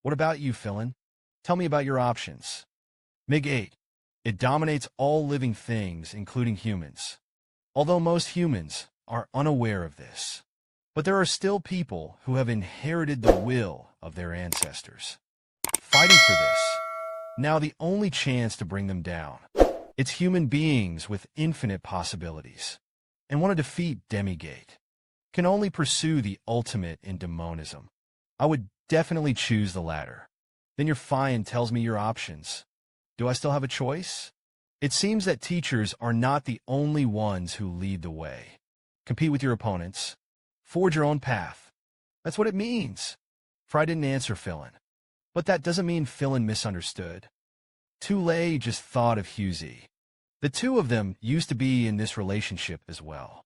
What about you, Philin? Tell me about your options. Mig 8. It dominates all living things, including humans. Although most humans are unaware of this. But there are still people who have inherited the will of their ancestors, fighting for this. Now the only chance to bring them down. It's human beings with infinite possibilities, and want to defeat Demigate. Can only pursue the ultimate in demonism. I would definitely choose the latter. Then your Fian tells me your options. Do I still have a choice? It seems that teachers are not the only ones who lead the way. Compete with your opponents. Forge your own path. That's what it means. Frey didn't answer Philin. But that doesn't mean Philin misunderstood. Tulay just thought of Husey. The two of them used to be in this relationship as well.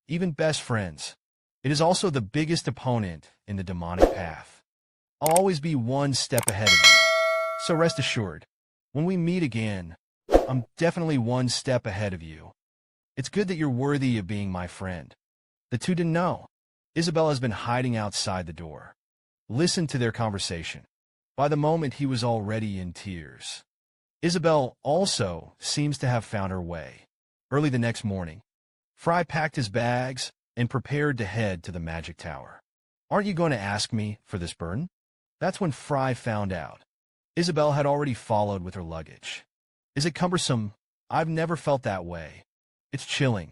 Even best friends. It is also the biggest opponent in the demonic path. I'll always be one step ahead of you. So rest assured, when we meet again, I'm definitely one step ahead of you. It's good that you're worthy of being my friend. The two didn't know. Isabel has been hiding outside the door. Listen to their conversation. By the moment, he was already in tears. Isabel also seems to have found her way. Early the next morning, Frey packed his bags and prepared to head to the magic tower. Aren't you going to ask me for this burden? That's when Frey found out. Isabel had already followed with her luggage. Is it cumbersome? I've never felt that way. It's chilling.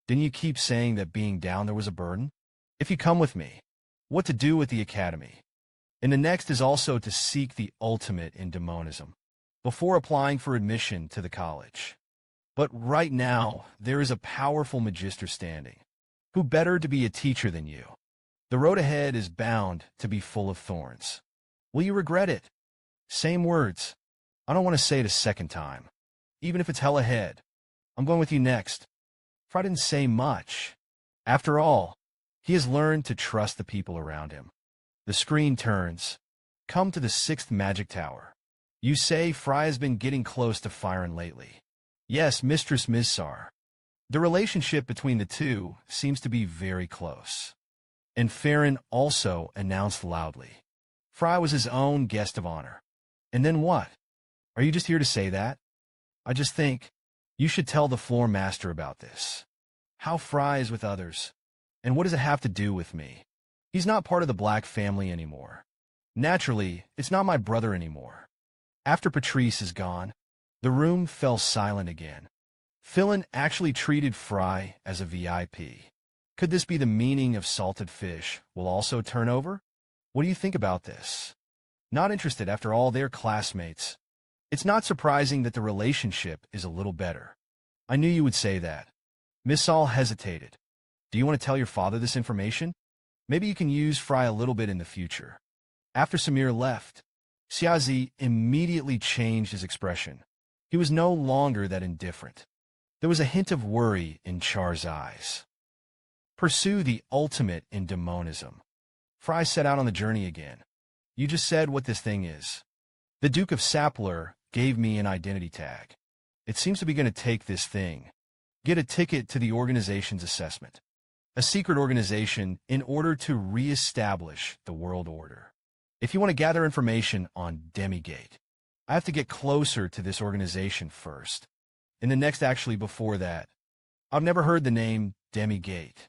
Didn't you keep saying that being down there was a burden? If you come with me, what to do with the academy? And the next is also to seek the ultimate in demonism, before applying for admission to the college. But right now, there is a powerful magister standing. Who better to be a teacher than you? The road ahead is bound to be full of thorns. Will you regret it? Same words. I don't want to say it a second time. Even if it's hell ahead. I'm going with you next. Frey didn't say much. After all, he has learned to trust the people around him. The screen turns. Come to the 6th magic tower. You say Frey has been getting close to Firen lately. Yes, Mistress Mizsar. The relationship between the two seems to be very close. And Farron also announced loudly. Frey was his own guest of honor. And then what? Are you just here to say that? I just think you should tell the floor master about this. How Frey is with others. And what does it have to do with me? He's not part of the Black family anymore. Naturally, it's not my brother anymore. After Patrice is gone, the room fell silent again. Philin actually treated Frey as a VIP. Could this be the meaning of salted fish will also turn over? What do you think about this? Not interested after all their classmates. It's not surprising that the relationship is a little better. I knew you would say that. Missal hesitated. Do you want to tell your father this information? Maybe you can use Frey a little bit in the future. After Samir left, Xiazi immediately changed his expression. He was no longer that indifferent. There was a hint of worry in Char's eyes. Pursue the ultimate in demonism. Frey set out on the journey again. You just said what this thing is. The Duke of Sapler gave me an identity tag. It seems to be going to take this thing. Get a ticket to the organization's assessment. A secret organization in order to re-establish the world order. If you want to gather information on Demigate, I have to get closer to this organization first. And the next actually before that. I've never heard the name Demigate.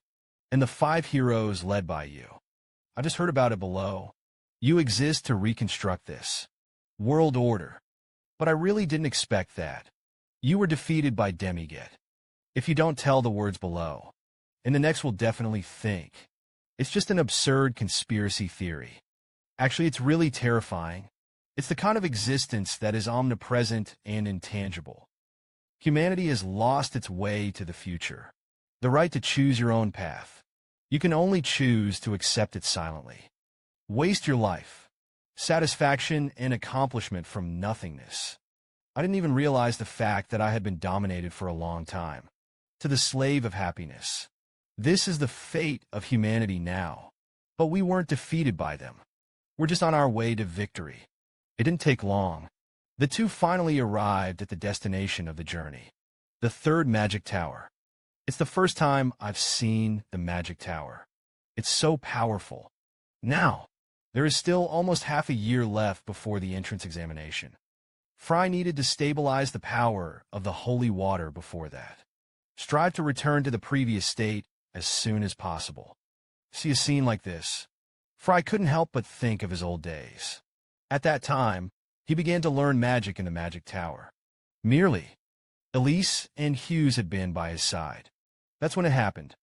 And the 5 heroes led by you. I just heard about it below. You exist to reconstruct this world order. But I really didn't expect that. You were defeated by Demigate. If you don't tell the words below, and the next will definitely think. It's just an absurd conspiracy theory. Actually, it's really terrifying. It's the kind of existence that is omnipresent and intangible. Humanity has lost its way to the future. The right to choose your own path. You can only choose to accept it silently. Waste your life. Satisfaction and accomplishment from nothingness. I didn't even realize the fact that I had been dominated for a long time. To the slave of happiness. This is the fate of humanity now. But we weren't defeated by them. We're just on our way to victory. It didn't take long. The two finally arrived at the destination of the journey. The 3rd magic tower. It's the first time I've seen the magic tower. It's so powerful. Now, There is still almost half a year left before the entrance examination. Frey needed to stabilize the power of the holy water before that. Strive to return to the previous state as soon as possible. See a scene like this. Frey couldn't help but think of his old days. At that time, he began to learn magic in the magic tower. Merely, Elise and Hughes had been by his side. That's when it happened.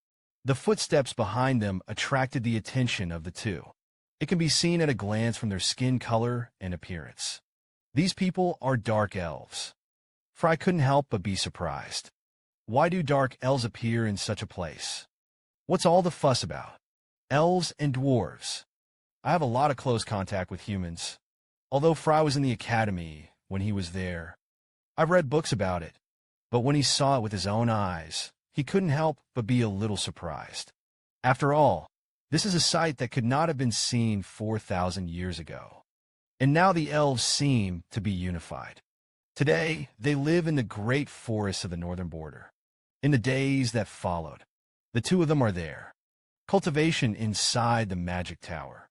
The footsteps behind them attracted the attention of the two. It can be seen at a glance from their skin color and appearance. These people are dark elves. Frey couldn't help but be surprised. Why do dark elves appear in such a place? What's all the fuss about? Elves and dwarves. I have a lot of close contact with humans. Although Frey was in the academy when he was there, I've read books about it. But when he saw it with his own eyes, he couldn't help but be a little surprised. After all, this is a sight that could not have been seen 4,000 years ago. And now the elves seem to be unified. Today, they live in the great forests of the northern border. In the days that followed, the two of them are there. Cultivation inside the magic tower.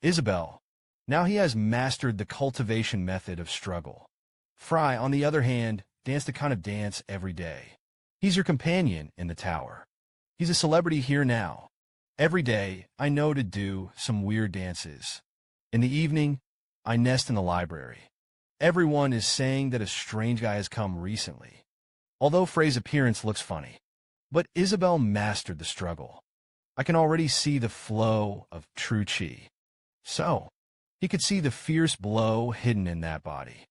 Isabel, now he has mastered the cultivation method of struggle. Frey, on the other hand, danced a kind of dance every day. He's your companion in the tower. He's a celebrity here now. Every day, I know to do some weird dances. In the evening, I nest in the library. Everyone is saying that a strange guy has come recently. Although Frey's appearance looks funny. But Isabel mastered the struggle. I can already see the flow of true chi. So, he could see the fierce blow hidden in that body.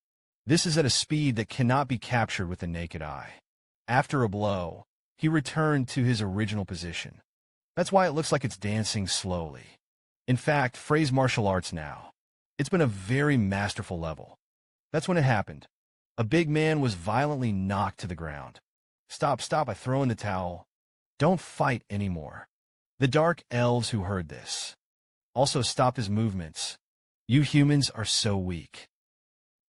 This is at a speed that cannot be captured with the naked eye. After a blow, he returned to his original position. That's why it looks like it's dancing slowly. In fact, Frey's martial arts now. It's been a very masterful level. That's when it happened. A big man was violently knocked to the ground. Stop, I throw in the towel. Don't fight anymore. The dark elves who heard this also stopped his movements. You humans are so weak.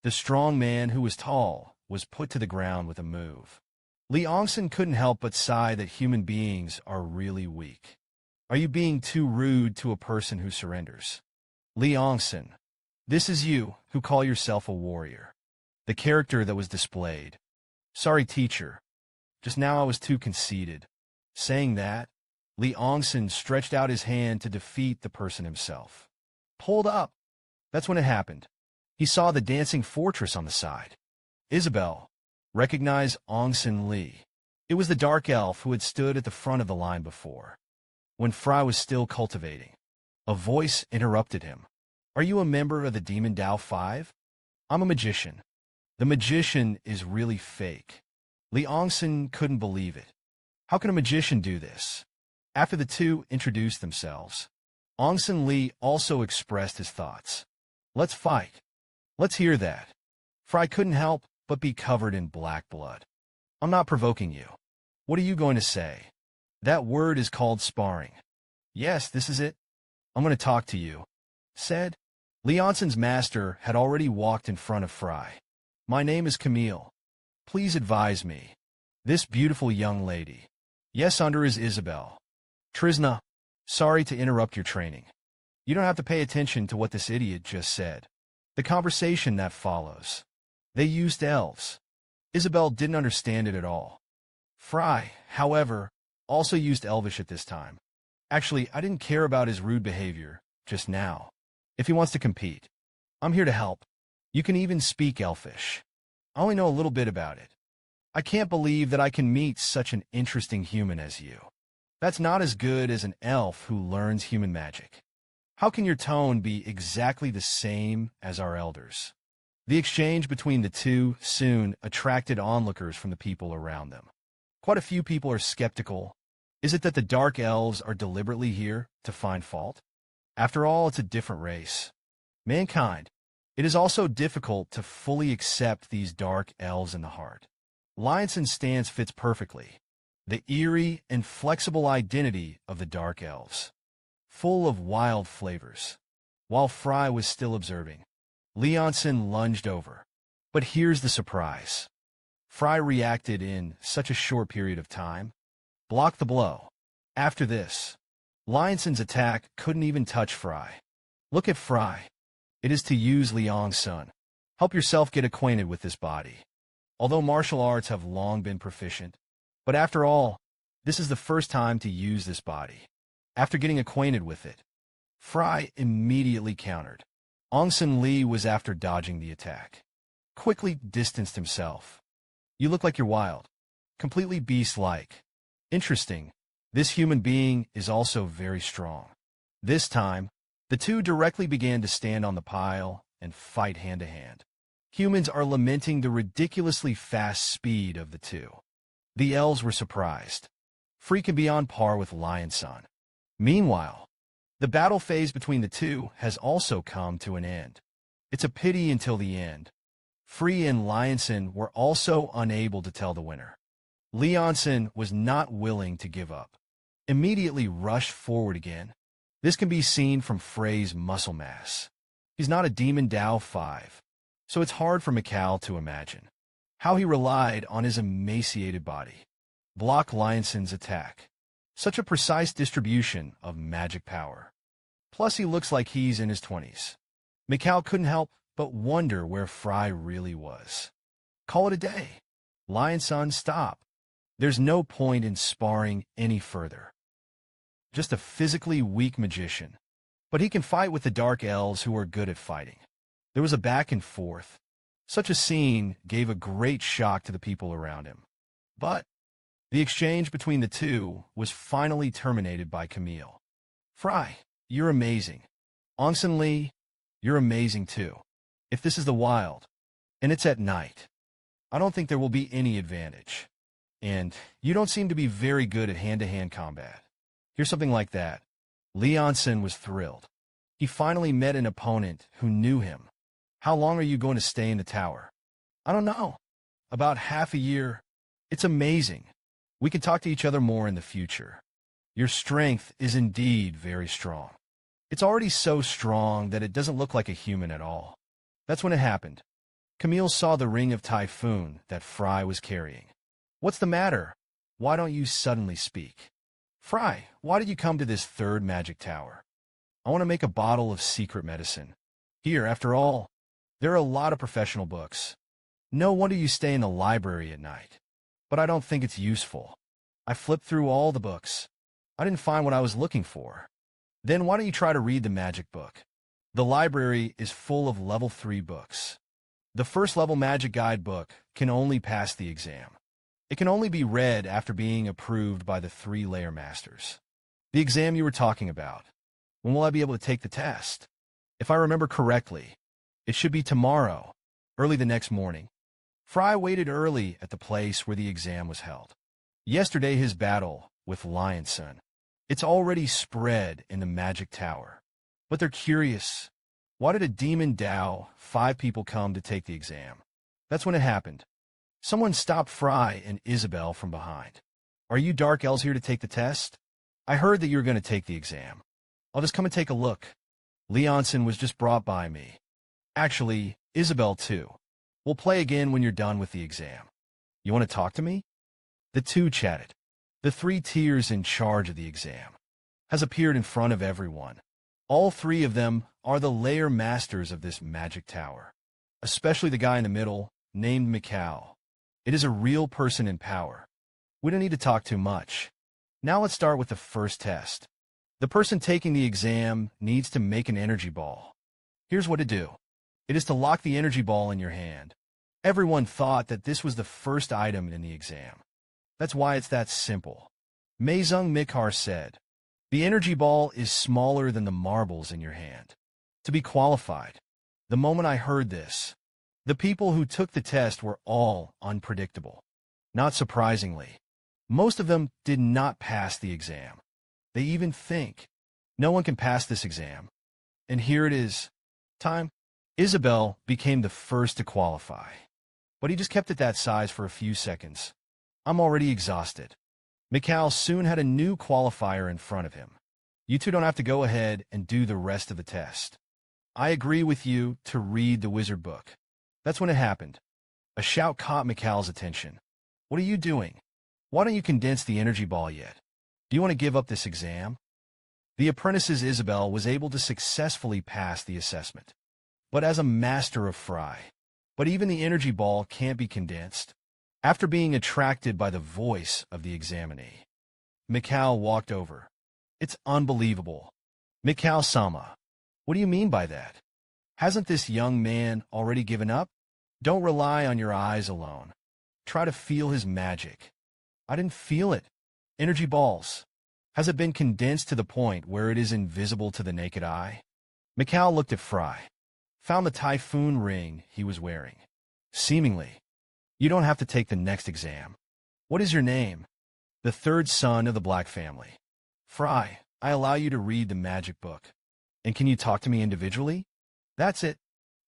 The strong man who was tall was put to the ground with a move. Lee Ongson couldn't help but sigh that human beings are really weak. Are you being too rude to a person who surrenders? Lee Ongson, this is you who call yourself a warrior. The character that was displayed. Sorry, teacher. Just now I was too conceited. Saying that, Lee Ongson stretched out his hand to defeat the person himself. Pulled up. That's when it happened. He saw the dancing fortress on the side. Isabel recognized Ongson Lee. It was the dark elf who had stood at the front of the line before. When Frey was still cultivating, a voice interrupted him. Are you a member of the Demon Dao 5? I'm a magician. The magician is really fake. Lee Ongson couldn't believe it. How can a magician do this? After the two introduced themselves, Ongson Lee also expressed his thoughts. Let's fight. Let's hear that. Frey couldn't help but be covered in black blood. I'm not provoking you. What are you going to say? That word is called sparring. Yes, this is it. I'm going to talk to you, said. Lee Onson's master had already walked in front of Frey. My name is Camille. Please advise me. This beautiful young lady. Yes, under is Isabel. Trisna, sorry to interrupt your training. You don't have to pay attention to what this idiot just said. The conversation that follows. They used elves. Isabel didn't understand it at all. Frey, however, also used Elvish at this time. Actually, I didn't care about his rude behavior just now. If he wants to compete, I'm here to help. You can even speak Elfish. I only know a little bit about it. I can't believe that I can meet such an interesting human as you. That's not as good as an elf who learns human magic. How can your tone be exactly the same as our elders? The exchange between the two soon attracted onlookers from the people around them. Quite a few people are skeptical. Is it that the dark elves are deliberately here to find fault? After all, it's a different race. Mankind. It is also difficult to fully accept these dark elves in the heart. Lionson's stance fits perfectly. The eerie and flexible identity of the dark elves. Full of wild flavors. While Frey was still observing, Leonson lunged over. But here's the surprise. Frey reacted in such a short period of time. Blocked the blow. After this, Lionson's attack couldn't even touch Frey. Look at Frey. It is to use Liang's son. Help yourself get acquainted with this body. Although martial arts have long been proficient, but after all, this is the first time to use this body. After getting acquainted with it, Frey immediately countered. Ongsun Li was after dodging the attack. Quickly distanced himself. You look like you're wild. Completely beast-like. Interesting. This human being is also very strong. This time, the two directly began to stand on the pile and fight hand-to-hand. Humans are lamenting the ridiculously fast speed of the two. The elves were surprised. Frey can be on par with Lionson. Meanwhile, the battle phase between the two has also come to an end. It's a pity until the end. Frey and Lionson were also unable to tell the winner. Leonson was not willing to give up. Immediately rushed forward again. This can be seen from Frey's muscle mass. He's not a Demon Dao 5, so it's hard for Mikal to imagine how he relied on his emaciated body. Block Lionson's attack. Such a precise distribution of magic power. Plus he looks like he's in his 20s. Mikal couldn't help but wonder where Frey really was. Call it a day. Lionson, stop. There's no point in sparring any further. Just a physically weak magician. But he can fight with the Dark Elves who are good at fighting. There was a back and forth. Such a scene gave a great shock to the people around him. But the exchange between the two was finally terminated by Camille. Frey, you're amazing. Ongsun Li, you're amazing too. If this is the wild, and it's at night, I don't think there will be any advantage. And you don't seem to be very good at hand-to-hand combat. Here's something like that. Leonson was thrilled. He finally met an opponent who knew him. How long are you going to stay in the tower? I don't know. About half a year. It's amazing. We can talk to each other more in the future. Your strength is indeed very strong. It's already so strong that it doesn't look like a human at all. That's when it happened. Camille saw the ring of Typhoon that Frey was carrying. What's the matter? Why don't you suddenly speak? Frey, why did you come to this third magic tower? I want to make a bottle of secret medicine. Here, after all, there are a lot of professional books. No wonder you stay in the library at night. But I don't think it's useful. I flipped through all the books. I didn't find what I was looking for. Then why don't you try to read the magic book? The library is full of level 3 books. The first level magic guide book can only pass the exam. It can only be read after being approved by the 3-layer masters. The exam you were talking about. When will I be able to take the test? If I remember correctly, it should be tomorrow, early the next morning. Frey waited early at the place where the exam was held. Yesterday his battle with Lionson. It's already spread in the magic tower. But they're curious. Why did a Demon Dao 5 people come to take the exam? That's when it happened. Someone stopped Frey and Isabel from behind. Are you Dark Elves here to take the test? I heard that you were going to take the exam. I'll just come and take a look. Leonson was just brought by me. Actually, Isabel too. We'll play again when you're done with the exam. You want to talk to me? The two chatted. The 3 tiers in charge of the exam has appeared in front of everyone. All 3 of them are the layer masters of this magic tower. Especially the guy in the middle, named Mikal. It is a real person in power. We don't need to talk too much. Now let's start with the first test. The person taking the exam needs to make an energy ball. Here's what to do. It is to lock the energy ball in your hand. Everyone thought that this was the first item in the exam. That's why it's that simple. Meizung Mikar said, the energy ball is smaller than the marbles in your hand. To be qualified. The moment I heard this, the people who took the test were all unpredictable. Not surprisingly, most of them did not pass the exam. They even think, no one can pass this exam. And here it is. Time. Isabel became the first to qualify. But he just kept it that size for a few seconds. I'm already exhausted. Mikal soon had a new qualifier in front of him. You two don't have to go ahead and do the rest of the test. I agree with you to read the wizard book. That's when it happened. A shout caught Mikal's attention. What are you doing? Why don't you condense the energy ball yet? Do you want to give up this exam? The apprentice's Isabel was able to successfully pass the assessment. But as a master of Frey. But even the energy ball can't be condensed. After being attracted by the voice of the examinee, Mikhail walked over. It's unbelievable. Mikhail-sama, what do you mean by that? Hasn't this young man already given up? Don't rely on your eyes alone. Try to feel his magic. I didn't feel it. Energy balls. Has it been condensed to the point where it is invisible to the naked eye? Mikhail looked at Frey. Found the typhoon ring he was wearing. Seemingly. You don't have to take the next exam. What is your name? The third son of the Black family. Frey, I allow you to read the magic book. And can you talk to me individually? That's it.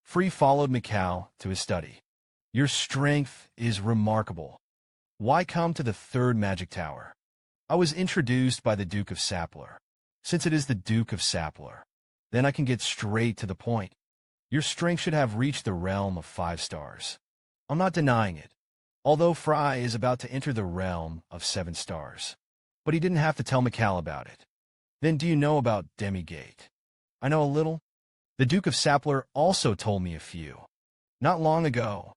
Frey followed Mikhail to his study. Your strength is remarkable. Why come to the third magic tower? I was introduced by the Duke of Sapler. Since it is the Duke of Sapler, then I can get straight to the point. Your strength should have reached the realm of 5 stars. I'm not denying it, although Frey is about to enter the realm of 7 stars. But he didn't have to tell Mikhail about it. Then do you know about Demigate? I know a little. The Duke of Sapler also told me a few. Not long ago,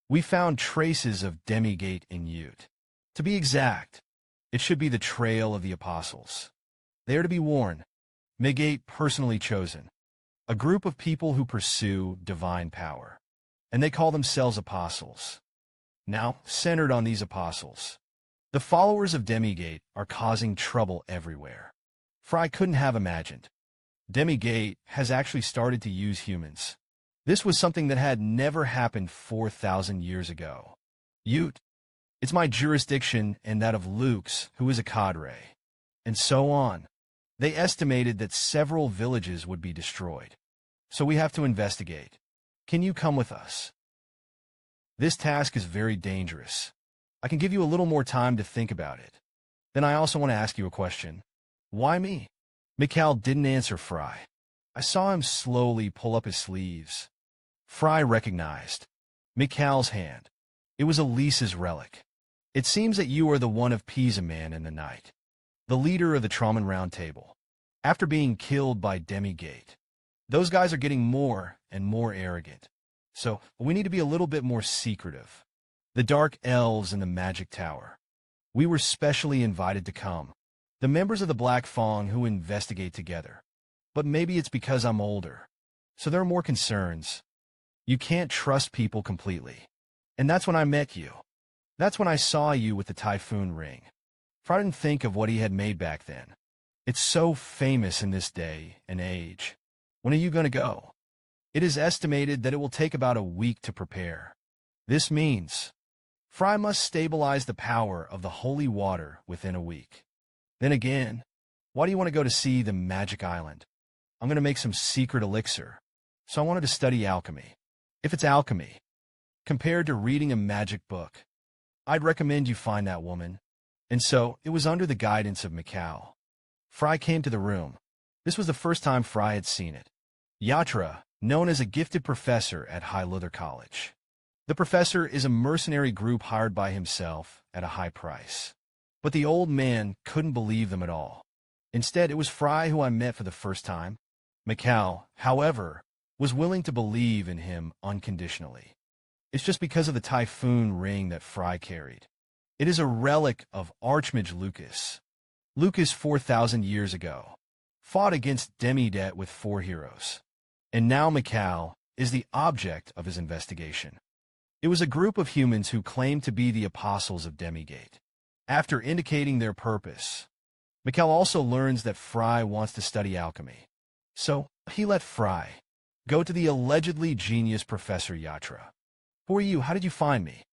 we found traces of Demigate in Ute. To be exact, it should be the Trail of the Apostles. They are to be warned. Mage personally chosen. A group of people who pursue divine power. And they call themselves apostles. Now, centered on these apostles, the followers of Demigate are causing trouble everywhere. Frey couldn't have imagined. Demigate has actually started to use humans. This was something that had never happened 4,000 years ago. Ute. It's my jurisdiction and that of Luke's, who is a cadre. And so on. They estimated that several villages would be destroyed. So we have to investigate. Can you come with us? This task is very dangerous. I can give you a little more time to think about it. Then I also want to ask you a question. Why me? Mikhail didn't answer Frey. I saw him slowly pull up his sleeves. Frey recognized Mikhail's hand. It was Elise's relic. It seems that you are the one of Pisa Man in the night, the leader of the Traumen Round Table. After being killed by Demigate, those guys are getting more and more arrogant. So we need to be a little bit more secretive. The Dark Elves in the Magic Tower. We were specially invited to come. The members of the Black Fong who investigate together. But maybe it's because I'm older. So there are more concerns. You can't trust people completely. And that's when I met you. That's when I saw you with the typhoon ring. For I didn't think of what he had made back then. It's so famous in this day and age. When are you going to go? It is estimated that it will take about a week to prepare. This means Frey must stabilize the power of the holy water within a week. Then again, why do you want to go to see the Magic Island? I'm going to make some secret elixir. So I wanted to study alchemy. If it's alchemy, compared to reading a magic book, I'd recommend you find that woman. And so, it was under the guidance of Mikhail. Frey came to the room. This was the first time Frey had seen it. Yatra, known as a gifted professor at High Luther College. The professor is a mercenary group hired by himself at a high price. But the old man couldn't believe them at all. Instead, it was Frey who I met for the first time. Mikhail, however, was willing to believe in him unconditionally. It's just because of the typhoon ring that Frey carried. It is a relic of Archmage Lucas. Lucas 4,000 years ago fought against Demidet with 4 heroes. And now Mikhail is the object of his investigation. It was a group of humans who claimed to be the apostles of Demigate. After indicating their purpose, Mikhail also learns that Frey wants to study alchemy. So, he let Frey go to the allegedly genius Professor Yatra. Who are you? How did you find me?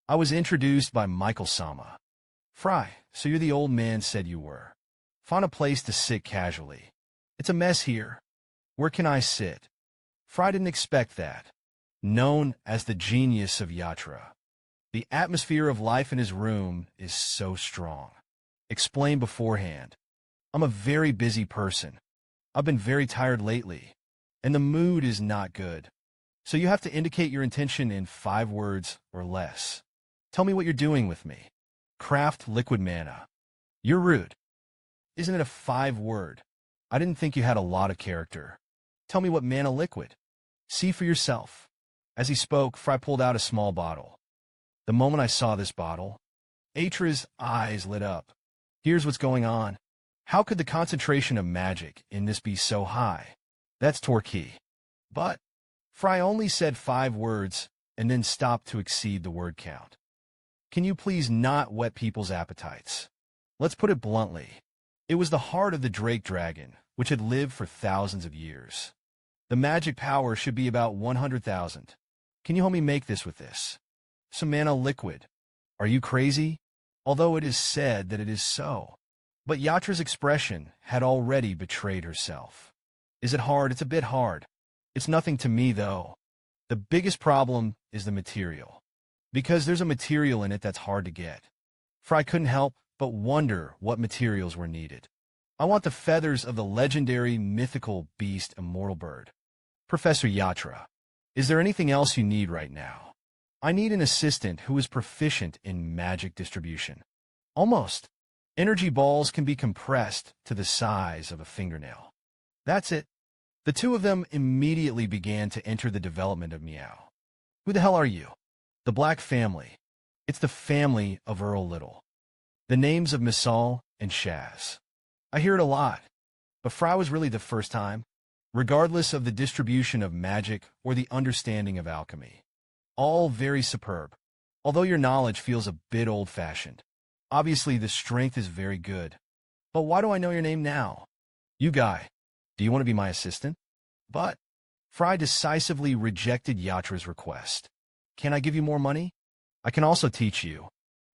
I was introduced by Michael-sama. Frey, so you're the old man said you were. Found a place to sit casually. It's a mess here. Where can I sit? Frey didn't expect that. Known as the genius of Yatra. The atmosphere of life in his room is so strong. Explain beforehand. I'm a very busy person. I've been very tired lately, and the mood is not good. So you have to indicate your intention in 5 words or less. Tell me what you're doing with me. Craft liquid mana. You're rude. Isn't it a 5-word? I didn't think you had a lot of character. Tell me what mana liquid. See for yourself. As he spoke, Frey pulled out a small bottle. The moment I saw this bottle, Atra's eyes lit up. Here's what's going on. How could the concentration of magic in this be so high? That's Torquay. But Frey only said 5 words and then stopped to exceed the word count. Can you please not whet people's appetites? Let's put it bluntly. It was the heart of the Drake Dragon, which had lived for thousands of years. The magic power should be about 100,000. Can you help me make this with this? Some mana liquid. Are you crazy? Although it is said that it is so. But Yatra's expression had already betrayed herself. Is it hard? It's a bit hard. It's nothing to me, though. The biggest problem is the material. Because there's a material in it that's hard to get. Frey couldn't help but wonder what materials were needed. I want the feathers of the legendary mythical beast immortal bird. Professor Yatra, is there anything else you need right now? I need an assistant who is proficient in magic distribution. Almost. Energy balls can be compressed to the size of a fingernail. That's it. The two of them immediately began to enter the development of Meow. Who the hell are you? The Black family. It's the family of Earl Little. The names of Misal and Shaz. I hear it a lot, but Frey was really the first time, regardless of the distribution of magic or the understanding of alchemy. All very superb, although your knowledge feels a bit old-fashioned. Obviously, the strength is very good. But why do I know your name now? You guy, do you want to be my assistant? But Frey decisively rejected Yatra's request. Can I give you more money? I can also teach you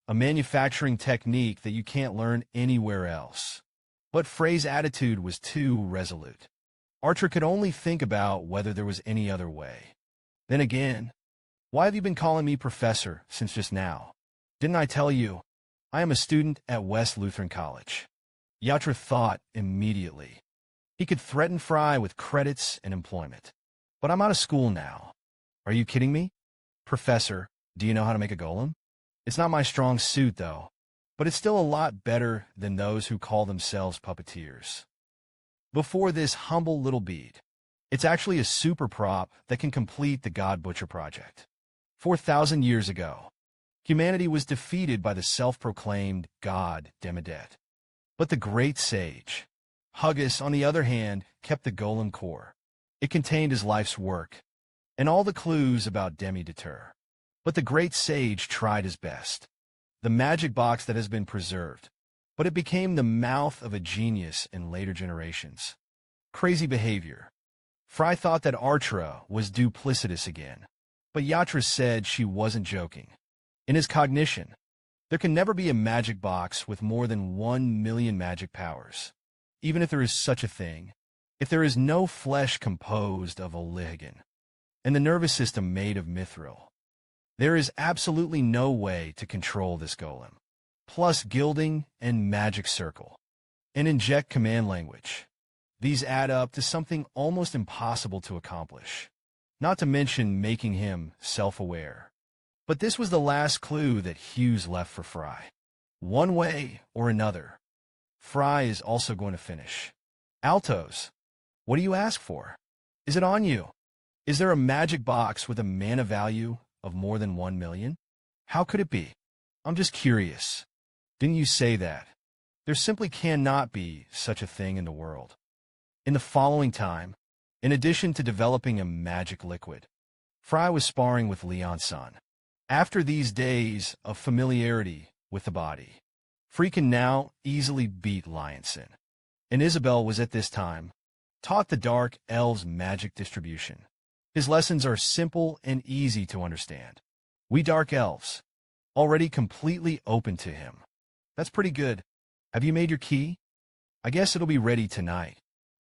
a manufacturing technique that you can't learn anywhere else. But Frey's attitude was too resolute. Archer could only think about whether there was any other way. Then again, why have you been calling me professor since just now? Didn't I tell you? I am a student at West Lutheran College. Yatra thought immediately. He could threaten Frey with credits and employment. But I'm out of school now. Are you kidding me? Professor, do you know how to make a golem? It's not my strong suit, though. But it's still a lot better than those who call themselves puppeteers. Before this humble little bead, it's actually a super prop that can complete the God Butcher project. 4,000 years ago, humanity was defeated by the self-proclaimed God Demidet. But the great sage, Huggis, on the other hand, kept the golem core. It contained his life's work, and all the clues about Demi-Deter. But the great sage tried his best. The magic box that has been preserved, but it became the mouth of a genius in later generations. Crazy behavior. Frey thought that Artra was duplicitous again, but Yatra said she wasn't joking. In his cognition, there can never be a magic box with more than 1 million magic powers. Even if there is such a thing, if there is no flesh composed of oligon, and the nervous system made of mithril, there is absolutely no way to control this golem. Plus gilding and magic circle, and inject command language. These add up to something almost impossible to accomplish, not to mention making him self-aware. But this was the last clue that Hughes left for Frey. One way or another, Frey is also going to finish. Altos, what do you ask for? Is it on you? Is there a magic box with a mana value of more than 1 million? How could it be? I'm just curious. Didn't you say that? There simply cannot be such a thing in the world. In the following time, in addition to developing a magic liquid, Frey was sparring with Leon-san. After these days of familiarity with the body, Frey can now easily beat Lionson. And Isabel was at this time taught the Dark Elves magic distribution. His lessons are simple and easy to understand. We Dark Elves, already completely open to him. That's pretty good. Have you made your key? I guess it'll be ready tonight.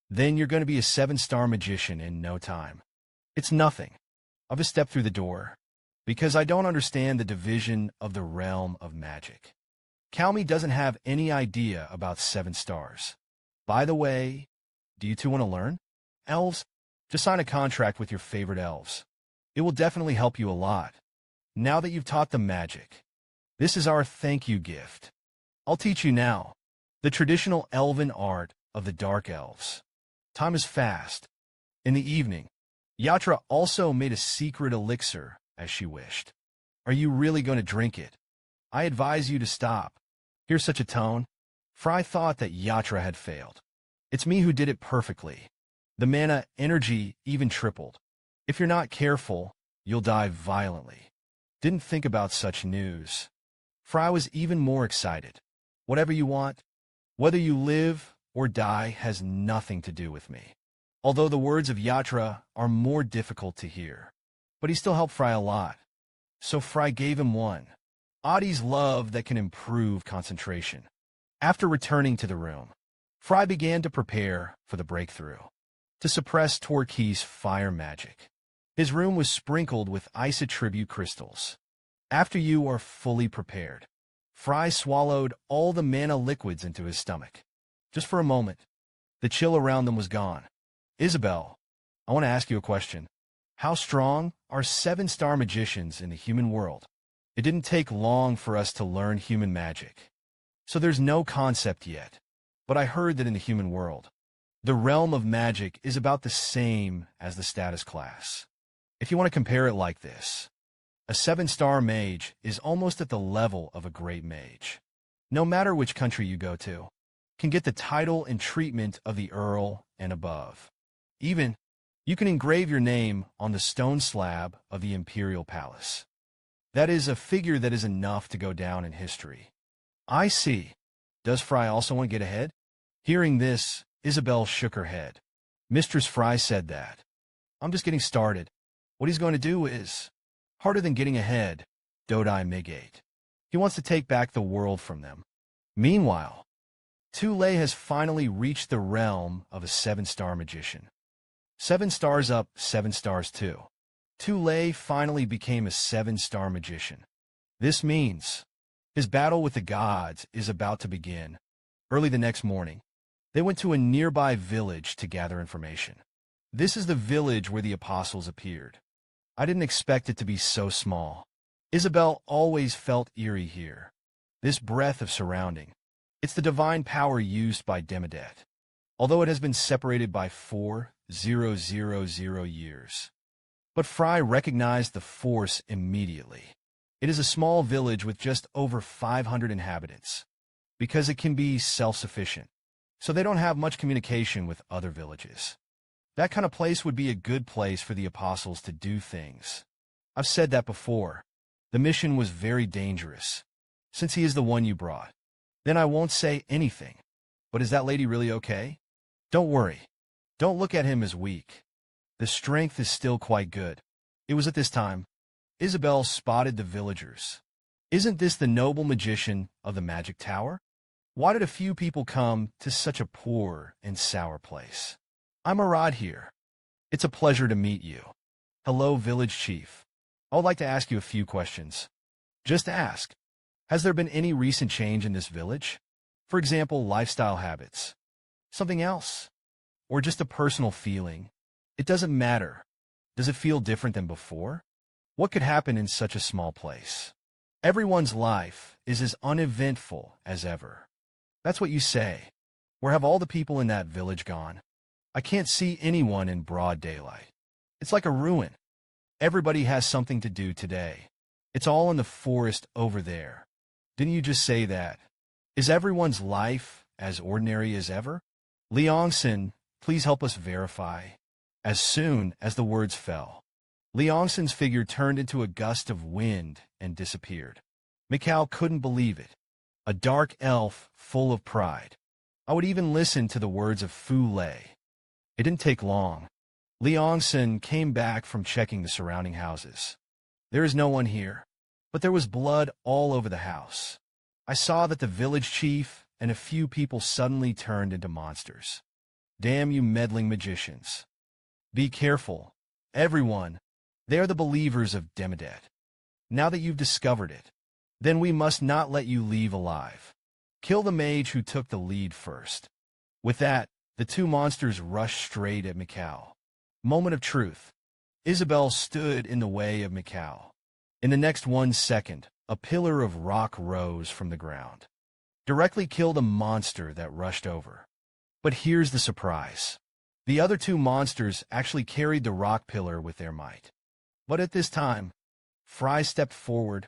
Then you're going to be a 7-star magician in no time. It's nothing of a step through the door, because I don't understand the division of the realm of magic. Calmy doesn't have any idea about 7 stars. By the way, do you two want to learn? Elves? Just sign a contract with your favorite elves. It will definitely help you a lot. Now that you've taught them magic, this is our thank you gift. I'll teach you now the traditional elven art of the Dark Elves. Time is fast. In the evening, Yatra also made a secret elixir, as she wished. Are you really going to drink it? I advise you to stop. Hear such a tone? Frey thought that Yatra had failed. It's me who did it perfectly. The mana energy even tripled. If you're not careful, you'll die violently. Didn't think about such news. Frey was even more excited. Whatever you want, whether you live or die has nothing to do with me. Although the words of Yatra are more difficult to hear. But he still helped Frey a lot. So Frey gave him one. Adi's love that can improve concentration. After returning to the room, Frey began to prepare for the breakthrough. To suppress Torquay's fire magic. His room was sprinkled with ice attribute crystals. After you are fully prepared, Frey swallowed all the mana liquids into his stomach. Just for a moment, the chill around them was gone. Isabel, I want to ask you a question. How strong are 7-star magicians in the human world? It didn't take long for us to learn human magic. So there's no concept yet. But I heard that in the human world, the realm of magic is about the same as the status class. If you want to compare it like this, a 7-star mage is almost at the level of a great mage. No matter which country you go to, can get the title and treatment of the Earl and above. Even, you can engrave your name on the stone slab of the Imperial Palace. That is a figure that is enough to go down in history. I see. Does Frey also want to get ahead? Hearing this, Isabel shook her head. Mistress Frey said that. I'm just getting started. What he's going to do is harder than getting ahead, Dodai Mage. He wants to take back the world from them. Meanwhile, Tulay has finally reached the realm of a 7-star magician. 7 stars up, 7 stars too. Tulay finally became a 7-star magician. This means his battle with the gods is about to begin. Early the next morning, they went to a nearby village to gather information. This is the village where the apostles appeared. I didn't expect it to be so small. Isabel always felt eerie here. This breath of surrounding. It's the divine power used by Demidet. Although it has been separated by 4,000 years. But Frey recognized the force immediately. It is a small village with just over 500 inhabitants. Because it can be self-sufficient. So they don't have much communication with other villages. That kind of place would be a good place for the apostles to do things. I've said that before. The mission was very dangerous. Since he is the one you brought, then I won't say anything. But is that lady really okay? Don't worry. Don't look at him as weak. The strength is still quite good. It was at this time, Isabel spotted the villagers. Isn't this the noble magician of the magic tower? Why did a few people come to such a poor and sour place? I'm Arad here. It's a pleasure to meet you. Hello, village chief. I would like to ask you a few questions. Just ask. Has there been any recent change in this village? For example, lifestyle habits. Something else? Or just a personal feeling? It doesn't matter. Does it feel different than before? What could happen in such a small place? Everyone's life is as uneventful as ever. That's what you say. Where have all the people in that village gone? I can't see anyone in broad daylight. It's like a ruin. Everybody has something to do today. It's all in the forest over there. Didn't you just say that? Is everyone's life as ordinary as ever? Leongson, please help us verify. As soon as the words fell, Leongson's figure turned into a gust of wind and disappeared. Mikau couldn't believe it. A dark elf full of pride. I would even listen to the words of Fu Lei. It didn't take long. Leongson came back from checking the surrounding houses. There is no one here, but there was blood all over the house. I saw that the village chief and a few people suddenly turned into monsters. Damn you meddling magicians. Be careful. Everyone, they are the believers of Demidet. Now that you've discovered it, then we must not let you leave alive. Kill the mage who took the lead first. With that, the two monsters rushed straight at Mikau. Moment of truth. Isabel stood in the way of Mikau. In the next 1 second, a pillar of rock rose from the ground. Directly killed a monster that rushed over. But here's the surprise. The other two monsters actually carried the rock pillar with their might. But at this time, Frey stepped forward.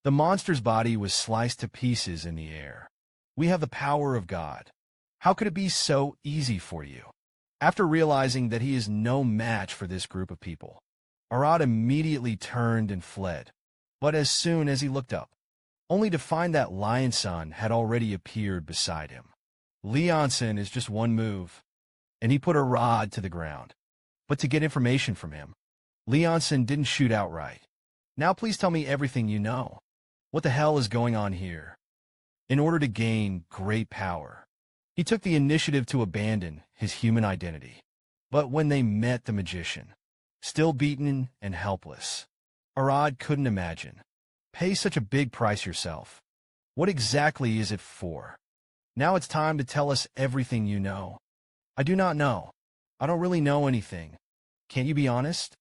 The monster's body was sliced to pieces in the air. We have the power of God. How could it be so easy for you? After realizing that he is no match for this group of people, Arad immediately turned and fled. But as soon as he looked up, only to find that Lion Son had already appeared beside him. Leonson is just one move, and he put Arad to the ground. But to get information from him, Leonson didn't shoot outright. Now please tell me everything you know. What the hell is going on here? In order to gain great power, he took the initiative to abandon his human identity. But when they met the magician, still beaten and helpless, Arad couldn't imagine. Pay such a big price yourself. What exactly is it for? Now it's time to tell us everything you know. I do not know. I don't really know anything. Can't you be honest?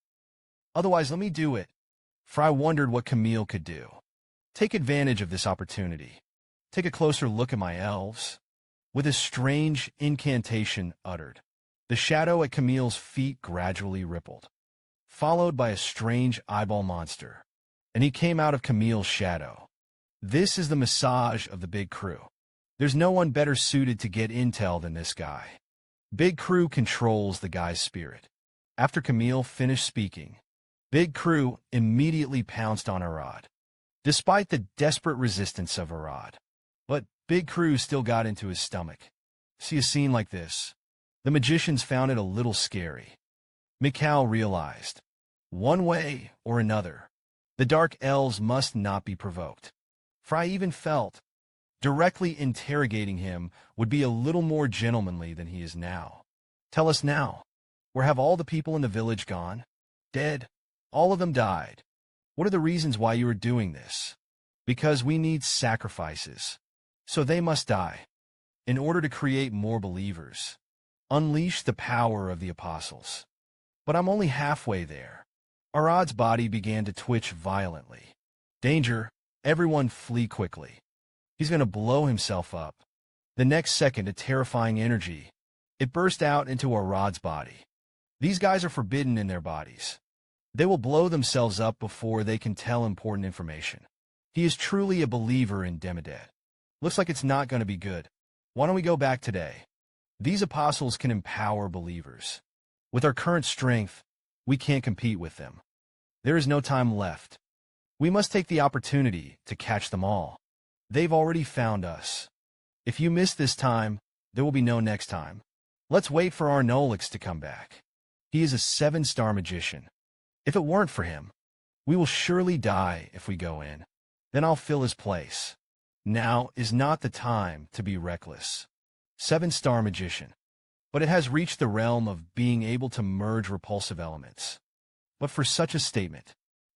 Otherwise, let me do it. Frey wondered what Camille could do. Take advantage of this opportunity. Take a closer look at my elves. With a strange incantation uttered, the shadow at Camille's feet gradually rippled, followed by a strange eyeball monster, and he came out of Camille's shadow. This is the massage of the Big Crew. There's no one better suited to get intel than this guy. Big Crew controls the guy's spirit. After Camille finished speaking, Big Crew immediately pounced on Arad, despite the desperate resistance of Arad. But Big Crew still got into his stomach. See a scene like this. The magicians found it a little scary. Mikal realized, one way or another, the dark elves must not be provoked. Frey even felt directly interrogating him would be a little more gentlemanly than he is now. Tell us now, where have all the people in the village gone? Dead. All of them died. What are the reasons why you are doing this? Because we need sacrifices. So they must die, in order to create more believers. Unleash the power of the apostles. But I'm only halfway there. Arad's body began to twitch violently. Danger, everyone flee quickly. He's going to blow himself up. The next second, a terrifying energy. It burst out into Arad's body. These guys are forbidden in their bodies. They will blow themselves up before they can tell important information. He is truly a believer in Demoded. Looks like it's not going to be good. Why don't we go back today? These apostles can empower believers. With our current strength, we can't compete with them. There is no time left. We must take the opportunity to catch them all. They've already found us. If you miss this time, there will be no next time. Let's wait for Arnolix to come back. He is a 7-star magician. If it weren't for him, we will surely die if we go in. Then I'll fill his place. Now is not the time to be reckless. 7-star magician. But it has reached the realm of being able to merge repulsive elements. But for such a statement,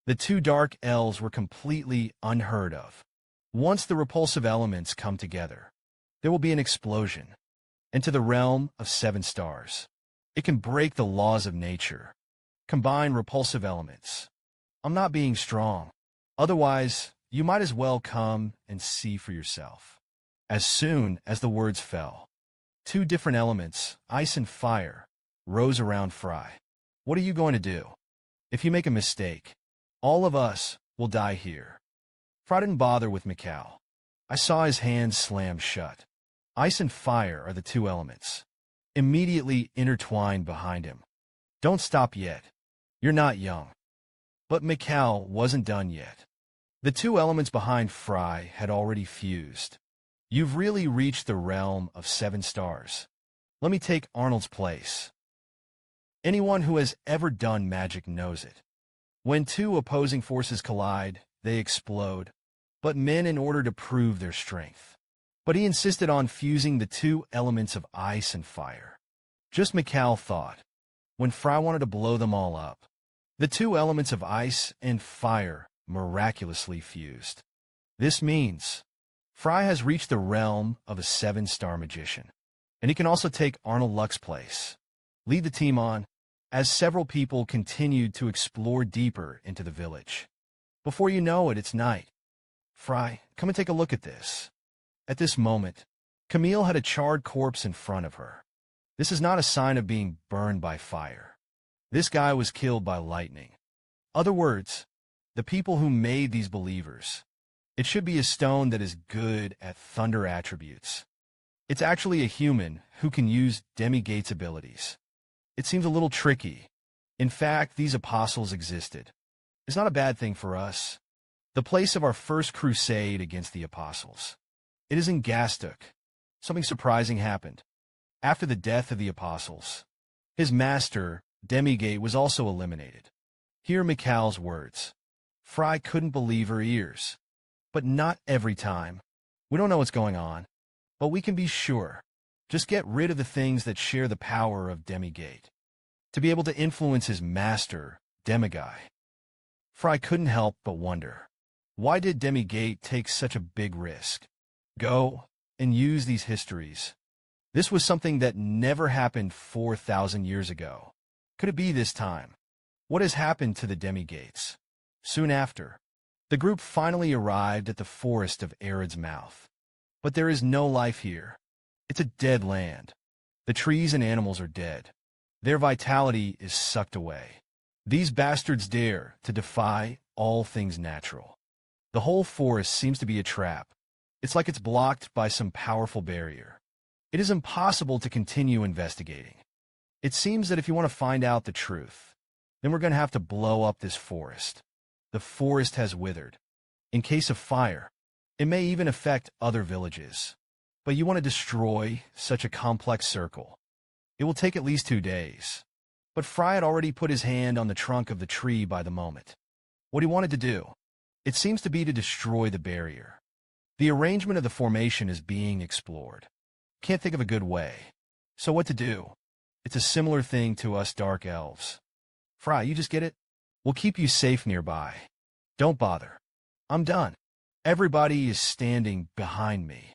the two dark elves were completely unheard of. Once the repulsive elements come together, there will be an explosion. Into the realm of 7 stars. It can break the laws of nature. Combine repulsive elements. I'm not being strong. Otherwise, you might as well come and see for yourself. As soon as the words fell, 2 different elements, ice and fire, rose around Frey. What are you going to do? If you make a mistake, all of us will die here. Frey didn't bother with Mikal. I saw his hands slam shut. Ice and fire are the 2 elements, immediately intertwined behind him. Don't stop yet. You're not young. But Mikal wasn't done yet. The 2 elements behind Frey had already fused. You've really reached the realm of 7 stars. Let me take Arnold's place. Anyone who has ever done magic knows it. When 2 opposing forces collide, they explode, but men in order to prove their strength. But he insisted on fusing the 2 elements of ice and fire. Just Mikal thought, when Frey wanted to blow them all up, the 2 elements of ice and fire miraculously fused. This means Frey has reached the realm of a 7-star magician, and he can also take Arnold Luck's place. Lead the team on, as several people continued to explore deeper into the village. Before you know it, it's night. Frey, come and take a look at this. At this moment, Camille had a charred corpse in front of her. This is not a sign of being burned by fire. This guy was killed by lightning. Other words, the people who made these believers. It should be a stone that is good at thunder attributes. It's actually a human who can use demigate's abilities. It seems a little tricky. In fact, these apostles existed. It's not a bad thing for us. The place of our first crusade against the apostles. It is in Gastuk. Something surprising happened. After the death of the apostles, his master, Demigate, was also eliminated. Hear Mikhail's words. Frey couldn't believe her ears. But not every time. We don't know what's going on. But we can be sure. Just get rid of the things that share the power of Demigate. To be able to influence his master, Demiguy. Frey couldn't help but wonder. Why did Demigate take such a big risk? Go and use these histories. This was something that never happened 4,000 years ago. Could it be this time? What has happened to the Demigates? Soon after, the group finally arrived at the forest of Arid's Mouth. But there is no life here. It's a dead land. The trees and animals are dead. Their vitality is sucked away. These bastards dare to defy all things natural. The whole forest seems to be a trap. It's like it's blocked by some powerful barrier. It is impossible to continue investigating. It seems that if you want to find out the truth, then we're going to have to blow up this forest. The forest has withered. In case of fire, it may even affect other villages. But you want to destroy such a complex circle. It will take at least 2 days. But Frey had already put his hand on the trunk of the tree by the moment. What he wanted to do, it seems to be to destroy the barrier. The arrangement of the formation is being explored. Can't think of a good way. So what to do? It's a similar thing to us dark elves. Frey, you just get it? We'll keep you safe nearby. Don't bother. I'm done. Everybody is standing behind me.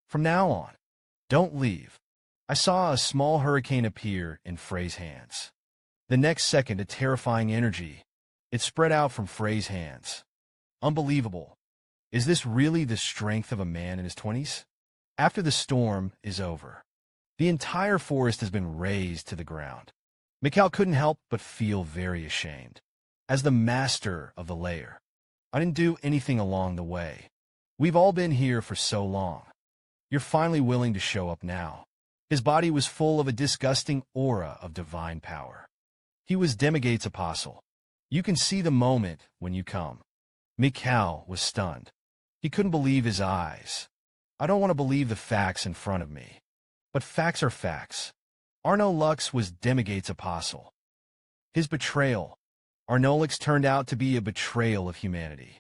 From now on, don't leave. I saw a small hurricane appear in Frey's hands. The next second, a terrifying energy. It spread out from Frey's hands. Unbelievable. Is this really the strength of a man in his 20s? After the storm is over, the entire forest has been razed to the ground. Mikhail couldn't help but feel very ashamed. As the master of the lair, I didn't do anything along the way. We've all been here for so long. You're finally willing to show up now. His body was full of a disgusting aura of divine power. He was Demigate's apostle. You can see the moment when you come. Mikhail was stunned. He couldn't believe his eyes. I don't want to believe the facts in front of me. But facts are facts. Arno Lux was Demigate's apostle. His betrayal. Arnolix turned out to be a betrayal of humanity.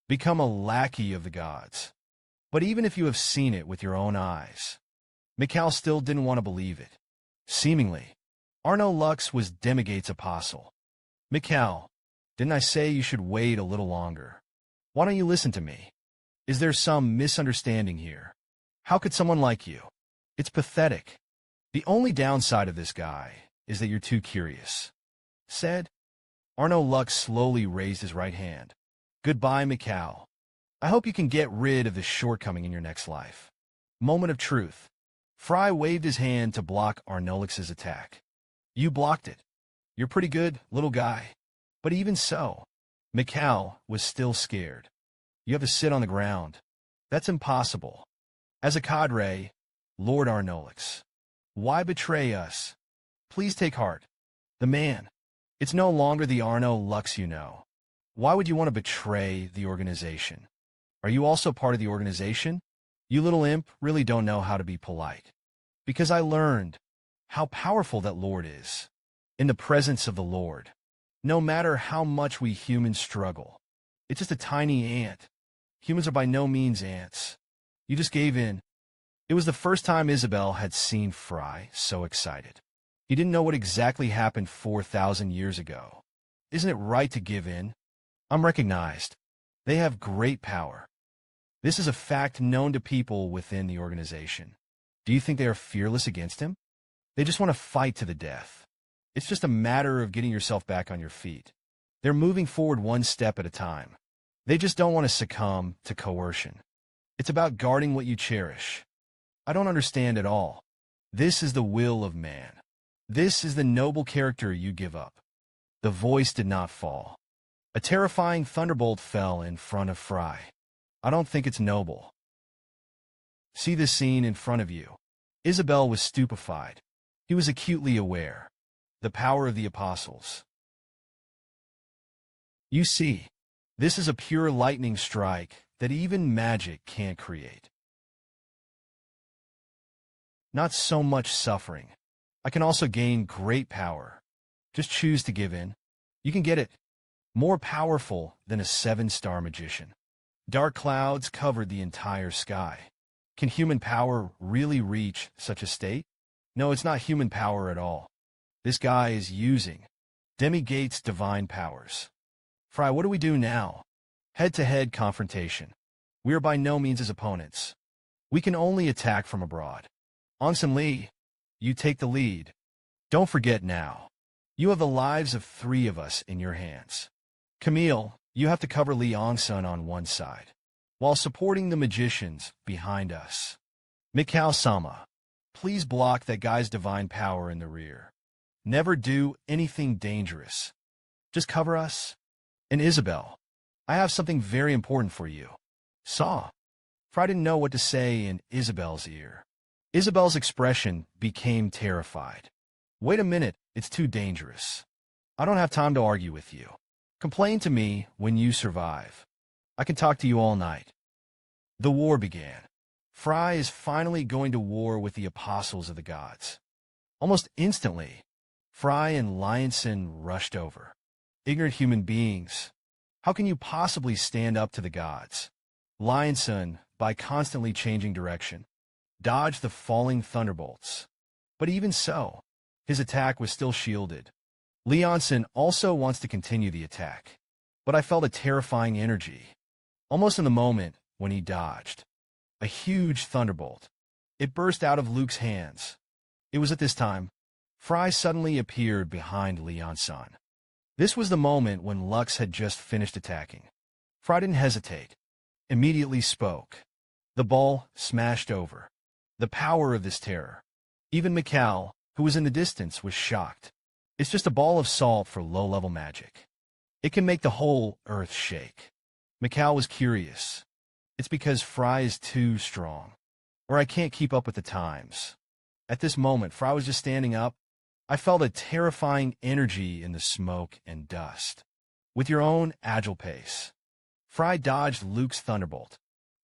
Become a lackey of the gods. But even if you have seen it with your own eyes, Mikhail still didn't want to believe it. Seemingly, Arno Lux was Demigate's apostle. Mikhail, didn't I say you should wait a little longer? Why don't you listen to me? Is there some misunderstanding here? How could someone like you? It's pathetic. The only downside of this guy is that you're too curious. Said. Arno Lux slowly raised his right hand. Goodbye, Mikhail. I hope you can get rid of this shortcoming in your next life. Moment of truth. Frey waved his hand to block Arnolix's attack. You blocked it. You're pretty good, little guy. But even so, Mikhail was still scared. You have to sit on the ground. That's impossible. As a cadre, Lord Arnolix, why betray us? Please take heart. The man. It's no longer the Arno Lux you know. Why would you want to betray the organization? Are you also part of the organization? You little imp really don't know how to be polite. Because I learned how powerful that Lord is. In the presence of the Lord. No matter how much we humans struggle. It's just a tiny ant. Humans are by no means ants. You just gave in. It was the first time Isabel had seen Frey so excited. He didn't know what exactly happened 4,000 years ago. Isn't it right to give in? I'm recognized. They have great power. This is a fact known to people within the organization. Do you think they are fearless against him? They just want to fight to the death. It's just a matter of getting yourself back on your feet. They're moving forward one step at a time. They just don't want to succumb to coercion. It's about guarding what you cherish. I don't understand at all. This is the will of man. This is the noble character you give up. The voice did not fall. A terrifying thunderbolt fell in front of Frey. I don't think it's noble. See this scene in front of you. Isabel was stupefied. He was acutely aware. The power of the apostles. You see, this is a pure lightning strike that even magic can't create. Not so much suffering. I can also gain great power. Just choose to give in. You can get it. More powerful than a 7-star magician. Dark clouds covered the entire sky. Can human power really reach such a state? No, it's not human power at all. This guy is using Demigate's divine powers. Frey, what do we do now? Head-to-head confrontation. We are by no means his opponents. We can only attack from abroad. Onsen Lee, you take the lead. Don't forget now. You have the lives of 3 of us in your hands. Camille, you have to cover Lee Ongsun on one side, while supporting the magicians behind us. Mikao-sama, please block that guy's divine power in the rear. Never do anything dangerous. Just cover us. And Isabel, I have something very important for you. Saw. Frey didn't know what to say in Isabel's ear. Isabel's expression became terrified. Wait a minute, it's too dangerous. I don't have time to argue with you. Complain to me when you survive. I can talk to you all night. The war began. Frey is finally going to war with the apostles of the gods. Almost instantly, Frey and Lionson rushed over. Ignorant human beings. How can you possibly stand up to the gods? Lionson, by constantly changing direction, dodged the falling thunderbolts. But even so, his attack was still shielded. Leonson also wants to continue the attack, but I felt a terrifying energy. Almost in the moment when he dodged, a huge thunderbolt. It burst out of Luke's hands. It was at this time, Frey suddenly appeared behind Leonson. This was the moment when Lux had just finished attacking. Frey didn't hesitate. Immediately spoke. The ball smashed over. The power of this terror. Even Mikal, who was in the distance, was shocked. It's just a ball of salt for low-level magic. It can make the whole earth shake. Mikal was curious. It's because Frey is too strong. Or I can't keep up with the times. At this moment, Frey was just standing up. I felt a terrifying energy in the smoke and dust. With your own agile pace. Frey dodged Luke's thunderbolt.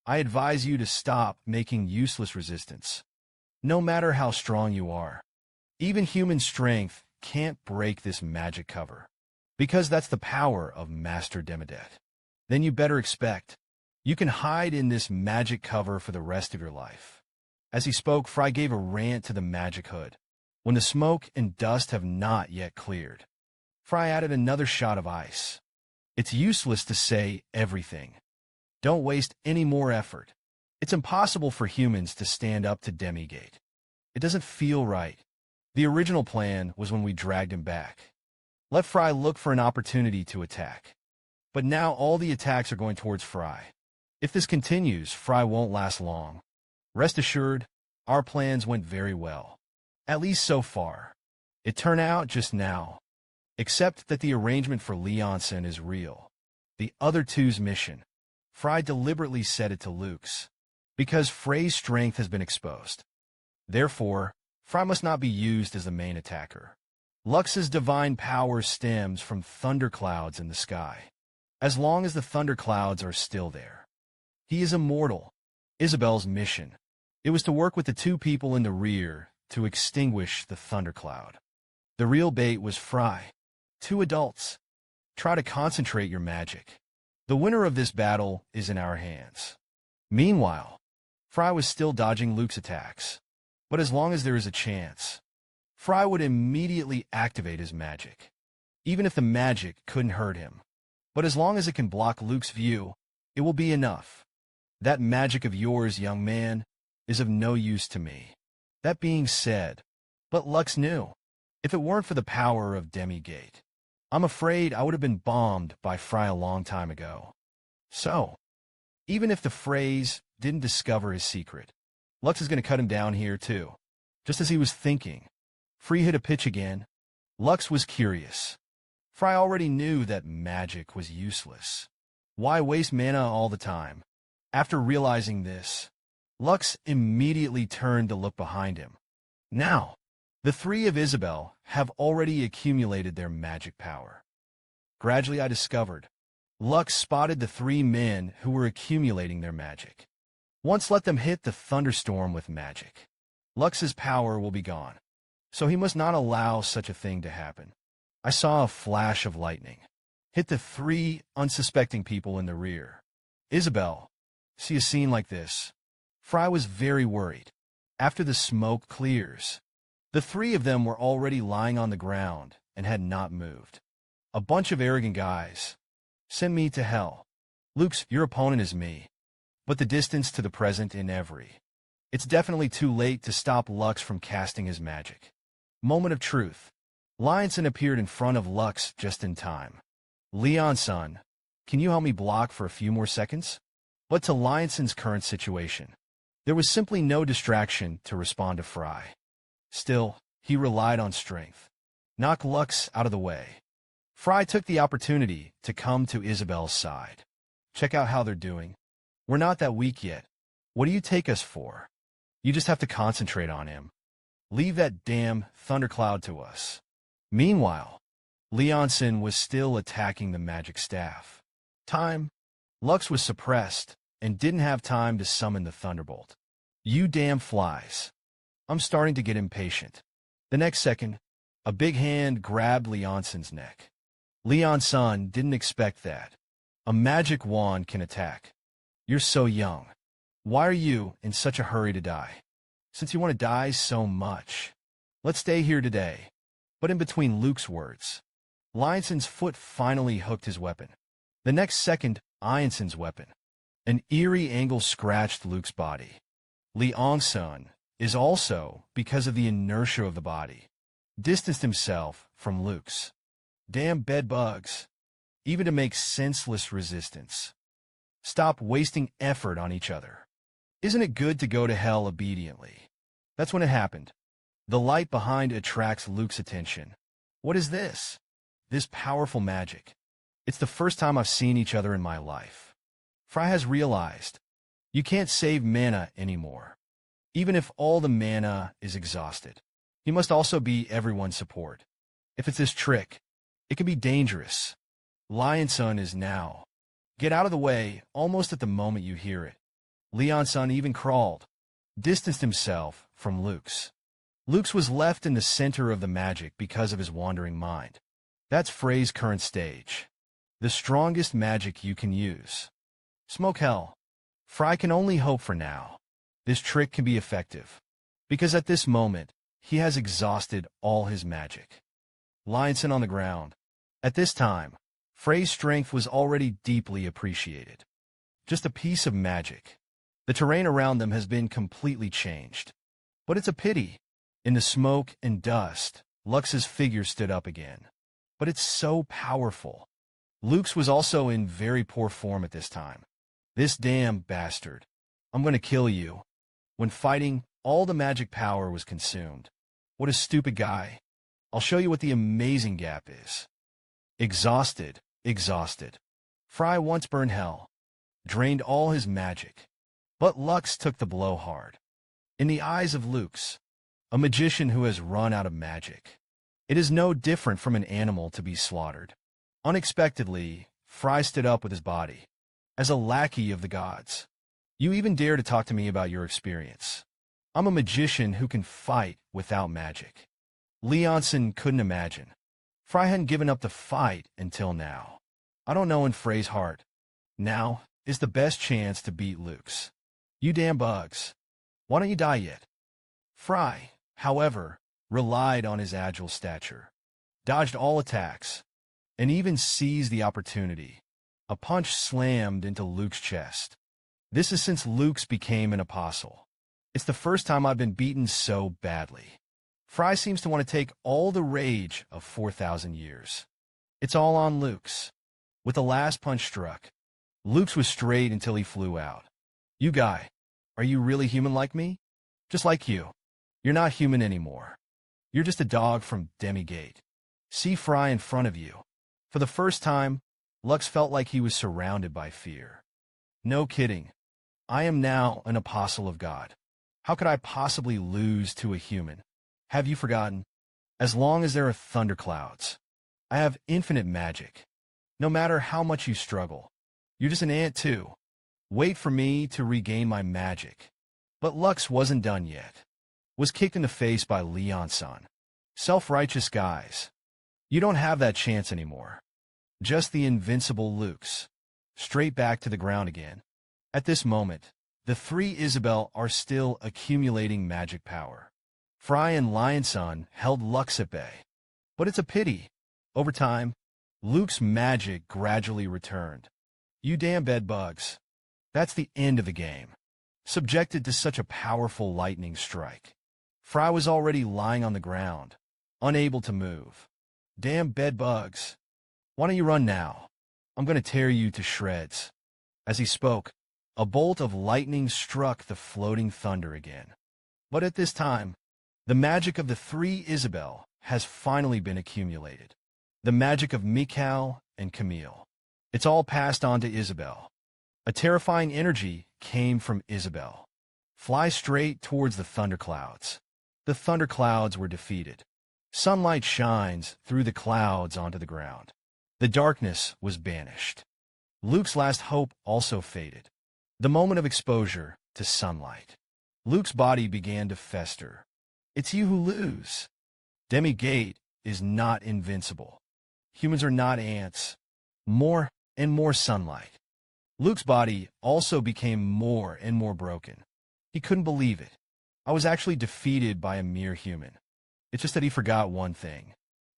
I advise you to stop making useless resistance. No matter how strong you are. Even human strength can't break this magic cover. Because that's the power of Master Demidet. Then you better expect. You can hide in this magic cover for the rest of your life. As he spoke, Frey gave a rant to the magic hood. When the smoke and dust have not yet cleared. Frey added another shot of ice. It's useless to say everything. Don't waste any more effort. It's impossible for humans to stand up to Demigate. It doesn't feel right. The original plan was when we dragged him back. Let Frey look for an opportunity to attack. But now all the attacks are going towards Frey. If this continues, Frey won't last long. Rest assured, our plans went very well. At least so far. It turned out just now. Except that the arrangement for Leonson is real. The other two's mission. Frey deliberately set it to Luke's. Because Frey's strength has been exposed. Therefore, Frey must not be used as the main attacker. Lux's divine power stems from thunderclouds in the sky. As long as the thunderclouds are still there. He is immortal. Isabel's mission. It was to work with the 2 people in the rear to extinguish the thundercloud. The real bait was Frey. 2 adults. Try to concentrate your magic. The winner of this battle is in our hands. Meanwhile, Frey was still dodging Luke's attacks. But as long as there is a chance, Frey would immediately activate his magic. Even if the magic couldn't hurt him. But as long as it can block Luke's view, it will be enough. That magic of yours, young man, is of no use to me. That being said, but Lux knew. If it weren't for the power of Demigate, I'm afraid I would have been bombed by Frey a long time ago. So, even if the Freys didn't discover his secret, Lux is going to cut him down here too. Just as he was thinking, Frey hit a pitch again. Lux was curious. Frey already knew that magic was useless. Why waste mana all the time? After realizing this, Lux immediately turned to look behind him. Now, the three of Isabel have already accumulated their magic power. Gradually I discovered, Lux spotted the three men who were accumulating their magic. Once let them hit the thunderstorm with magic, Lux's power will be gone, so he must not allow such a thing to happen. I saw a flash of lightning hit the three unsuspecting people in the rear. Isabel, see a scene like this. Frey was very worried. After the smoke clears, the three of them were already lying on the ground and had not moved. A bunch of arrogant guys. Send me to hell. Lucas, your opponent is me, but the distance to the present in every. It's definitely too late to stop Lux from casting his magic. Moment of truth. Lionson appeared in front of Lux just in time. Leon-san, can you help me block for a few more seconds? But to Lionson's current situation, there was simply no distraction to respond to Frey. Still, he relied on strength. Knock Lux out of the way. Frey took the opportunity to come to Isabel's side. Check out how they're doing. We're not that weak yet. What do you take us for? You just have to concentrate on him. Leave that damn thundercloud to us. Meanwhile, Leonson was still attacking the magic staff. Lux was suppressed and didn't have time to summon the thunderbolt. You damn flies. I'm starting to get impatient. The next second, a big hand grabbed Leonson's neck. Leonson didn't expect that. A magic wand can attack. You're so young. Why are you in such a hurry to die? Since you want to die so much, let's stay here today. But in between Luke's words, Lionson's foot finally hooked his weapon. The next second, Ionson's weapon. An eerie angle scratched Luke's body. Leonson is also, because of the inertia of the body, distanced himself from Luke's. Damn bed bugs. Even to make senseless resistance. Stop wasting effort on each other. Isn't it good to go to hell obediently? That's when it happened. The light behind attracts Luke's attention. What is this? This powerful magic. It's the first time I've seen each other in my life. Frey has realized, you can't save mana anymore. Even if all the mana is exhausted, he must also be everyone's support. If it's this trick, it can be dangerous. Lionson is now. Get out of the way almost at the moment you hear it. Leonson even crawled, distanced himself from Luke's. Luke's was left in the center of the magic because of his wandering mind. That's Frey's current stage. The strongest magic you can use. Smoke hell. Frey can only hope for now. This trick can be effective, because at this moment, he has exhausted all his magic. Lionson on the ground. At this time, Frey's strength was already deeply appreciated. Just a piece of magic. The terrain around them has been completely changed. But it's a pity. In the smoke and dust, Lux's figure stood up again. But it's so powerful. Luke's was also in very poor form at this time. This damn bastard. I'm going to kill you. When fighting, all the magic power was consumed. What a stupid guy. I'll show you what the amazing gap is. Exhausted. Frey once burned hell, drained all his magic. But Lux took the blow hard. In the eyes of Luke's, a magician who has run out of magic, it is no different from an animal to be slaughtered. Unexpectedly, Frey stood up with his body. As a lackey of the gods, you even dare to talk to me about your experience. I'm a magician who can fight without magic. Leonson couldn't imagine. Frey hadn't given up the fight until now. I don't know in Frey's heart. Now is the best chance to beat Luke's. You damn bugs. Why don't you die yet? Frey, however, relied on his agile stature, dodged all attacks, and even seized the opportunity. A punch slammed into Luke's chest. This is since Luke's became an apostle. It's the first time I've been beaten so badly. Frey seems to want to take all the rage of 4,000 years. It's all on Luke's. With the last punch struck, Luke's was straight until he flew out. You guy, are you really human like me? Just like you. You're not human anymore. You're just a dog from Demigate. See Frey in front of you. For the first time, Lux felt like he was surrounded by fear. No kidding. I am now an apostle of God. How could I possibly lose to a human? Have you forgotten? As long as there are thunderclouds, I have infinite magic. No matter how much you struggle, you're just an ant too. Wait for me to regain my magic. But Lux wasn't done yet. Was kicked in the face by Leon-san. Self-righteous guys. You don't have that chance anymore. Just the invincible Lux. Straight back to the ground again. At this moment, the three Isabel are still accumulating magic power. Frey and Lion-san held Lux at bay. But it's a pity. Over time, Luke's magic gradually returned. You damn bedbugs. That's the end of the game. Subjected to such a powerful lightning strike. Frey was already lying on the ground, unable to move. Damn bedbugs. Why don't you run now? I'm going to tear you to shreds. As he spoke, a bolt of lightning struck the floating thunder again. But at this time, the magic of the three Isabel has finally been accumulated. The magic of Mikal and Camille. It's all passed on to Isabel. A terrifying energy came from Isabel. Fly straight towards the thunderclouds. The thunderclouds were defeated. Sunlight shines through the clouds onto the ground. The darkness was banished. Luke's last hope also faded. The moment of exposure to sunlight. Luke's body began to fester. It's you who lose. Demigate is not invincible. Humans are not ants. More and more sunlight. Luke's body also became more and more broken. He couldn't believe it. I was actually defeated by a mere human. It's just that he forgot one thing.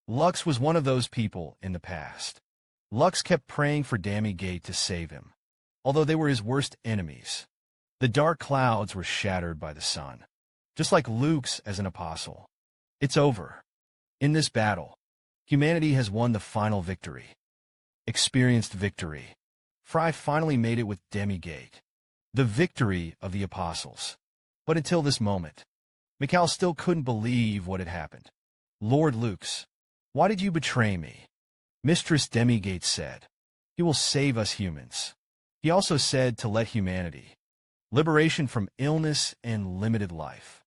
Lux was one of those people in the past. Lux kept praying for Demigate to save him, although they were his worst enemies. The dark clouds were shattered by the sun, just like Luke's as an apostle. It's over. In this battle, humanity has won the final victory. Experienced victory. Frey finally made it with Demigate. The victory of the apostles. But until this moment, Mikal still couldn't believe what had happened. Lord Lux, why did you betray me? Mistress Demigate said, he will save us humans. He also said to let humanity, liberation from illness and limited life,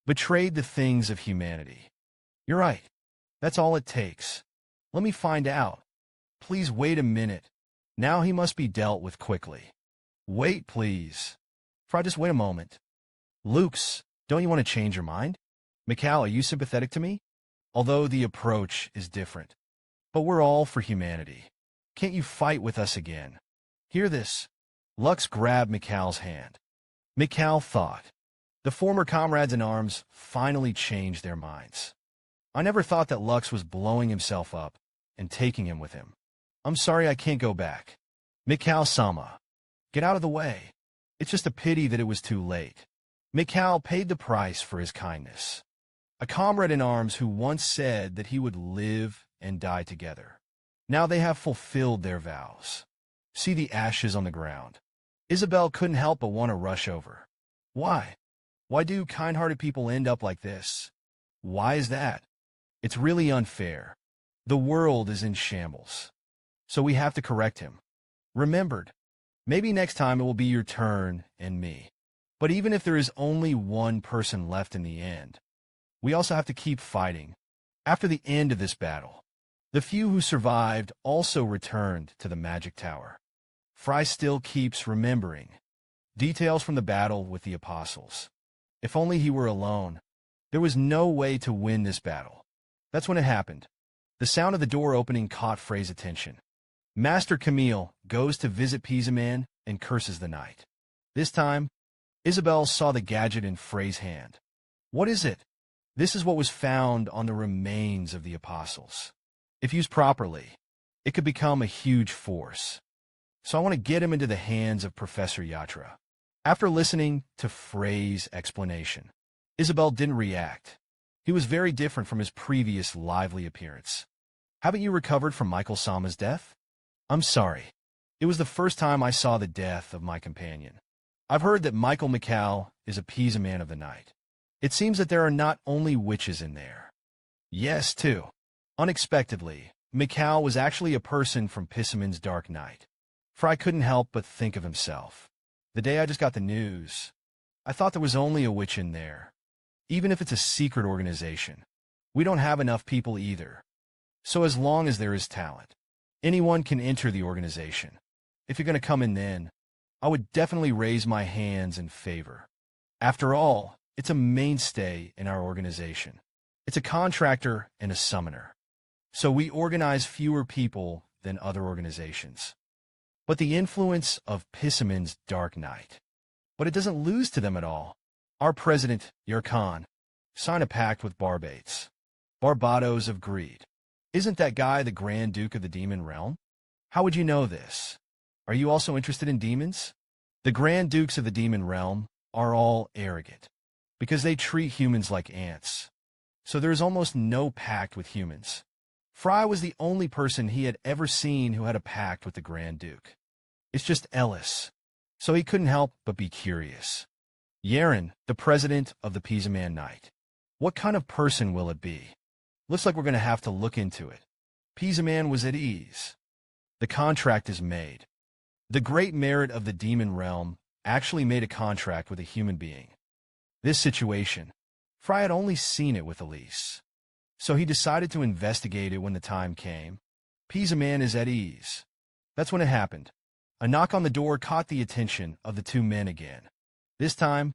betrayed the things of humanity. You're right. That's all it takes. Let me find out. Please wait a minute. Now he must be dealt with quickly. Wait, please. Frey, just wait a moment. Lux, don't you want to change your mind? Mikal, are you sympathetic to me? Although the approach is different. But we're all for humanity. Can't you fight with us again? Hear this. Lux grabbed Mikal's hand. Mikal thought. The former comrades in arms finally changed their minds. I never thought that Lux was blowing himself up and taking him with him. I'm sorry I can't go back. Mikal-sama, get out of the way. It's just a pity that it was too late. Mikal paid the price for his kindness. A comrade in arms who once said that he would live and die together. Now they have fulfilled their vows. See the ashes on the ground. Isabel couldn't help but want to rush over. Why? Why do kind-hearted people end up like this? Why is that? It's really unfair. The world is in shambles. So we have to correct him. Remembered. Maybe next time it will be your turn and me. But even if there is only one person left in the end, we also have to keep fighting. After the end of this battle, the few who survived also returned to the magic tower. Frey still keeps remembering details from the battle with the apostles. If only he were alone. There was no way to win this battle. That's when it happened. The sound of the door opening caught Frey's attention. Master Camille goes to visit Pizaman and curses the night. This time, Isabel saw the gadget in Frey's hand. What is it? This is what was found on the remains of the apostles. If used properly, it could become a huge force. So I want to get him into the hands of Professor Yatra. After listening to Frey's explanation, Isabel didn't react. He was very different from his previous lively appearance. Haven't you recovered from Michael Sama's death? I'm sorry. It was the first time I saw the death of my companion. I've heard that Michael Mikal is a Pizaman of the night. It seems that there are not only witches in there. Yes, too. Unexpectedly, Mikal was actually a person from Pisamen's Dark Night. Frey couldn't help but think of himself. The day I just got the news, I thought there was only a witch in there. Even if it's a secret organization, we don't have enough people either. So as long as there is talent, anyone can enter the organization. If you're going to come in then, I would definitely raise my hands in favor. After all, it's a mainstay in our organization. It's a contractor and a summoner. So we organize fewer people than other organizations. But the influence of Pisamen's Dark Night. But it doesn't lose to them at all. Our president, Yarkhan, signed a pact with Barbados of Greed. Isn't that guy the Grand Duke of the Demon Realm? How would you know this? Are you also interested in demons? The Grand Dukes of the Demon Realm are all arrogant, because they treat humans like ants. So there is almost no pact with humans. Frey was the only person he had ever seen who had a pact with the Grand Duke. It's just Ellis. So he couldn't help but be curious. Yaren, the president of the Pisaman Knight. What kind of person will it be? Looks like we're going to have to look into it. Pisaman was at ease. The contract is made. The great merit of the demon realm actually made a contract with a human being. This situation, Frey had only seen it with Elise. So he decided to investigate it when the time came. Pisaman is at ease. That's when it happened. A knock on the door caught the attention of the two men again. This time,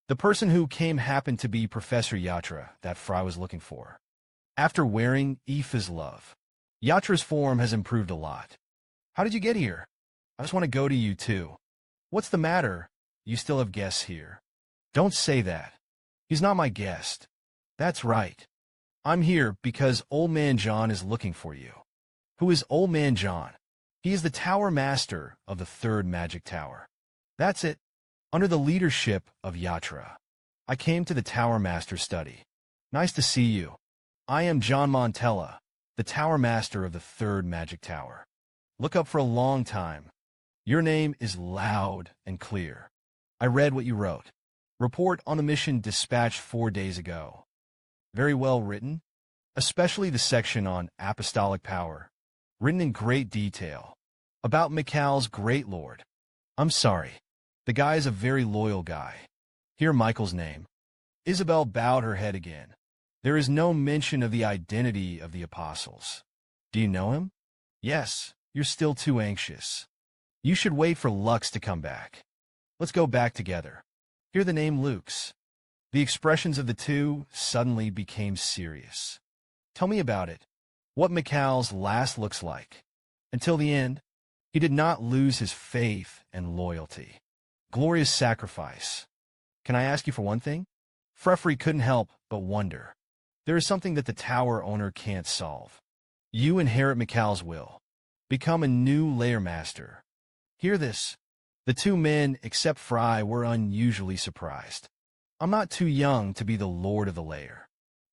the person who came happened to be Professor Yatra that Frey was looking for. After wearing Aoife's love, Yatra's form has improved a lot. How did you get here? I just want to go to you too. What's the matter? You still have guests here. Don't say that. He's not my guest. That's right. I'm here because Old Man John is looking for you. Who is Old Man John? He is the Tower Master of the Third Magic Tower. That's it. Under the leadership of Yatra, I came to the Tower Master's study. Nice to see you. I am John Montella, the Tower Master of the Third Magic Tower. Look up for a long time. Your name is loud and clear. I read what you wrote. Report on the mission dispatched 4 days ago. Very well written, especially the section on apostolic power, written in great detail, about Mikal's great lord. I'm sorry. The guy is a very loyal guy. Hear Michael's name. Isabel bowed her head again. There is no mention of the identity of the apostles. Do you know him? Yes, you're still too anxious. You should wait for Lux to come back. Let's go back together. Hear the name Lux. The expressions of the two suddenly became serious. Tell me about it. What Mikal's last looks like. Until the end, he did not lose his faith and loyalty. Glorious sacrifice. Can I ask you for one thing? Frey couldn't help but wonder. There is something that the tower owner can't solve. You inherit Mikal's will. Become a new lair master. Hear this. The two men, except Frey, were unusually surprised. I'm not too young to be the lord of the lair.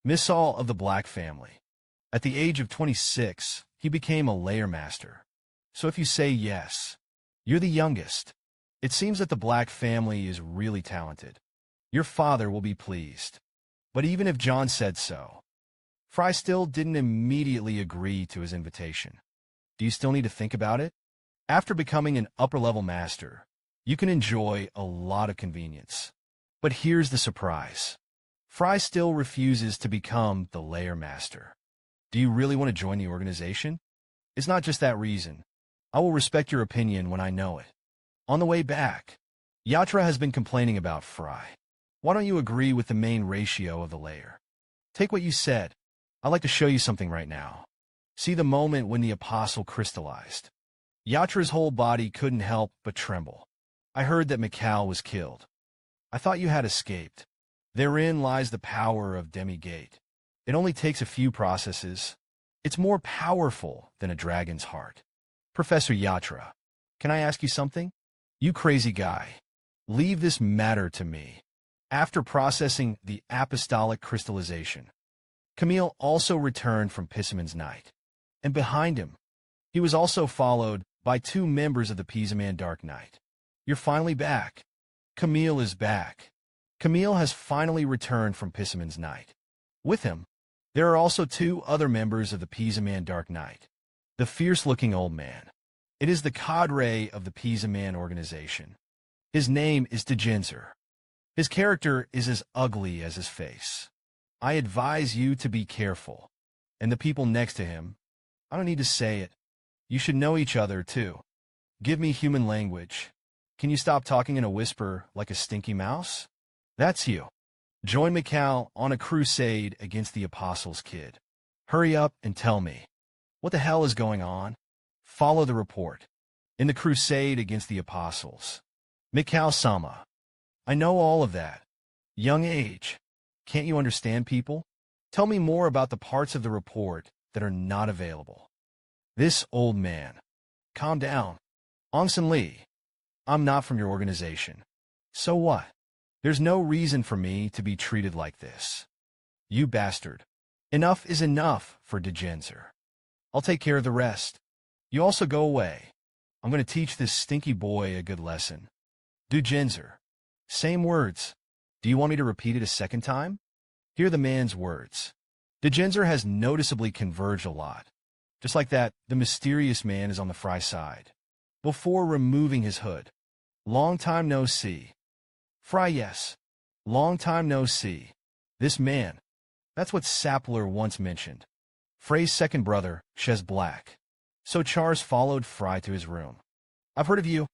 Missal of the Black family. At the age of 26, he became a lair master. So if you say yes, you're the youngest. It seems that the Black family is really talented. Your father will be pleased. But even if John said so, Frey still didn't immediately agree to his invitation. Do you still need to think about it? After becoming an upper-level master, you can enjoy a lot of convenience. But here's the surprise. Frey still refuses to become the lair master. Do you really want to join the organization? It's not just that reason. I will respect your opinion when I know it. On the way back, Yatra has been complaining about Frey. Why don't you agree with the main ratio of the lair? Take what you said. I'd like to show you something right now. See the moment when the apostle crystallized. Yatra's whole body couldn't help but tremble. I heard that Mikal was killed. I thought you had escaped. Therein lies the power of Demigate. It only takes a few processes. It's more powerful than a dragon's heart. Professor Yatra, can I ask you something? You crazy guy. Leave this matter to me. After processing the apostolic crystallization, Camille also returned from Pisamen's Night. And behind him, he was also followed by 2 members of the Pisaman Dark Night. You're finally back. Camille is back. Camille has finally returned from Pissaman's Night. With him, there are also two other members of the Pisaman Dark Knight. The fierce-looking old man. It is the cadre of the Pisaman organization. His name is Degenzer. His character is as ugly as his face. I advise you to be careful. And the people next to him, I don't need to say it. You should know each other, too. Give me human language. Can you stop talking in a whisper like a stinky mouse? That's you. Join Mikal on a crusade against the Apostles' Kid. Hurry up and tell me. What the hell is going on? Follow the report. In the crusade against the Apostles. Mikal-sama. I know all of that. Young age. Can't you understand people? Tell me more about the parts of the report that are not available. This old man. Calm down. Ongsun Lee. I'm not from your organization. So what? There's no reason for me to be treated like this. You bastard. Enough is enough for Degenzer. I'll take care of the rest. You also go away. I'm going to teach this stinky boy a good lesson. Degenzer. Same words. Do you want me to repeat it a second time? Hear the man's words. Degenzer has noticeably converged a lot. Just like that, the mysterious man is on the Frey side. Before removing his hood. Long time no see. Frey, yes. Long time no see. This man. That's what Sapler once mentioned. Frey's second brother, Shez Black. So Charles followed Frey to his room. I've heard of you.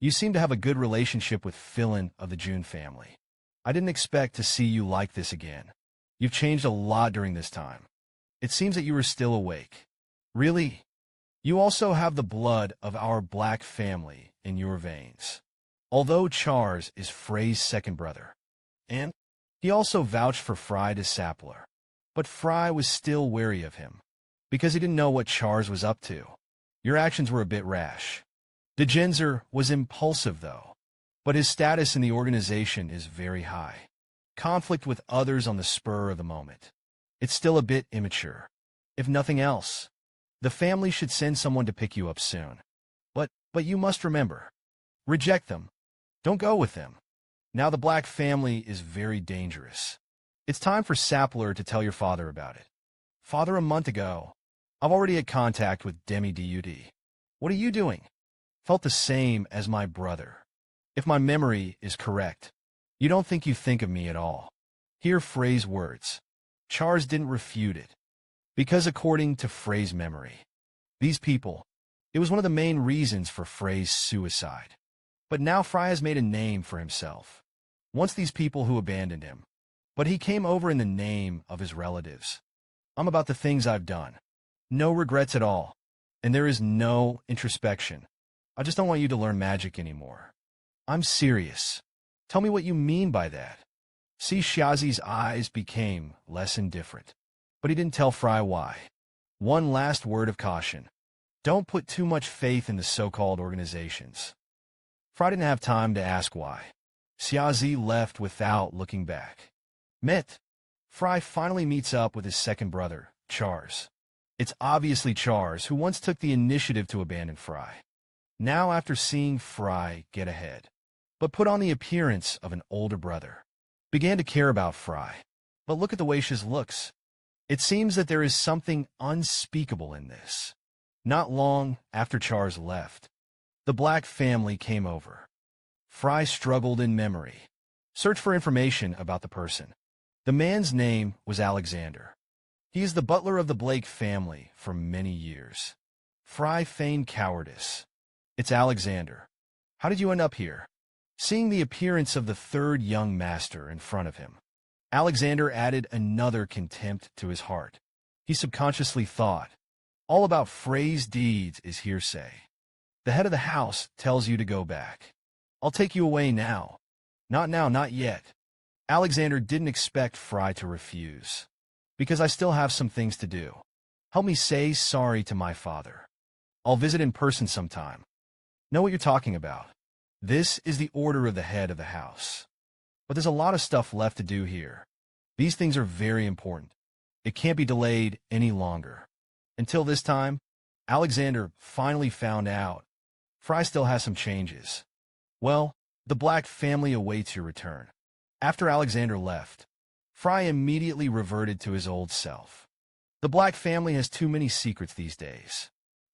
You seem to have a good relationship with Philin of the June family. I didn't expect to see you like this again. You've changed a lot during this time. It seems that you were still awake. Really? You also have the blood of our black family in your veins. Although Charles is Frey's second brother. And he also vouched for Frey to Sapler. But Frey was still wary of him, because he didn't know what Charles was up to. Your actions were a bit rash. Degenzer was impulsive, though. But his status in the organization is very high. Conflict with others on the spur of the moment. It's still a bit immature. If nothing else, the family should send someone to pick you up soon. But you must remember. Reject them. Don't go with them. Now the black family is very dangerous. It's time for Sapler to tell your father about it. Father, a month ago, I've already had contact with Demi Dud. What are you doing? Felt the same as my brother. If my memory is correct, you don't think you think of me at all. Hear Frey's words. Charles didn't refute it. Because according to Frey's memory, these people, it was one of the main reasons for Frey's suicide. But now Frey has made a name for himself. Once these people who abandoned him. But he came over in the name of his relatives. I'm about the things I've done. No regrets at all. And there is no introspection. I just don't want you to learn magic anymore. I'm serious. Tell me what you mean by that. See, Shazi's eyes became less indifferent. But he didn't tell Frey why. One last word of caution. Don't put too much faith in the so-called organizations. Frey didn't have time to ask why. Xiazi left without looking back. Met. Frey finally meets up with his second brother, Charles. It's obviously Charles who once took the initiative to abandon Frey. Now after seeing Frey get ahead, but put on the appearance of an older brother, began to care about Frey. But look at the way Shiz looks. It seems that there is something unspeakable in this. Not long after Charles left, the black family came over. Frey struggled in memory. Search for information about the person. The man's name was Alexander. He is the butler of the Blake family for many years. Frey feigned cowardice. It's Alexander. How did you end up here? Seeing the appearance of the third young master in front of him, Alexander added another contempt to his heart. He subconsciously thought, all about Frey's deeds is hearsay. The head of the house tells you to go back. I'll take you away now. Not now, not yet. Alexander didn't expect Frey to refuse. Because I still have some things to do. Help me say sorry to my father. I'll visit in person sometime. Know what you're talking about. This is the order of the head of the house. But there's a lot of stuff left to do here. These things are very important. It can't be delayed any longer. Until this time, Alexander finally found out. Frey still has some changes. Well, the black family awaits your return. After Alexander left, Frey immediately reverted to his old self. The Black family has too many secrets these days.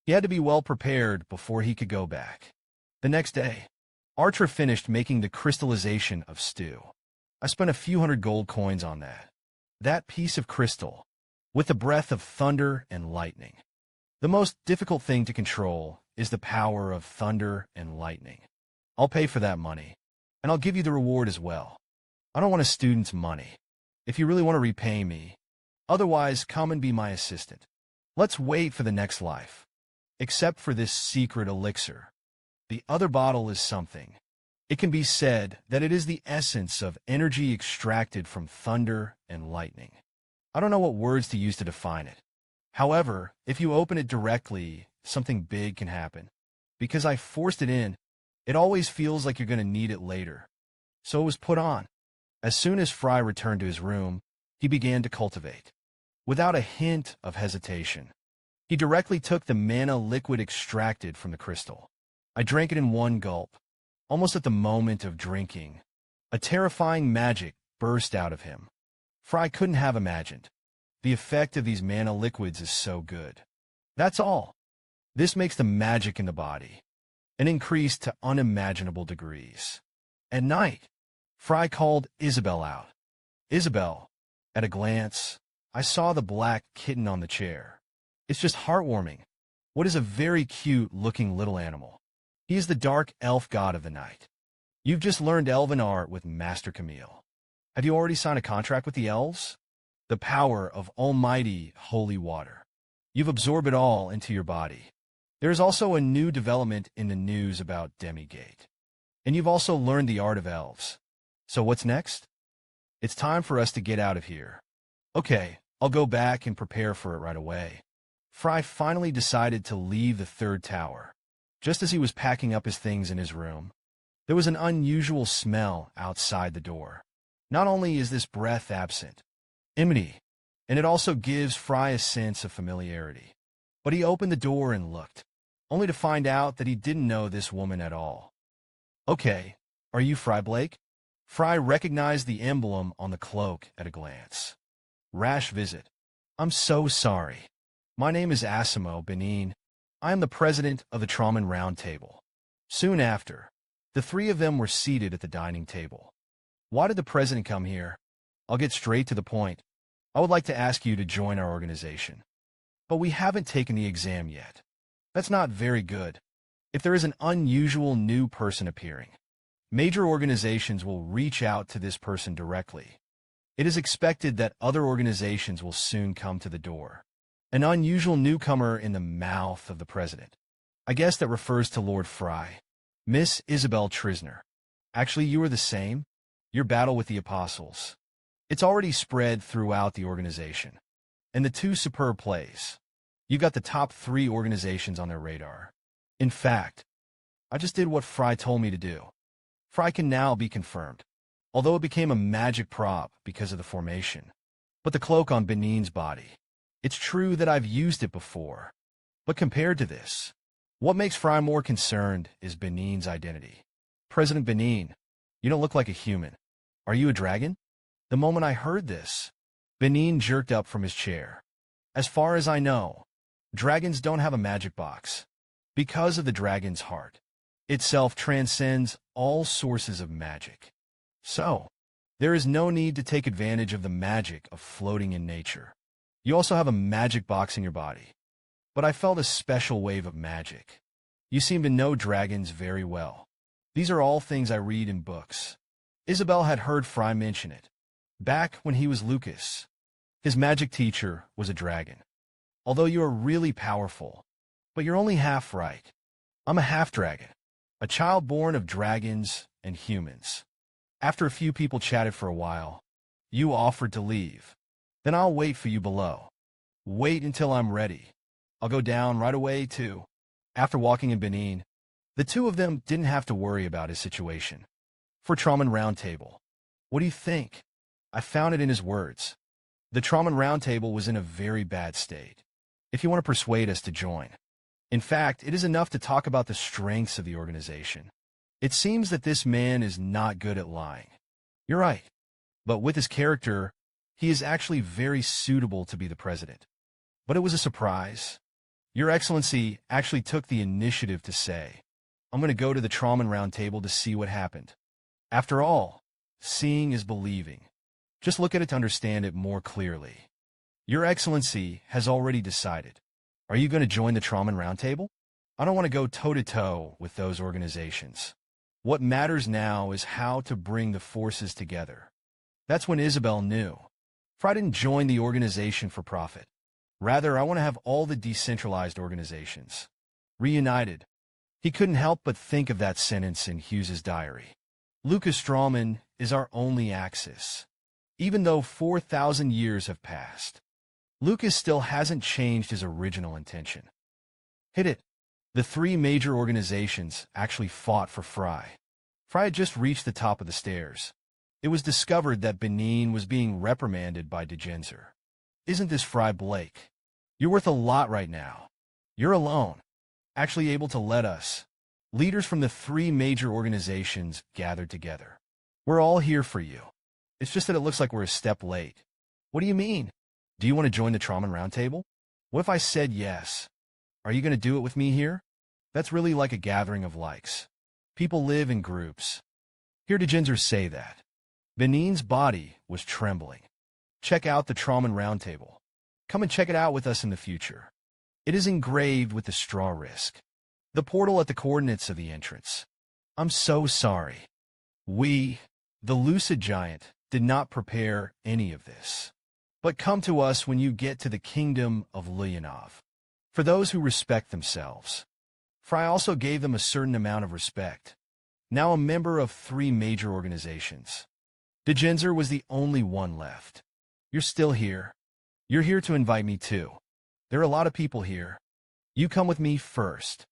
He had to be well prepared before he could go back. The next day, Archer finished making the crystallization of stew. I spent a few hundred gold coins on that. That piece of crystal, with the breath of thunder and lightning. The most difficult thing to control is the power of thunder and lightning. I'll pay for that money, and I'll give you the reward as well. I don't want a student's money. If you really want to repay me, otherwise come and be my assistant. Let's wait for the next life. Except for this secret elixir. The other bottle is something. It can be said that it is the essence of energy extracted from thunder and lightning. I don't know what words to use to define it. However, if you open it directly, something big can happen. Because I forced it in, it always feels like you're going to need it later. So it was put on. As soon as Frey returned to his room, he began to cultivate. Without a hint of hesitation, he directly took the mana liquid extracted from the crystal. I drank it in one gulp. Almost at the moment of drinking, a terrifying magic burst out of him. Frey couldn't have imagined. The effect of these mana liquids is so good. That's all. This makes the magic in the body an increase to unimaginable degrees. At night, Frey called Isabel out. Isabel, at a glance, I saw the black kitten on the chair. It's just heartwarming. What is a very cute-looking little animal? He is the dark elf god of the night. You've just learned elven art with Master Camille. Have you already signed a contract with the elves? The power of almighty holy water. You've absorbed it all into your body. There is also a new development in the news about Demigate. And you've also learned the art of elves. So what's next? It's time for us to get out of here. Okay, I'll go back and prepare for it right away. Frey finally decided to leave the third tower. Just as he was packing up his things in his room, there was an unusual smell outside the door. Not only is this breath absent, enmity, and it also gives Frey a sense of familiarity. But he opened the door and looked, only to find out that he didn't know this woman at all. Okay, are you Frey Blake? Frey recognized the emblem on the cloak at a glance. Rash visit. I'm so sorry. My name is Asimo Benin. I am the president of the Traumen Round Table. Soon after, the three of them were seated at the dining table. Why did the president come here? I'll get straight to the point. I would like to ask you to join our organization. But we haven't taken the exam yet. That's not very good. If there is an unusual new person appearing, major organizations will reach out to this person directly. It is expected that other organizations will soon come to the door. An unusual newcomer in the mouth of the president. I guess that refers to Lord Frey. Miss Isabel Trisner. Actually, you are the same. Your battle with the apostles. It's already spread throughout the organization. And the two superb plays. You got the top 3 organizations on their radar. In fact, I just did what Frey told me to do. Frey can now be confirmed, although it became a magic prop because of the formation. But the cloak on Benin's body. It's true that I've used it before, but compared to this, what makes Frey more concerned is Benin's identity. President Benin, you don't look like a human. Are you a dragon? The moment I heard this, Benin jerked up from his chair. As far as I know, dragons don't have a magic box, because of the dragon's heart. Itself transcends all sources of magic. So, there is no need to take advantage of the magic of floating in nature. You also have a magic box in your body. But I felt a special wave of magic. You seem to know dragons very well. These are all things I read in books. Isabel had heard Frey mention it. Back when he was Lucas, his magic teacher was a dragon. Although you are really powerful, but you're only half right. I'm a half-dragon, a child born of dragons and humans. After a few people chatted for a while, you offered to leave. Then I'll wait for you below. Wait until I'm ready. I'll go down right away, too. After walking in Benin, the two of them didn't have to worry about his situation. For Traumen Round Table. What do you think? I found it in his words. The Traumen Round Table was in a very bad state. If you want to persuade us to join. In fact, it is enough to talk about the strengths of the organization. It seems that this man is not good at lying. You're right. But with his character, he is actually very suitable to be the president. But it was a surprise. Your Excellency actually took the initiative to say, I'm going to go to the Traumen round table to see what happened. After all, seeing is believing. Just look at it to understand it more clearly. Your Excellency has already decided. Are you going to join the Traumen round table? I don't want to go toe-to-toe with those organizations. What matters now is how to bring the forces together. That's when Isabel knew. Frey didn't join the organization for profit. Rather, I want to have all the decentralized organizations reunited. He couldn't help but think of that sentence in Hughes's diary. Lucas Traumen is our only axis. Even though 4,000 years have passed, Lucas still hasn't changed his original intention. Hit it. The three major organizations actually fought for Frey. Frey had just reached the top of the stairs. It was discovered that Benin was being reprimanded by Degenzer. Isn't this Frey Blake? You're worth a lot right now. You're alone, actually able to let us, leaders from the three major organizations, gathered together. We're all here for you. It's just that it looks like we're a step late. What do you mean? Do you want to join the Traumen Roundtable? What if I said yes? Are you going to do it with me here? That's really like a gathering of likes. People live in groups. Hear Degenzer say that. Benin's body was trembling. Check out the Traumen Roundtable. Come and check it out with us in the future. It is engraved with the straw risk. The portal at the coordinates of the entrance. I'm so sorry. We, the Lucid Giant, did not prepare any of this. But come to us when you get to the kingdom of Leonov. For those who respect themselves. Frey also gave them a certain amount of respect. Now a member of three major organizations. Degenzer was the only one left. You're still here. You're here to invite me too. There are a lot of people here. You come with me first.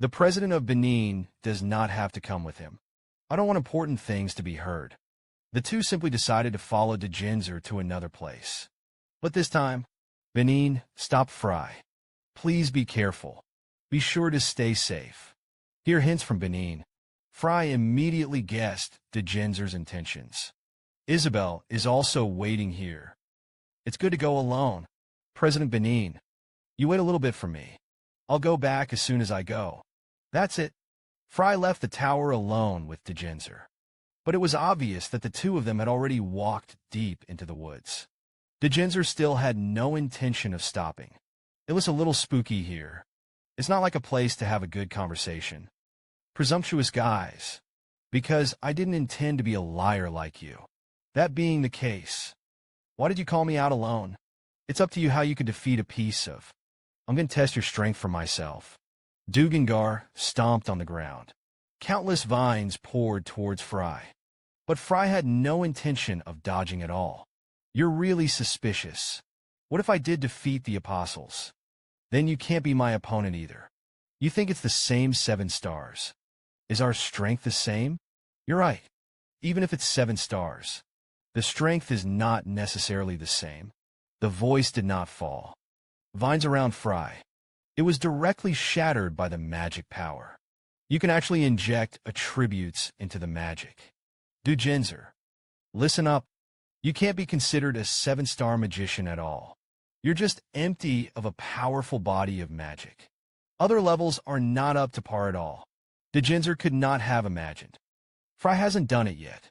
The president of Benin does not have to come with him. I don't want important things to be heard. The two simply decided to follow Degenzer to another place. But this time, Benin, stop Frey. Please be careful. Be sure to stay safe. Hear hints from Benin. Frey immediately guessed Degenzer's intentions. Isabel is also waiting here. It's good to go alone. President Benin, you wait a little bit for me. I'll go back as soon as I go. That's it. Frey left the tower alone with Degenzer. But it was obvious that the two of them had already walked deep into the woods. Degenzer still had no intention of stopping. It was a little spooky here. It's not like a place to have a good conversation. Presumptuous guys. Because I didn't intend to be a liar like you. That being the case, why did you call me out alone? It's up to you how you could defeat a piece of. I'm going to test your strength for myself. Dugangar stomped on the ground. Countless vines poured towards Frey. But Frey had no intention of dodging at all. You're really suspicious. What if I did defeat the apostles? Then you can't be my opponent either. You think it's the same 7 stars. Is our strength the same? You're right. Even if it's 7 stars. The strength is not necessarily the same. The voice did not fall. Vines around Frey. It was directly shattered by the magic power. You can actually inject attributes into the magic. Degenzer, listen up. You can't be considered a 7-star magician at all. You're just empty of a powerful body of magic. Other levels are not up to par at all. Degenzer could not have imagined. Frey hasn't done it yet.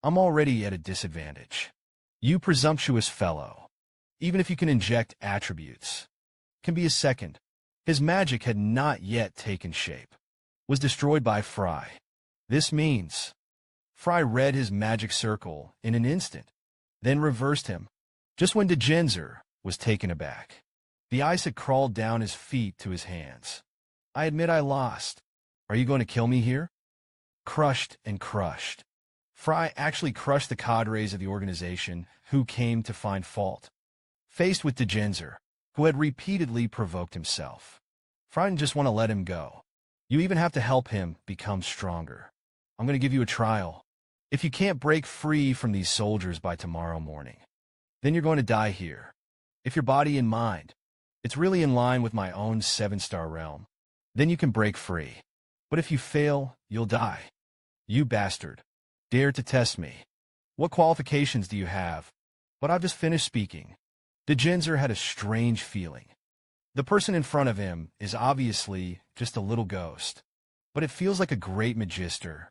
I'm already at a disadvantage. You presumptuous fellow, even if you can inject attributes, can be a second. His magic had not yet taken shape, was destroyed by Frey. This means Frey read his magic circle in an instant, then reversed him, just when Degenzer was taken aback. The ice had crawled down his feet to his hands. I admit I lost. Are you going to kill me here? Crushed and crushed. Frey actually crushed the cadres of the organization who came to find fault. Faced with Degenzer, who had repeatedly provoked himself, Frey didn't just want to let him go. You even have to help him become stronger. I'm going to give you a trial. If you can't break free from these soldiers by tomorrow morning, then you're going to die here. If your body and mind, it's really in line with my own 7-star realm, then you can break free. But if you fail, you'll die. You bastard. Dare to test me. What qualifications do you have? But I've just finished speaking. Dejinzer had a strange feeling. The person in front of him is obviously just a little ghost, but it feels like a great magister.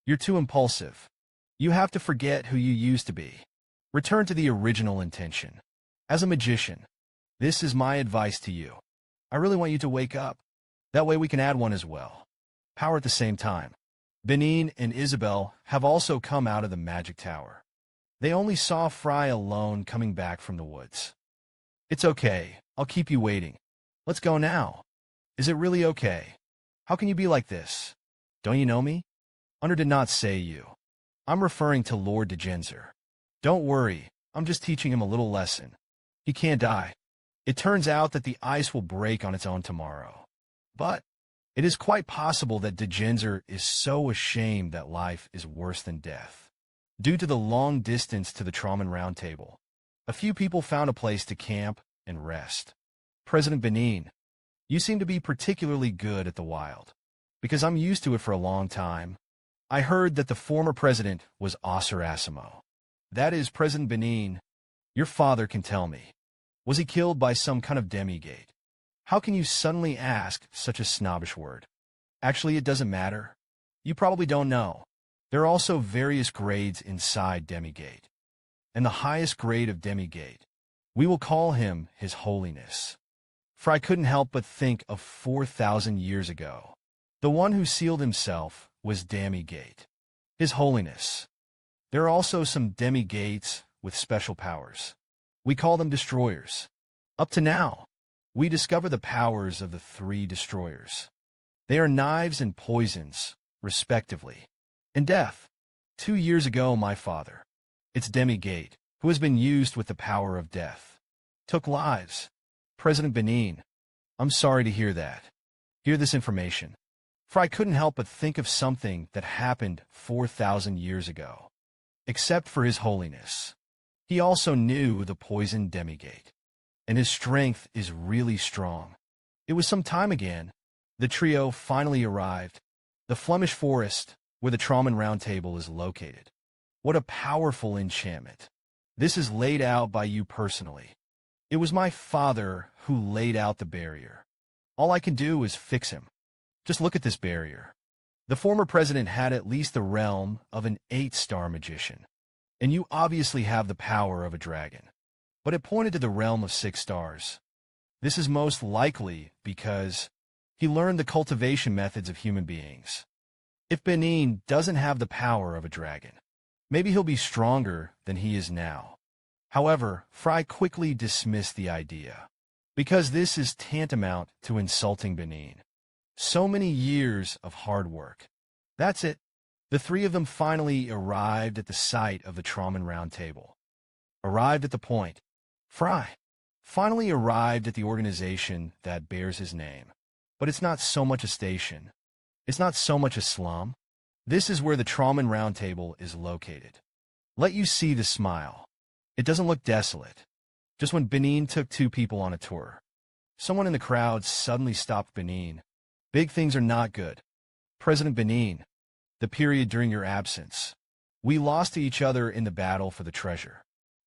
You're too impulsive. You have to forget who you used to be. Return to the original intention. As a magician, this is my advice to you. I really want you to wake up. That way we can add one as well. Power at the same time. Benin and Isabel have also come out of the magic tower. They only saw Frey alone coming back from the woods. It's okay. I'll keep you waiting. Let's go now. Is it really okay? How can you be like this? Don't you know me? Under did not say you. I'm referring to Lord Dejinzer. Don't worry. I'm just teaching him a little lesson. He can't die. It turns out that the ice will break on its own tomorrow. But it is quite possible that Dejinzer is so ashamed that life is worse than death. Due to the long distance to the Traumen Round Table, a few people found a place to camp and rest. President Benin, you seem to be particularly good at the wild, because I'm used to it for a long time. I heard that the former president was Asimo. That is President Benin. Your father can tell me. Was he killed by some kind of demigate? How can you suddenly ask such a snobbish word? Actually, it doesn't matter. You probably don't know. There are also various grades inside demigate. And the highest grade of demigate, we will call him His Holiness. For I couldn't help but think of 4,000 years ago. The one who sealed himself was demigate, His Holiness. There are also some demigates with special powers. We call them destroyers. Up to now, we discover the powers of the three destroyers. They are knives and poisons, respectively. And death. 2 years ago, my father, its demigate, who has been used with the power of death, took lives. President Benin, I'm sorry to hear that. Hear this information. For I couldn't help but think of something that happened 4,000 years ago. Except for His Holiness. He also knew the poison demigate, and his strength is really strong. It was some time again. The trio finally arrived. The Flemish forest, where the Traumen Round Table is located. What a powerful enchantment. This is laid out by you personally. It was my father who laid out the barrier. All I can do is fix him. Just look at this barrier. The former president had at least the realm of an 8-star magician. And you obviously have the power of a dragon. But it pointed to the realm of 6 stars. This is most likely because he learned the cultivation methods of human beings. If Benin doesn't have the power of a dragon, maybe he'll be stronger than he is now. However, Frey quickly dismissed the idea, because this is tantamount to insulting Benin. So many years of hard work. That's it. The three of them finally arrived at the site of the Traumen Round Table. Arrived at the point. Frey finally arrived at the organization that bears his name. But it's not so much a station. It's not so much a slum. This is where the Traumen Round Table is located. Let you see the smile. It doesn't look desolate. Just when Benin took 2 people on a tour, someone in the crowd suddenly stopped Benin. Big things are not good. President Benin, the period during your absence, we lost to each other in the battle for the treasure.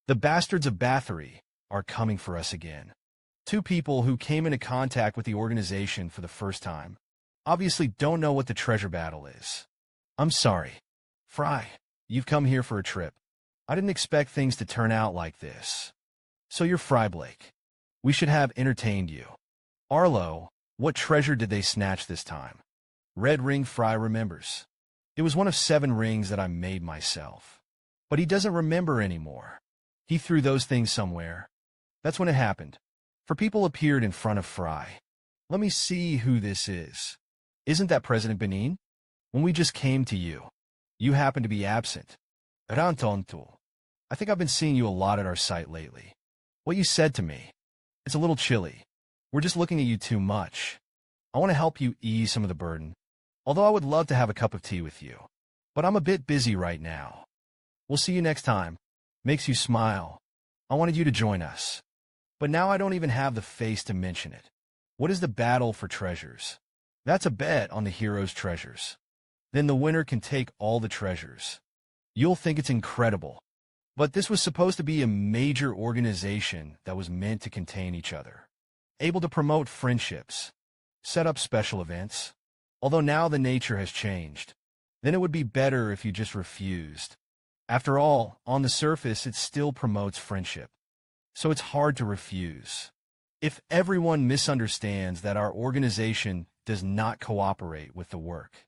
The bastards of Bathory are coming for us again. 2 people who came into contact with the organization for the first time obviously don't know what the treasure battle is. I'm sorry. Frey, you've come here for a trip. I didn't expect things to turn out like this. So you're Frey Blake. We should have entertained you. Arlo, what treasure did they snatch this time? Red ring. Frey remembers. It was one of 7 rings that I made myself. But he doesn't remember anymore. He threw those things somewhere. That's when it happened. For people appeared in front of Frey. Let me see who this is. Isn't that President Benin? When we just came to you, you happened to be absent. Rantontul. I think I've been seeing you a lot at our site lately. What you said to me, it's a little chilly. We're just looking at you too much. I want to help you ease some of the burden, although I would love to have a cup of tea with you. But I'm a bit busy right now. We'll see you next time. Makes you smile. I wanted you to join us. But now I don't even have the face to mention it. What is the battle for treasures? That's a bet on the hero's treasures. Then the winner can take all the treasures. You'll think it's incredible. But this was supposed to be a major organization that was meant to contain each other, able to promote friendships, set up special events. Although now the nature has changed, then it would be better if you just refused. After all, on the surface, it still promotes friendship, so it's hard to refuse. If everyone misunderstands that our organization does not cooperate with the work,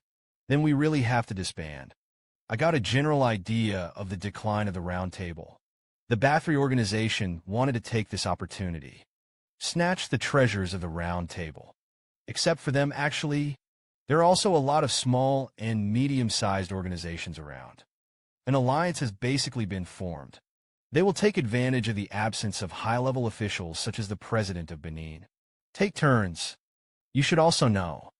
then we really have to disband. I got a general idea of the decline of the Round Table. The Bathory organization wanted to take this opportunity, snatch the treasures of the Round Table. Except for them, actually, there are also a lot of small and medium-sized organizations around. An alliance has basically been formed. They will take advantage of the absence of high-level officials such as the president of Benin. Take turns. You should also know,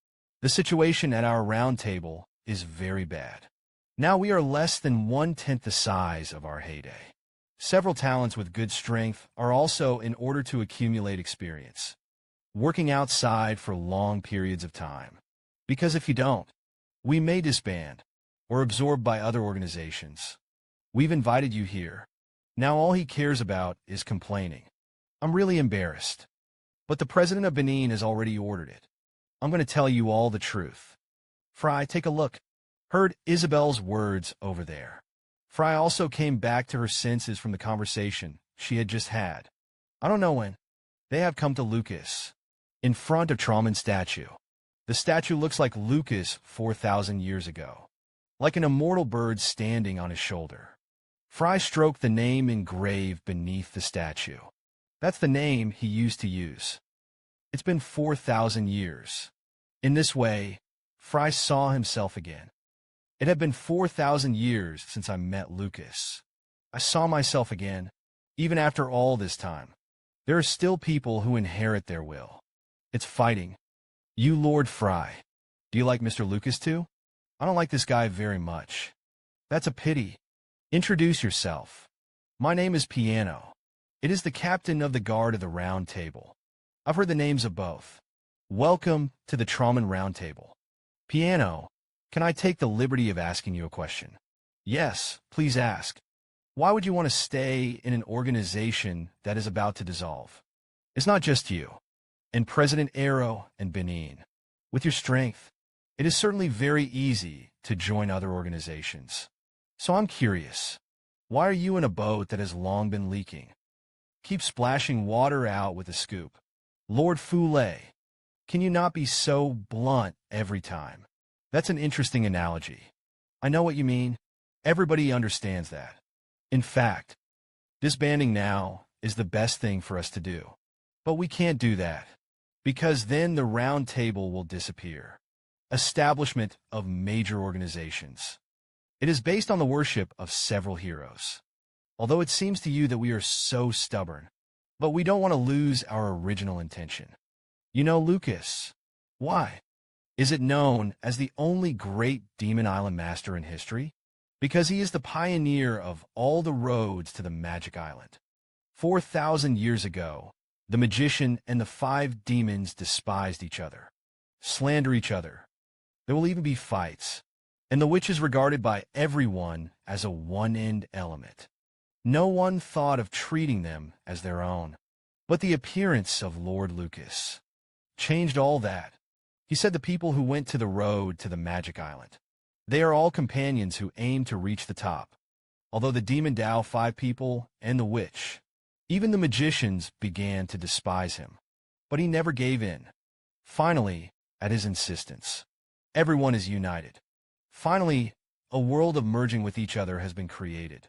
the situation at our Round Table is very bad. Now we are less than 1/10 the size of our heyday. Several talents with good strength are also in order to accumulate experience, working outside for long periods of time. Because if you don't, we may disband or absorbed by other organizations. We've invited you here. Now all he cares about is complaining. I'm really embarrassed. But the president of Benin has already ordered it. I'm going to tell you all the truth. Frey, take a look. Heard Isabel's words over there. Frey also came back to her senses from the conversation she had just had. I don't know when. They have come to Lucas, in front of Traumen's statue. The statue looks like Lucas 4,000 years ago, like an immortal bird standing on his shoulder. Frey stroked the name engraved beneath the statue. That's the name he used to use. It's been 4,000 years. In this way, Frey saw himself again. It had been 4,000 years since I met Lucas. I saw myself again, even after all this time. There are still people who inherit their will. It's fighting. You, Lord Frey. Do you like Mr. Lucas too? I don't like this guy very much. That's a pity. Introduce yourself. My name is Piano. It is the captain of the guard of the Round Table. I've heard the names of both. Welcome to the Traumen Round Table. Piano, can I take the liberty of asking you a question? Yes, please ask. Why would you want to stay in an organization that is about to dissolve? It's not just you, and President Enro and Benin. With your strength, it is certainly very easy to join other organizations. So I'm curious, why are you in a boat that has long been leaking? Keep splashing water out with a scoop. Lord Frey, can you not be so blunt every time? That's an interesting analogy. I know what you mean. Everybody understands that. In fact, disbanding now is the best thing for us to do. But we can't do that, because then the Round Table will disappear. Establishment of major organizations. It is based on the worship of several heroes. Although it seems to you that we are so stubborn, but we don't want to lose our original intention. You know Lucas. Why? Is it known as the only great Demon Island master in history? Because he is the pioneer of all the roads to the Magic Island. 4,000 years ago, the magician and the 5 demons despised each other, slander each other. There will even be fights, and the witch is regarded by everyone as a one-end element. No one thought of treating them as their own. But the appearance of Lord Lucas changed all that. He said the people who went to the road to the Magic Island, they are all companions who aim to reach the top. Although the demon Dao 5 people and the witch, even the magicians began to despise him. But he never gave in. Finally, at his insistence, everyone is united. Finally, a world of merging with each other has been created.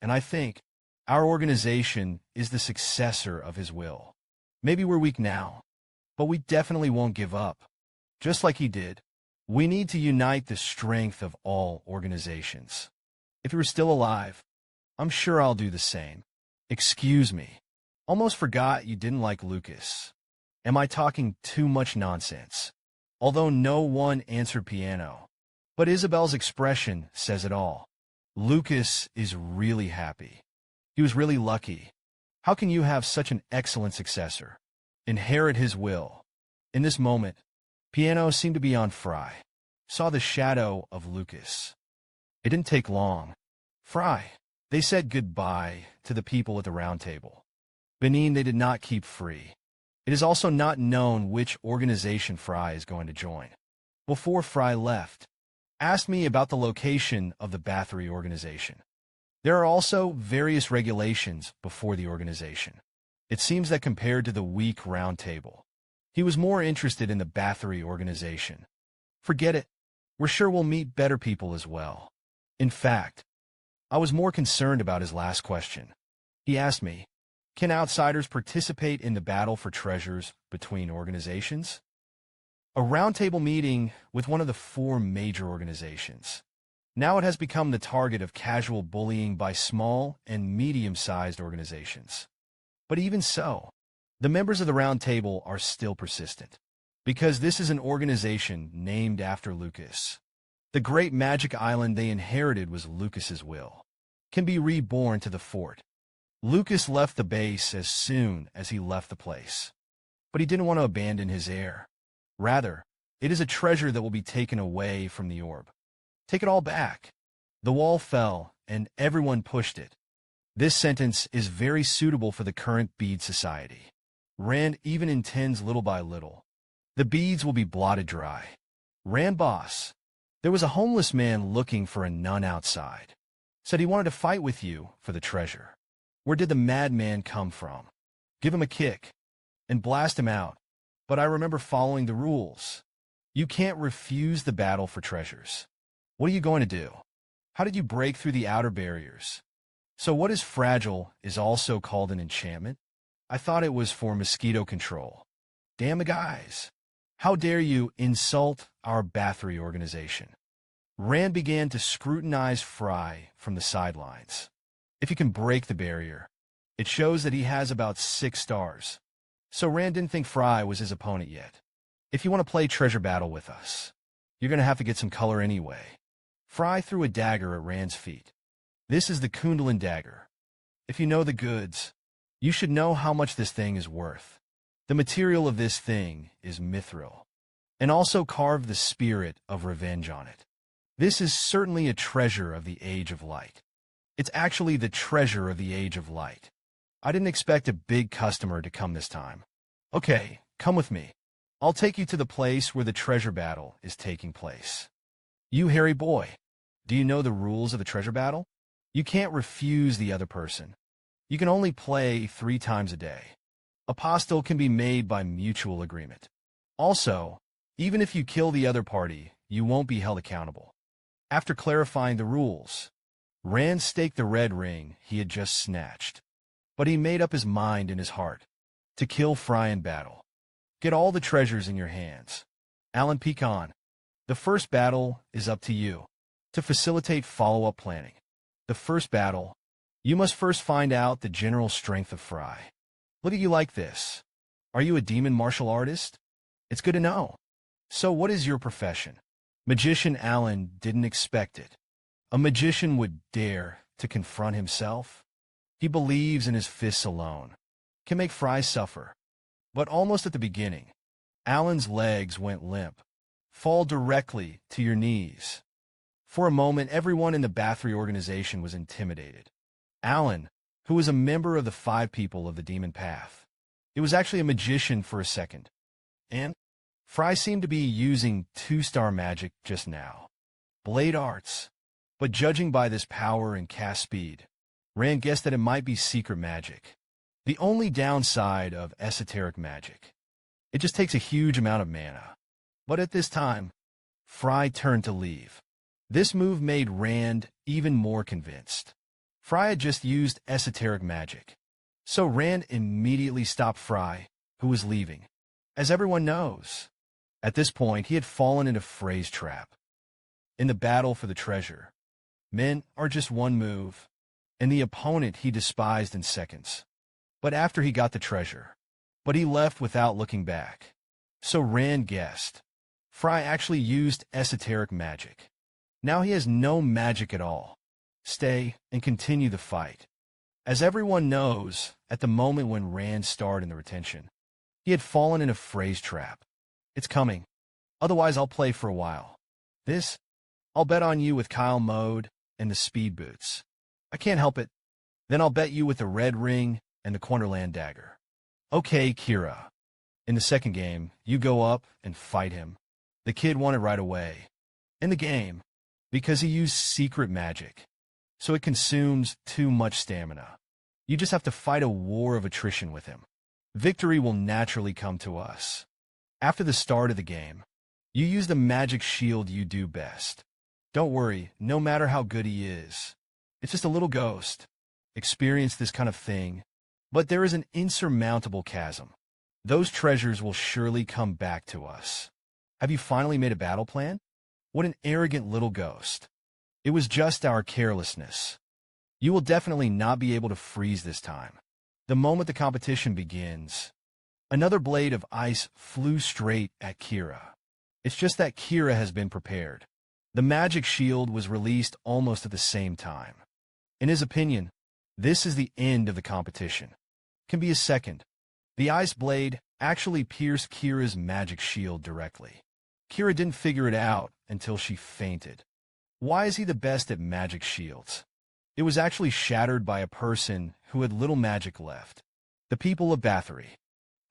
And I think our organization is the successor of his will. Maybe we're weak now, but we definitely won't give up. Just like he did, we need to unite the strength of all organizations. If you were still alive, I'm sure I'll do the same. Excuse me. Almost forgot you didn't like Lucas. Am I talking too much nonsense? Although no one answered Piano, but Isabel's expression says it all. Lucas is really happy. He was really lucky. How can you have such an excellent successor? Inherit his will. In this moment, Piano seemed to be on Frey. Saw the shadow of Lucas. It didn't take long. Frey. They said goodbye to the people at the round table. Benin they did not keep free. It is also not known which organization Frey is going to join. Before Frey left, asked me about the location of the Bathory organization. There are also various regulations before the organization. It seems that compared to the weak round table, he was more interested in the Bathory organization. Forget it. We're sure we'll meet better people as well. In fact, I was more concerned about his last question. He asked me, can outsiders participate in the battle for treasures between organizations? A roundtable meeting with one of the 4 major organizations. Now it has become the target of casual bullying by small and medium-sized organizations. But even so, the members of the round table are still persistent, because this is an organization named after Lucas. The great magic island they inherited was Lucas's will. Can be reborn to the fort. Lucas left the base as soon as he left the place. But he didn't want to abandon his heir. Rather, it is a treasure that will be taken away from the orb. Take it all back. The wall fell, and everyone pushed it. This sentence is very suitable for the current bead society. Rand even intends little by little. The beads will be blotted dry. Rand boss. There was a homeless man looking for a nun outside. Said he wanted to fight with you for the treasure. Where did the madman come from? Give him a kick and blast him out. But I remember following the rules. You can't refuse the battle for treasures. What are you going to do? How did you break through the outer barriers? So what is fragile is also called an enchantment? I thought it was for mosquito control. Damn the guys. How dare you insult our Bathory organization? Rand began to scrutinize Frey from the sidelines. If he can break the barrier, it shows that he has about 6 stars. So Rand didn't think Frey was his opponent yet. If you want to play treasure battle with us, you're going to have to get some color anyway. Frey threw a dagger at Rand's feet. This is the Kundalin dagger. If you know the goods, you should know how much this thing is worth. The material of this thing is mithril, and also carved the spirit of revenge on it. This is certainly a treasure of the Age of Light. It's actually the treasure of the Age of Light. I didn't expect a big customer to come this time. Okay, come with me. I'll take you to the place where the treasure battle is taking place. You hairy boy, do you know the rules of the treasure battle? You can't refuse the other person. You can only play 3 times a day. Apostle can be made by mutual agreement. Also, even if you kill the other party, you won't be held accountable. After clarifying the rules, Rand staked the red ring he had just snatched. But he made up his mind in his heart to kill Frey in battle. Get all the treasures in your hands. Alan Pecan, the first battle is up to you. To facilitate follow-up planning. The first battle, you must first find out the general strength of Frey. Look at you like this. Are you a demon martial artist? It's good to know. So what is your profession? Magician Alan didn't expect it. A magician would dare to confront himself? He believes in his fists alone. Can make Frey suffer. But almost at the beginning, Alan's legs went limp. Fall directly to your knees. For a moment, everyone in the Bathory organization was intimidated. Alan, who was a member of the 5 people of the Demon Path. It was actually a magician for a second. And Frey seemed to be using 2-star magic just now. Blade arts. But judging by this power and cast speed, Rand guessed that it might be secret magic. The only downside of esoteric magic. It just takes a huge amount of mana. But at this time, Frey turned to leave. This move made Rand even more convinced. Frey had just used esoteric magic. So Rand immediately stopped Frey, who was leaving. As everyone knows, at this point he had fallen into Frey's trap. In the battle for the treasure, men are just one move, and the opponent he despised in seconds. But after he got the treasure, he left without looking back. So Rand guessed. Frey actually used esoteric magic. Now he has no magic at all. Stay and continue the fight. As everyone knows, at the moment when Rand starred in the retention, he had fallen into Frey's trap. It's coming. Otherwise I'll play for a while. I'll bet on you with Kyle mode and the speed boots. I can't help it. Then I'll bet you with the red ring and the Quanderland dagger. Okay, Kira. In the second game, you go up and fight him. The kid won it right away. In the game, because he used secret magic. So it consumes too much stamina. You just have to fight a war of attrition with him. Victory will naturally come to us. After the start of the game, you use the magic shield you do best. Don't worry, no matter how good he is. It's just a little ghost. Experience this kind of thing. But there is an insurmountable chasm. Those treasures will surely come back to us. Have you finally made a battle plan? What an arrogant little ghost. It was just our carelessness. You will definitely not be able to freeze this time. The moment the competition begins, another blade of ice flew straight at Kira. It's just that Kira has been prepared. The magic shield was released almost at the same time. In his opinion, this is the end of the competition. Can be a second. The ice blade actually pierced Kira's magic shield directly. Kira didn't figure it out until she fainted. Why is he the best at magic shields? It was actually shattered by a person who had little magic left. The people of Bathory.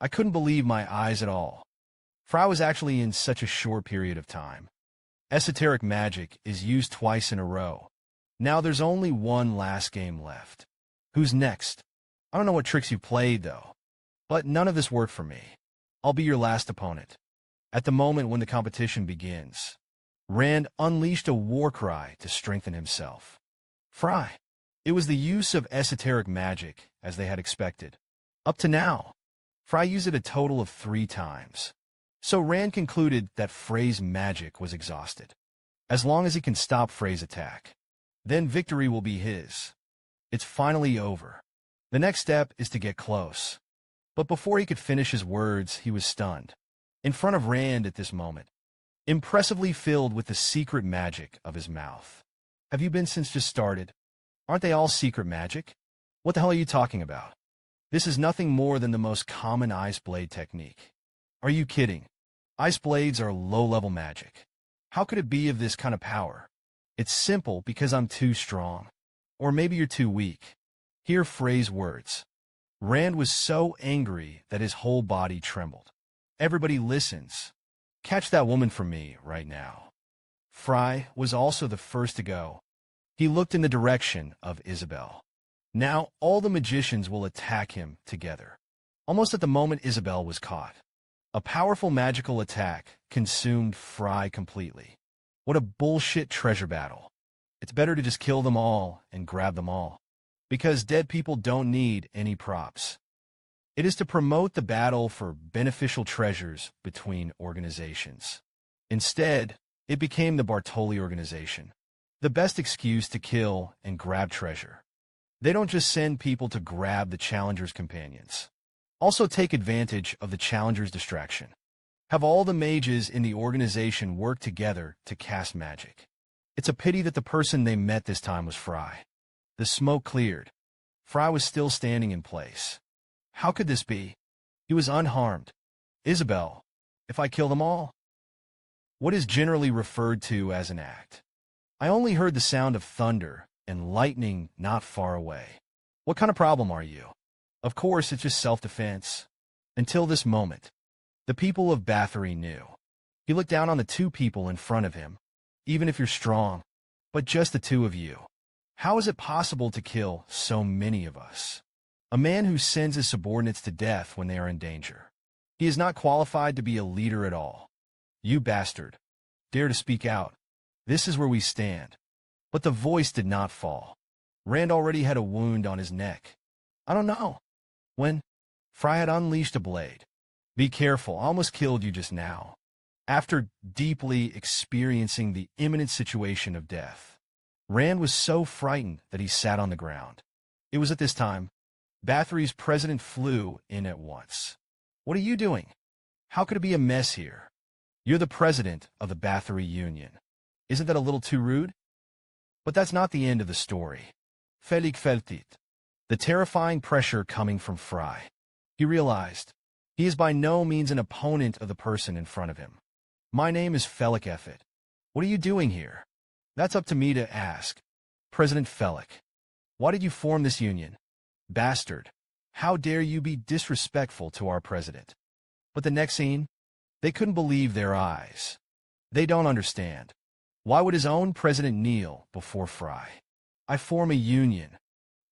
I couldn't believe my eyes at all. Frey was actually in such a short period of time. Esoteric magic is used twice in a row. Now there's only one last game left. Who's next? I don't know what tricks you played, though. But none of this worked for me. I'll be your last opponent. At the moment when the competition begins, Rand unleashed a war cry to strengthen himself. Frey. It was the use of esoteric magic, as they had expected. Up to now, Frey used it a total of 3 times. So Rand concluded that Frey's magic was exhausted. As long as he can stop Frey's attack, then victory will be his. It's finally over. The next step is to get close. But before he could finish his words, he was stunned. In front of Rand at this moment, impressively filled with the secret magic of his mouth. Have you been since just started? Aren't they all secret magic? What the hell are you talking about? This is nothing more than the most common ice blade technique. Are you kidding? Ice blades are low-level magic. How could it be of this kind of power? It's simple because I'm too strong. Or maybe you're too weak. Hear Frey's words. Rand was so angry that his whole body trembled. Everybody listens. Catch that woman for me right now. Frey was also the first to go. He looked in the direction of Isabel. Now all the magicians will attack him together. Almost at the moment Isabel was caught. A powerful magical attack consumed Frey completely. What a bullshit treasure battle. It's better to just kill them all and grab them all. Because dead people don't need any props. It is to promote the battle for beneficial treasures between organizations. Instead, it became the Bartoli organization. The best excuse to kill and grab treasure. They don't just send people to grab the challenger's companions. Also take advantage of the challenger's distraction. Have all the mages in the organization work together to cast magic. It's a pity that the person they met this time was Frey. The smoke cleared. Frey was still standing in place. How could this be? He was unharmed. Isabel, if I kill them all? What is generally referred to as an act? I only heard the sound of thunder and lightning not far away. What kind of problem are you? Of course, it's just self-defense. Until this moment, the people of Bathory knew. He looked down on the 2 people in front of him. Even if you're strong, but just the 2 of you. How is it possible to kill so many of us? A man who sends his subordinates to death when they are in danger. He is not qualified to be a leader at all. You bastard. Dare to speak out. This is where we stand. But the voice did not fall. Rand already had a wound on his neck. I don't know. When Frey had unleashed a blade. Be careful, I almost killed you just now. After deeply experiencing the imminent situation of death, Rand was so frightened that he sat on the ground. It was at this time, Bathory's president flew in at once. What are you doing? How could it be a mess here? You're the president of the Bathory Union. Isn't that a little too rude? But that's not the end of the story. Felix felt it. The terrifying pressure coming from Frey. He realized he is by no means an opponent of the person in front of him. My name is Felix Effet. What are you doing here? That's up to me to ask. President Felix. Why did you form this union? Bastard. How dare you be disrespectful to our president? But the next scene, they couldn't believe their eyes. They don't understand. Why would his own president kneel before Frey? I form a union.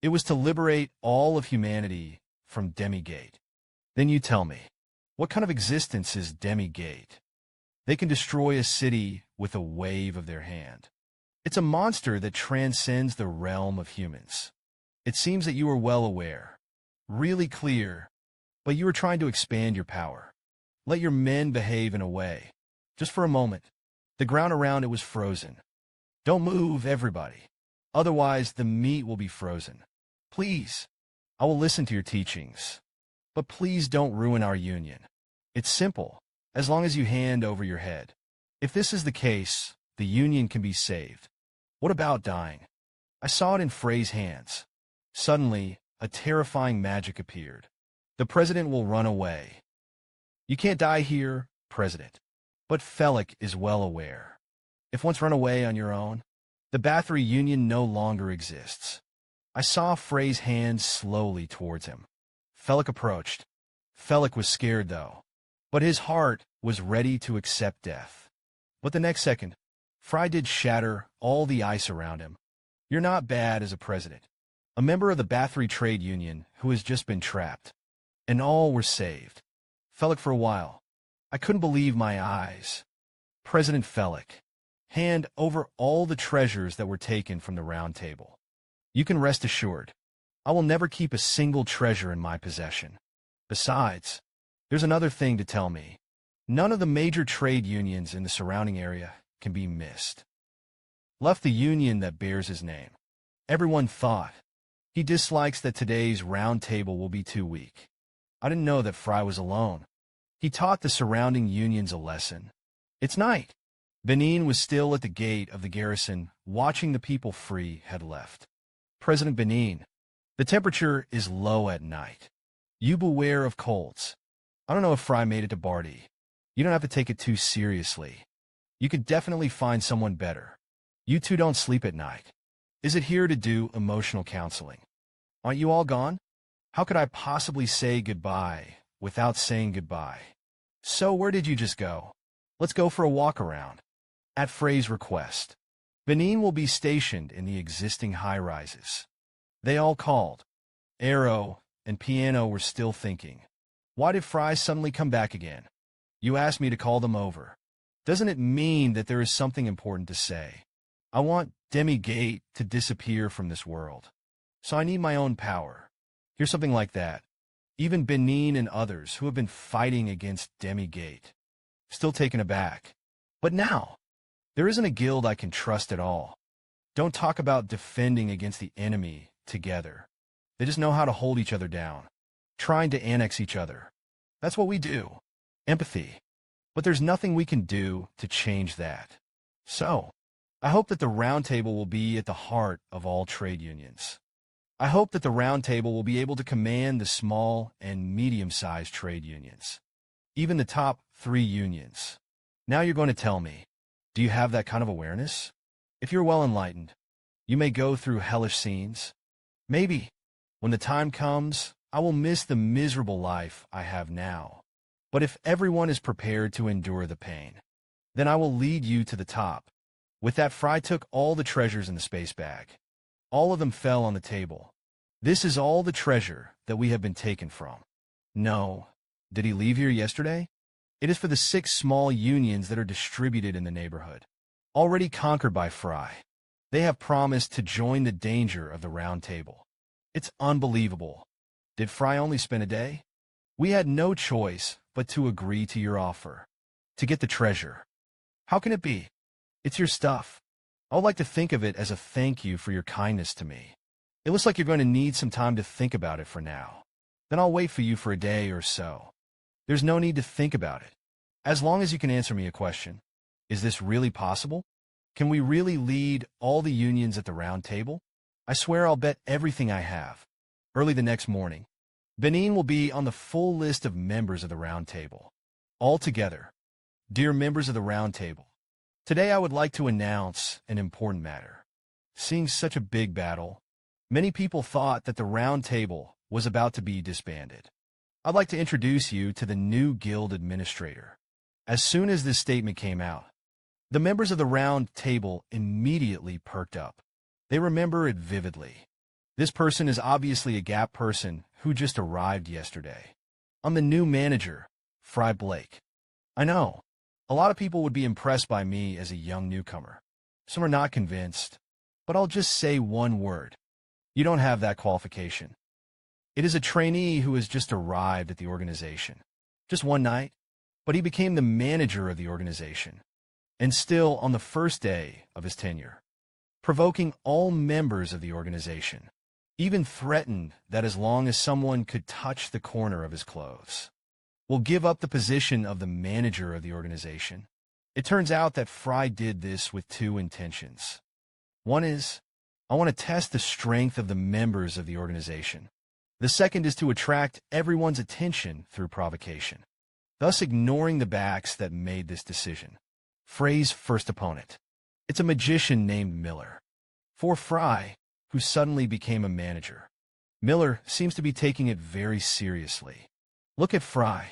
It was to liberate all of humanity from demigate. Then you tell me, what kind of existence is demigate? They can destroy a city with a wave of their hand. It's a monster that transcends the realm of humans. It seems that you are well aware, really clear, but you are trying to expand your power. Let your men behave in a way. Just for a moment. The ground around it was frozen. Don't move, everybody. Otherwise, the meat will be frozen. Please, I will listen to your teachings. But please don't ruin our union. It's simple, as long as you hand over your head. If this is the case, the union can be saved. What about dying? I saw it in Frey's hands. Suddenly, a terrifying magic appeared. The president will run away. You can't die here, President. But Felix is well aware. If once run away on your own, the Bathory Union no longer exists. I saw Frey's hand slowly towards him. Felix approached. Felix was scared, though. But his heart was ready to accept death. But the next second, Frey did shatter all the ice around him. You're not bad as a president. A member of the Bathory Trade Union who has just been trapped. And all were saved. Felix for a while. I couldn't believe my eyes. President Felix, hand over all the treasures that were taken from the Round Table. You can rest assured, I will never keep a single treasure in my possession. Besides, there's another thing to tell me. None of the major trade unions in the surrounding area can be missed. Left the union that bears his name. Everyone thought. He dislikes that today's Round Table will be too weak. I didn't know that Frey was alone. He taught the surrounding unions a lesson. It's night. Benin was still at the gate of the garrison, watching the people Frey had left. President Benin, the temperature is low at night. You beware of colds. I don't know if Frey made it to Barty. You don't have to take it too seriously. You could definitely find someone better. You two don't sleep at night. Is it here to do emotional counseling? Aren't you all gone? How could I possibly say goodbye without saying goodbye? So where did you just go? Let's go for a walk around. At Frey's request, Benin will be stationed in the existing high-rises. They all called. Enro and Piano were still thinking. Why did Frey suddenly come back again? You asked me to call them over. Doesn't it mean that there is something important to say? I want demigate to disappear from this world. So I need my own power. Here's something like that. Even Benin and others who have been fighting against demigate. Still taken aback. But now, there isn't a guild I can trust at all. Don't talk about defending against the enemy together. They just know how to hold each other down. Trying to annex each other. That's what we do. Empathy. But there's nothing we can do to change that. So, I hope that the Round Table will be at the heart of all trade unions. I hope that the Round Table will be able to command the small and medium-sized trade unions. Even the top 3 unions. Now you're going to tell me, do you have that kind of awareness? If you're well enlightened, you may go through hellish scenes. Maybe, when the time comes, I will miss the miserable life I have now. But if everyone is prepared to endure the pain, then I will lead you to the top. With that, Frey took all the treasures in the space bag. All of them fell on the table. This is all the treasure that we have been taken from. No. Did he leave here yesterday? It is for the 6 small unions that are distributed in the neighborhood. Already conquered by Frey. They have promised to join the danger of the Round Table. It's unbelievable. Did Frey only spend a day? We had no choice but to agree to your offer. To get the treasure. How can it be? It's your stuff. I would like to think of it as a thank you for your kindness to me. It looks like you're going to need some time to think about it for now. Then I'll wait for you for a day or so. There's no need to think about it. As long as you can answer me a question. Is this really possible? Can we really lead all the unions at the Round Table? I swear I'll bet everything I have. Early the next morning, Benin will be on the full list of members of the Round Table. All together. Dear members of the Round Table, today I would like to announce an important matter. Seeing such a big battle, Many people thought that the Round Table was about to be disbanded. I'd like to introduce you to the new guild administrator. As soon as this statement came out, the members of the Round Table immediately perked up. They remember it vividly. This person is obviously a Gap person who just arrived yesterday. I'm the new manager, Frey Blake. I know, a lot of people would be impressed by me as a young newcomer. Some are not convinced, but I'll just say one word. You don't have that qualification. It is a trainee who has just arrived at the organization. Just one night, but he became the manager of the organization, and still on the first day of his tenure, provoking all members of the organization, even threatened that as long as someone could touch the corner of his clothes, will give up the position of the manager of the organization. It turns out that Frey did this with two intentions. One is, I want to test the strength of the members of the organization. The second is to attract everyone's attention through provocation, thus ignoring the backs that made this decision. Frey's first opponent. It's a magician named Miller. For Frey, who suddenly became a manager, Miller seems to be taking it very seriously. Look at Frey.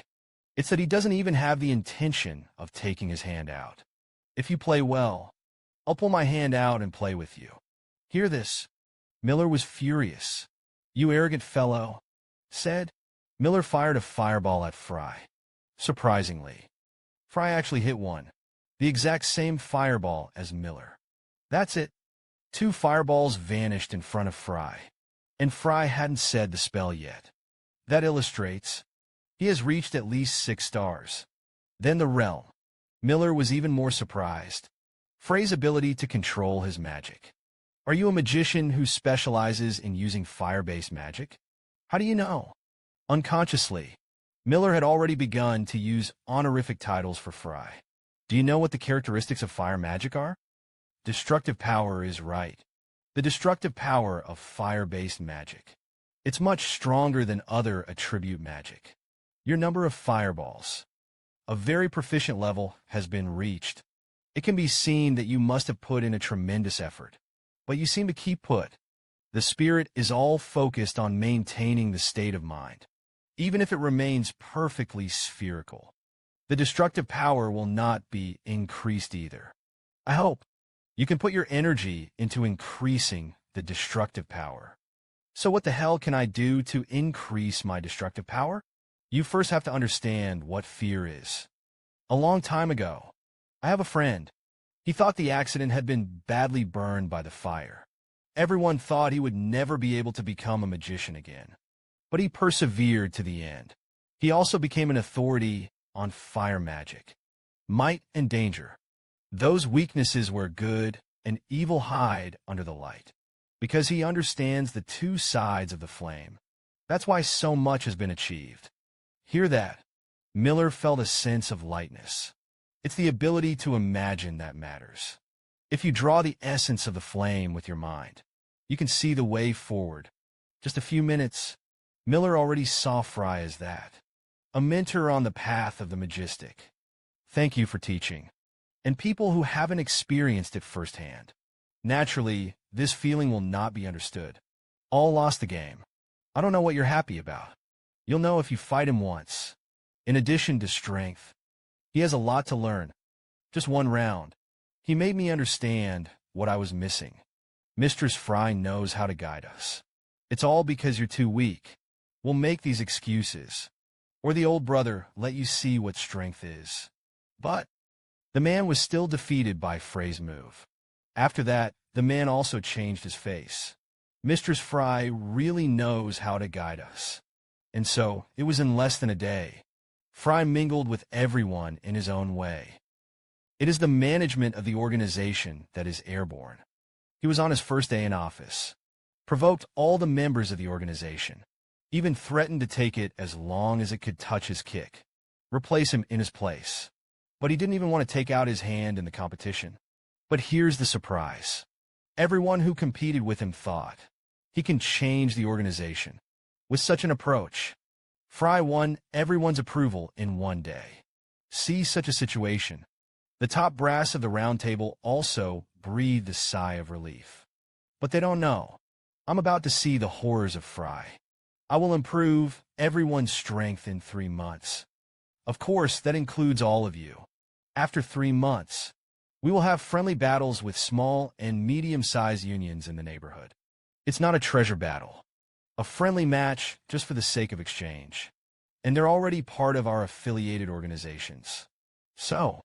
It's that he doesn't even have the intention of taking his hand out. If you play well, I'll pull my hand out and play with you. Hear this. Miller was furious. You arrogant fellow, said. Miller fired a fireball at Frey. Surprisingly, Frey actually hit one, the exact same fireball as Miller. That's it. Two fireballs vanished in front of Frey, and Frey hadn't said the spell yet. That illustrates he has reached at least 6 stars. Then the realm. Miller was even more surprised. Frey's ability to control his magic. Are you a magician who specializes in using fire-based magic? How do you know? Unconsciously, Miller had already begun to use honorific titles for Frey. Do you know what the characteristics of fire magic are? Destructive power is right. The destructive power of fire-based magic. It's much stronger than other attribute magic. Your number of fireballs. A very proficient level has been reached. It can be seen that you must have put in a tremendous effort, but you seem to keep put. The spirit is all focused on maintaining the state of mind, even if it remains perfectly spherical. The destructive power will not be increased either. I hope you can put your energy into increasing the destructive power. So what the hell can I do to increase my destructive power? You first have to understand what fear is. A long time ago, I have a friend. He thought the accident had been badly burned by the fire. Everyone thought he would never be able to become a magician again. But he persevered to the end. He also became an authority on fire magic. Might and danger. Those weaknesses where good and evil hide under the light. Because he understands the two sides of the flame. That's why so much has been achieved. Hear that? Miller felt a sense of lightness. It's the ability to imagine that matters. If you draw the essence of the flame with your mind, you can see the way forward. Just a few minutes, Miller already saw Frey as that. A mentor on the path of the majestic. Thank you for teaching. And people who haven't experienced it firsthand. Naturally, this feeling will not be understood. All lost the game. I don't know what you're happy about. You'll know if you fight him once. In addition to strength, he has a lot to learn. Just one round. He made me understand what I was missing. Mistress Frey knows how to guide us. It's all because you're too weak. We'll make these excuses. Or the old brother let you see what strength is. But the man was still defeated by Frey's move. After that, the man also changed his face. Mistress Frey really knows how to guide us. And so, it was in less than a day. Frey mingled with everyone in his own way. It is the management of the organization that is airborne. He was on his first day in office. Provoked all the members of the organization. Even threatened to take it as long as it could touch his kick. Replace him in his place. But he didn't even want to take out his hand in the competition. But here's the surprise. Everyone who competed with him thought he can change the organization. With such an approach, Frey won everyone's approval in one day. See such a situation. The top brass of the round table also breathed a sigh of relief. But they don't know. I'm about to see the horrors of Frey. I will improve everyone's strength in 3 months. Of course, that includes all of you. After 3 months, we will have friendly battles with small and medium-sized unions in the neighborhood. It's not a treasure battle. A friendly match just for the sake of exchange. And they're already part of our affiliated organizations. So,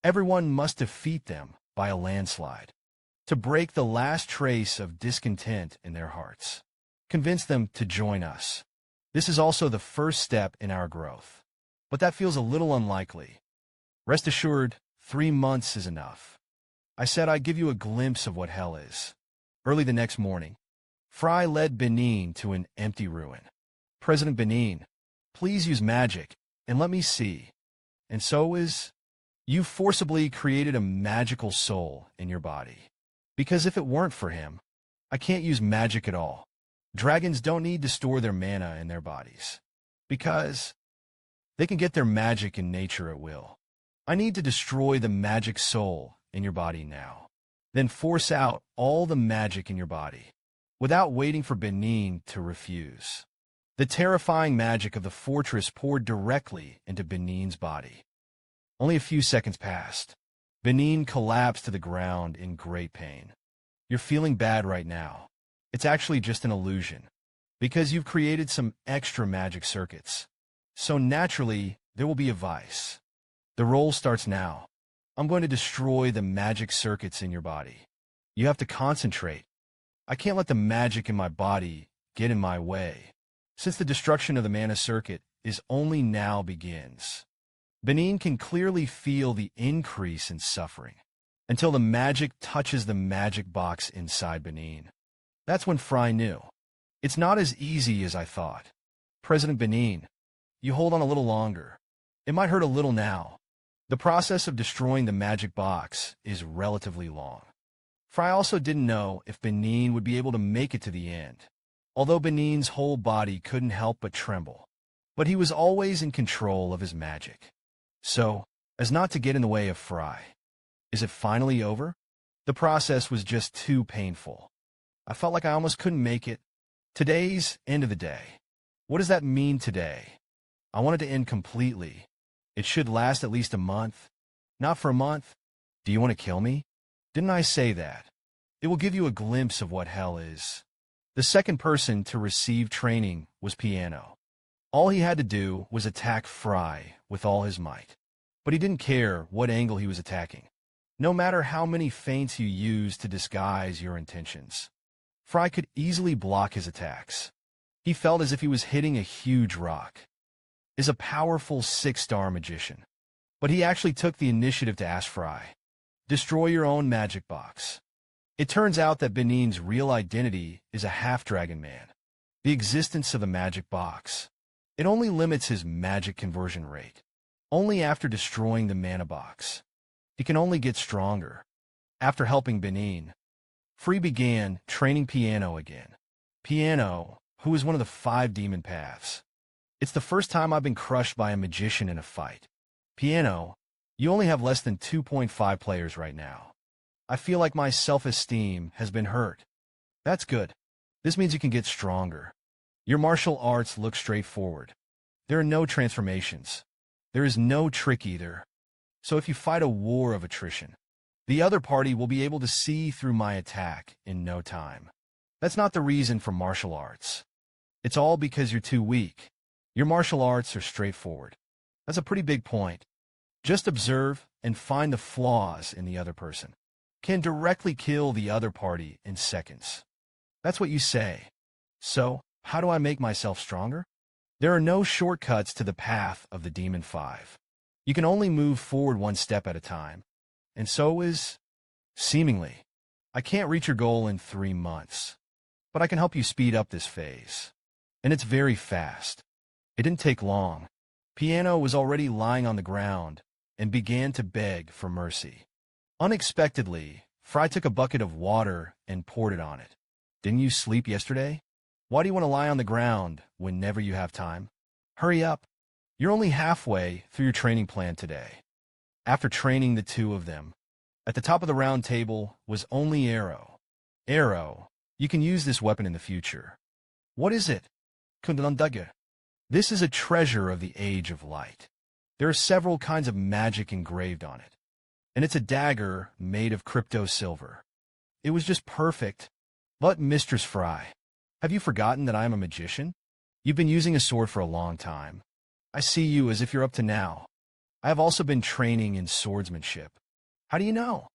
everyone must defeat them by a landslide to break the last trace of discontent in their hearts. Convince them to join us. This is also the first step in our growth. But that feels a little unlikely. Rest assured, 3 months is enough. I said I'd give you a glimpse of what hell is. Early the next morning, Frey led Benin to an empty ruin. President Benin, please use magic, and let me see. And so is... You forcibly created a magical soul in your body. Because if it weren't for him, I can't use magic at all. Dragons don't need to store their mana in their bodies. Because they can get their magic in nature at will. I need to destroy the magic soul in your body now. Then force out all the magic in your body, without waiting for Benin to refuse. The terrifying magic of the fortress poured directly into Benin's body. Only a few seconds passed. Benin collapsed to the ground in great pain. You're feeling bad right now. It's actually just an illusion, because you've created some extra magic circuits. So naturally, there will be a vice. The roll starts now. I'm going to destroy the magic circuits in your body. You have to concentrate. I can't let the magic in my body get in my way, since the destruction of the mana circuit is only now begins. Benin can clearly feel the increase in suffering, until the magic touches the magic box inside Benin. That's when Frey knew. It's not as easy as I thought. President Benin, you hold on a little longer. It might hurt a little now. The process of destroying the magic box is relatively long. Frey also didn't know if Benin would be able to make it to the end, although Benin's whole body couldn't help but tremble. But he was always in control of his magic. So, as not to get in the way of Frey. Is it finally over? The process was just too painful. I felt like I almost couldn't make it. Today's end of the day. What does that mean today? I want it to end completely. It should last at least a month. Not for a month. Do you want to kill me? Didn't I say that? It will give you a glimpse of what hell is. The second person to receive training was Piano. All he had to do was attack Frey with all his might. But he didn't care what angle he was attacking, no matter how many feints you used to disguise your intentions. Frey could easily block his attacks. He felt as if he was hitting a huge rock. Is a powerful 6-star magician. But he actually took the initiative to ask Frey, destroy your own magic box. It turns out that Benin's real identity is a half-dragon man. The existence of the magic box. It only limits his magic conversion rate. Only after destroying the mana box. He can only get stronger. After helping Benin, Frey began training Piano again. Piano, who is one of the 5 demon paths. It's the first time I've been crushed by a magician in a fight. Piano, you only have less than 2.5 players right now. I feel like my self-esteem has been hurt. That's good. This means you can get stronger. Your martial arts look straightforward. There are no transformations. There is no trick either. So if you fight a war of attrition, the other party will be able to see through my attack in no time. That's not the reason for martial arts. It's all because you're too weak. Your martial arts are straightforward. That's a pretty big point. Just observe and find the flaws in the other person. Can directly kill the other party in seconds. That's what you say. So, how do I make myself stronger? There are no shortcuts to the path of the Demon 5. You can only move forward one step at a time. And so is... seemingly. I can't reach your goal in 3 months. But I can help you speed up this phase. And it's very fast. It didn't take long. Piano was already lying on the ground and began to beg for mercy. Unexpectedly, Frey took a bucket of water and poured it on it. Didn't you sleep yesterday? Why do you want to lie on the ground whenever you have time? Hurry up. You're only halfway through your training plan today. After training the 2 of them, at the top of the round table was only enro. Enro, You can use this weapon in the future. What is it? Kundalandagya. This is a treasure of the Age of Light. There are several kinds of magic engraved on it. And it's a dagger made of crypto silver. It was just perfect. But Mistress Frey, have you forgotten that I am a magician? You've been using a sword for a long time. I see you as if you're up to now. I have also been training in swordsmanship. How do you know?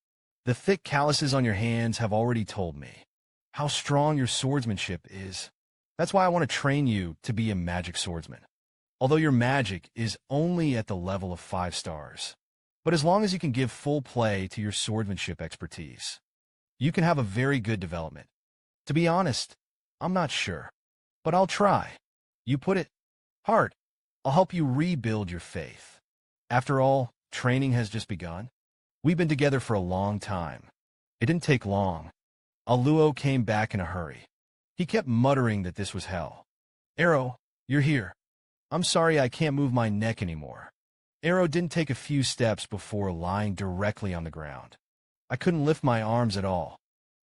The thick calluses on your hands have already told me how strong your swordsmanship is. That's why I want to train you to be a magic swordsman. Although your magic is only at the level of 5 stars. But as long as you can give full play to your swordsmanship expertise, you can have a very good development. To be honest, I'm not sure. But I'll try. You put it hard. I'll help you rebuild your faith. After all, training has just begun. We've been together for a long time. It didn't take long. Aluo came back in a hurry. He kept muttering that this was hell. Arrow, you're here. I'm sorry I can't move my neck anymore. Arrow didn't take a few steps before lying directly on the ground. I couldn't lift my arms at all.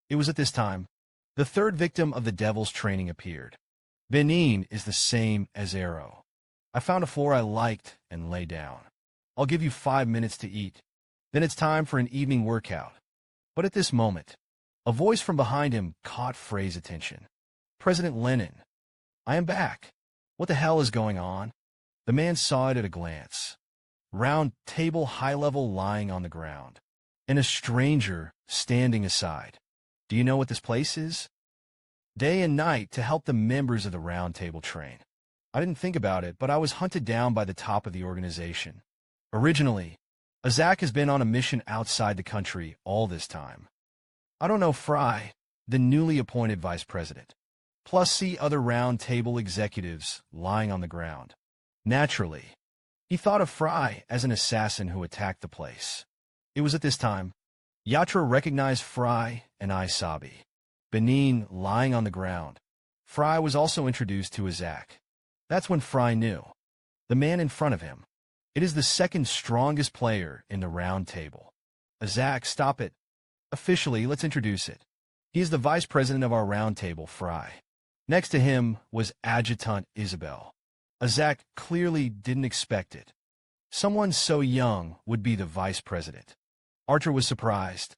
It was at this time the third victim of the devil's training appeared. Benin is the same as Arrow. I found a floor I liked and lay down. I'll give you 5 minutes to eat. Then it's time for an evening workout. But at this moment, a voice from behind him caught Frey's attention. President Lenin. I am back. What the hell is going on? The man saw it at a glance. Round table, high level, lying on the ground. And a stranger standing aside. Do you know what this place is? Day and night to help the members of the round table train. I didn't think about it, but I was hunted down by the top of the organization. Originally, Azak has been on a mission outside the country all this time. I don't know Frey, the newly appointed vice president. Plus see other round table executives lying on the ground. Naturally, he thought of Frey as an assassin who attacked the place. It was at this time, Yatra recognized Frey and Isabi. Benin lying on the ground. Frey was also introduced to Azak. That's when Frey knew. The man in front of him. It is the second strongest player in the round table. Azak, stop it. Officially, let's introduce it. He is the vice president of our round table, Frey. Next to him was Adjutant Isabel. Azak clearly didn't expect it. Someone so young would be the vice president. Archer was surprised.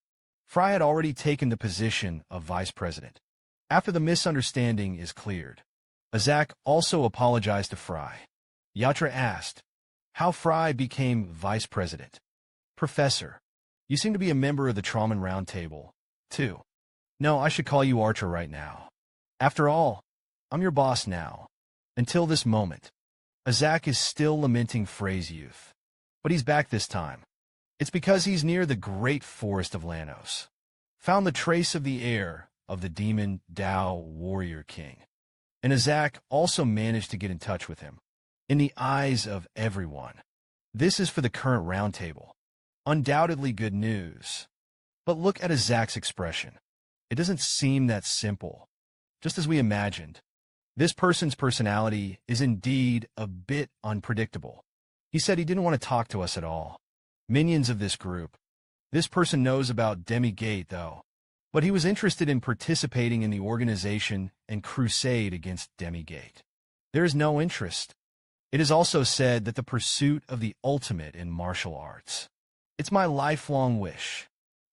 Frey had already taken the position of vice president. After the misunderstanding is cleared, Azak also apologized to Frey. Yatra asked how Frey became vice president. Professor, you seem to be a member of the Traumen Round Table, too. No, I should call you Archer right now. After all, I'm your boss now. Until this moment, Azak is still lamenting Frey's youth. But he's back this time. It's because he's near the great forest of Lanos. Found the trace of the heir of the demon Tao warrior king. And Azak also managed to get in touch with him. In the eyes of everyone, this is for the current round table. Undoubtedly good news. But look at Azak's expression. It doesn't seem that simple. Just as we imagined. This person's personality is indeed a bit unpredictable. He said he didn't want to talk to us at all. Minions of this group. This person knows about Demigate, though. But he was interested in participating in the organization and crusade against Demigate. There is no interest. It is also said that the pursuit of the ultimate in martial arts. It's my lifelong wish.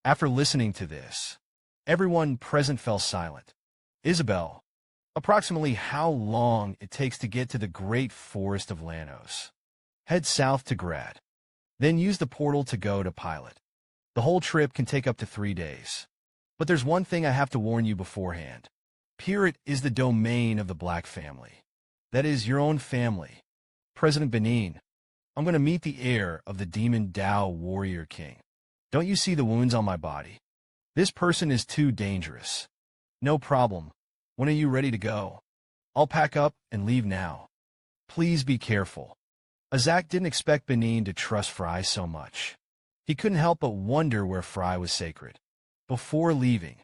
After listening to this, everyone present fell silent. Isabel, approximately how long it takes to get to the great forest of Lanos. Head south to Grad. Then use the portal to go to Pilot. The whole trip can take up to 3 days. But there's one thing I have to warn you beforehand. Pirate is the domain of the Black family. That is your own family. President Benin, I'm going to meet the heir of the demon Tao warrior king. Don't you see the wounds on my body? This person is too dangerous. No problem. When are you ready to go? I'll pack up and leave now. Please be careful. Azak didn't expect Benin to trust Frey so much. He couldn't help but wonder where Frey was sacred. Before leaving,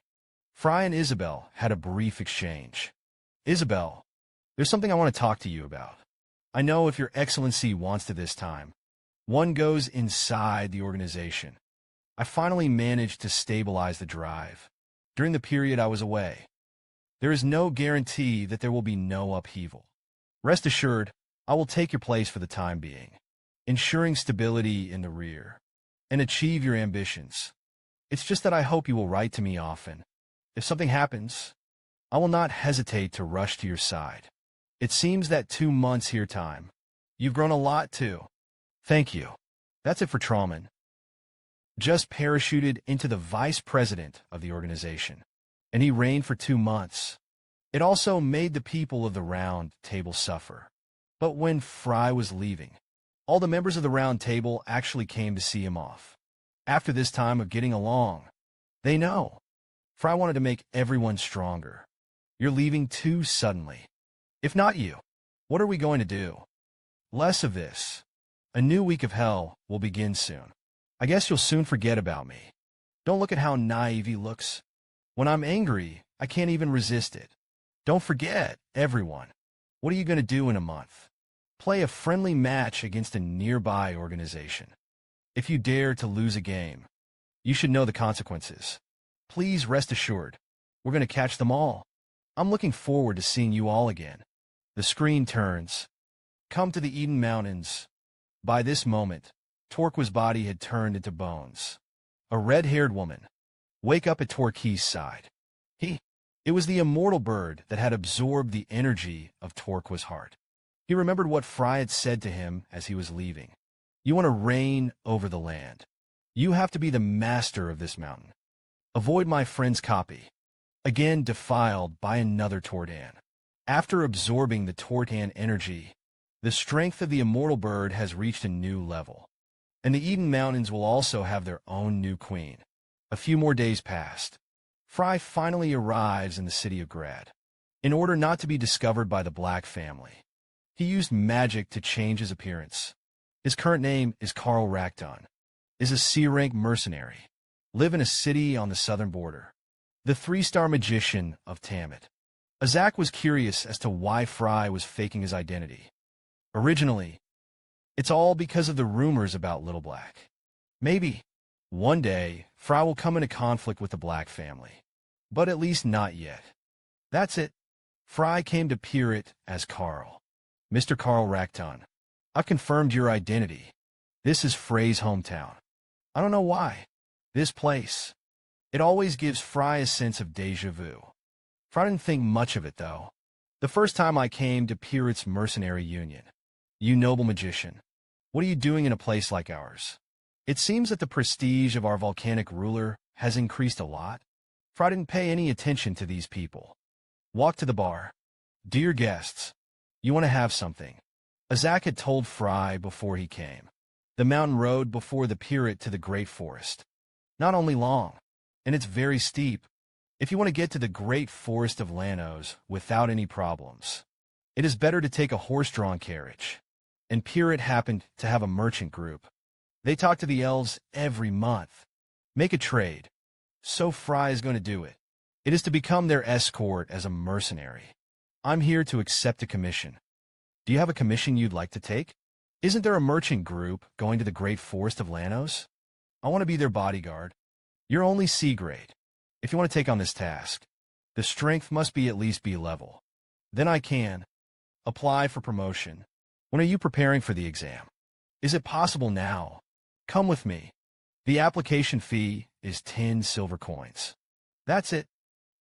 Frey and Isabel had a brief exchange. Isabel, there's something I want to talk to you about. I know if your excellency wants to this time. One goes inside the organization. I finally managed to stabilize the drive. During the period I was away. There is no guarantee that there will be no upheaval. Rest assured, I will take your place for the time being, ensuring stability in the rear, and achieve your ambitions. It's just that I hope you will write to me often. If something happens, I will not hesitate to rush to your side. It seems that 2 months here time. You've grown a lot too. Thank you. That's it for Traumen. Just parachuted into the vice president of the organization, and he reigned for 2 months. It also made the people of the round table suffer. But when Frey was leaving, all the members of the round table actually came to see him off. After this time of getting along, they know. Frey wanted to make everyone stronger. You're leaving too suddenly. If not you, what are we going to do? Less of this. A new week of hell will begin soon. I guess you'll soon forget about me. Don't look at how naive he looks. When I'm angry, I can't even resist it. Don't forget, everyone. What are you going to do in a month? Play a friendly match against a nearby organization. If you dare to lose a game, you should know the consequences. Please rest assured, we're going to catch them all. I'm looking forward to seeing you all again. The screen turns. Come to the Eden Mountains. By this moment, Torqua's body had turned into bones. A red-haired woman. Wake up at Torquay's side. It was the immortal bird that had absorbed the energy of Torqua's heart. He remembered what Frey had said to him as he was leaving. You want to reign over the land. You have to be the master of this mountain. Avoid my friend's copy. Again defiled by another Tordan. After absorbing the Tordan energy, the strength of the immortal bird has reached a new level. And the Eden Mountains will also have their own new queen. A few more days passed. Frey finally arrives in the city of Grad. In order not to be discovered by the Black family, he used magic to change his appearance. His current name is Karl Rakdon, is a C-rank mercenary, live in a city on the southern border. The 3-star magician of Tammet. Azak was curious as to why Frey was faking his identity. Originally, it's all because of the rumors about Little Black. Maybe, one day, Frey will come into conflict with the Black family. But at least not yet. That's it. Frey came to peer it as Karl. Mr. Karl Rakdon, I've confirmed your identity. This is Frey's hometown. I don't know why. This place. It always gives Frey a sense of déjà vu. Frey didn't think much of it, though. The first time I came to Pirit's mercenary union. You noble magician, what are you doing in a place like ours? It seems that the prestige of our volcanic ruler has increased a lot. Frey didn't pay any attention to these people. Walk to the bar. Dear guests, you want to have something. Azak had told Frey before he came. The mountain road before the Pirit to the great forest. Not only long, and it's very steep. If you want to get to the great forest of Lanos without any problems, it is better to take a horse-drawn carriage. And Pirit happened to have a merchant group. They talk to the elves every month. Make a trade. So Frey is going to do it. It is to become their escort as a mercenary. I'm here to accept a commission. Do you have a commission you'd like to take? Isn't there a merchant group going to the great forest of Lanos? I want to be their bodyguard. You're only C grade. If you want to take on this task, the strength must be at least B level. Then I can apply for promotion. When are you preparing for the exam? Is it possible now? Come with me. The application fee is 10 silver coins. That's it.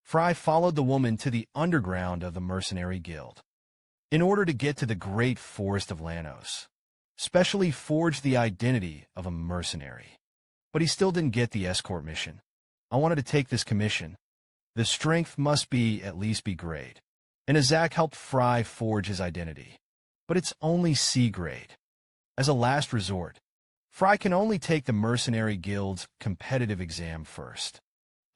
Frey followed the woman to the underground of the mercenary guild. In order to get to the great forest of Lanos, specially forged the identity of a mercenary. But he still didn't get the escort mission. I wanted to take this commission. The strength must be at least B grade. And Azak helped Frey forge his identity. But it's only C grade. As a last resort, Frey can only take the Mercenary Guild's competitive exam first.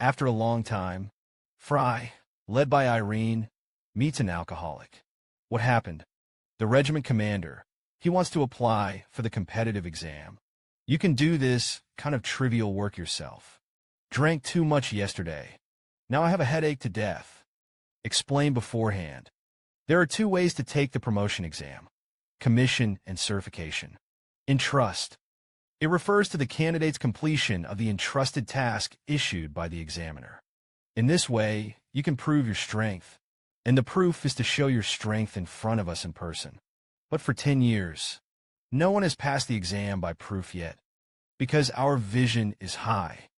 After a long time, Frey, led by Irene, meets an alcoholic. What happened? The regiment commander, he wants to apply for the competitive exam. You can do this kind of trivial work yourself. Drank too much yesterday. Now I have a headache to death. Explain beforehand. There are 2 ways to take the promotion exam: commission and certification. Entrust. It refers to the candidate's completion of the entrusted task issued by the examiner. In this way, you can prove your strength, and the proof is to show your strength in front of us in person. But for 10 years, no one has passed the exam by proof yet, because our vision is high.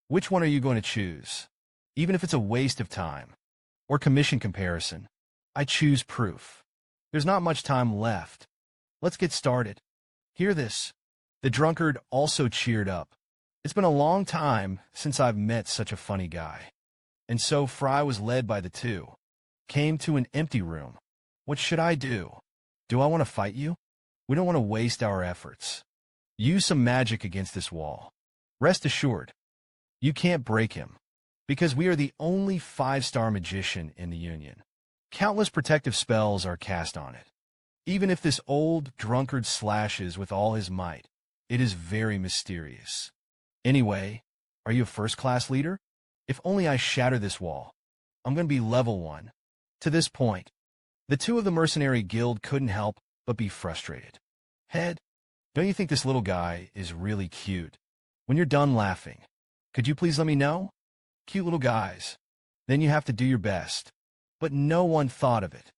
Which one are you going to choose? Even if it's a waste of time or commission comparison, I choose proof. There's not much time left. Let's get started. Hear this. The drunkard also cheered up. It's been a long time since I've met such a funny guy. And so Frey was led by the two. Came to an empty room. What should I do? Do I want to fight you? We don't want to waste our efforts. Use some magic against this wall. Rest assured, you can't break him, because we are the only 5-star magician in the Union. Countless protective spells are cast on it. Even if this old drunkard slashes with all his might, it is very mysterious. Anyway, are you a first-class leader? If only I shatter this wall, I'm going to be level 1. To this point, the two of the mercenary guild couldn't help but be frustrated. Head, don't you think this little guy is really cute? When you're done laughing, could you please let me know? Cute little guys. Then you have to do your best. But no one thought of it.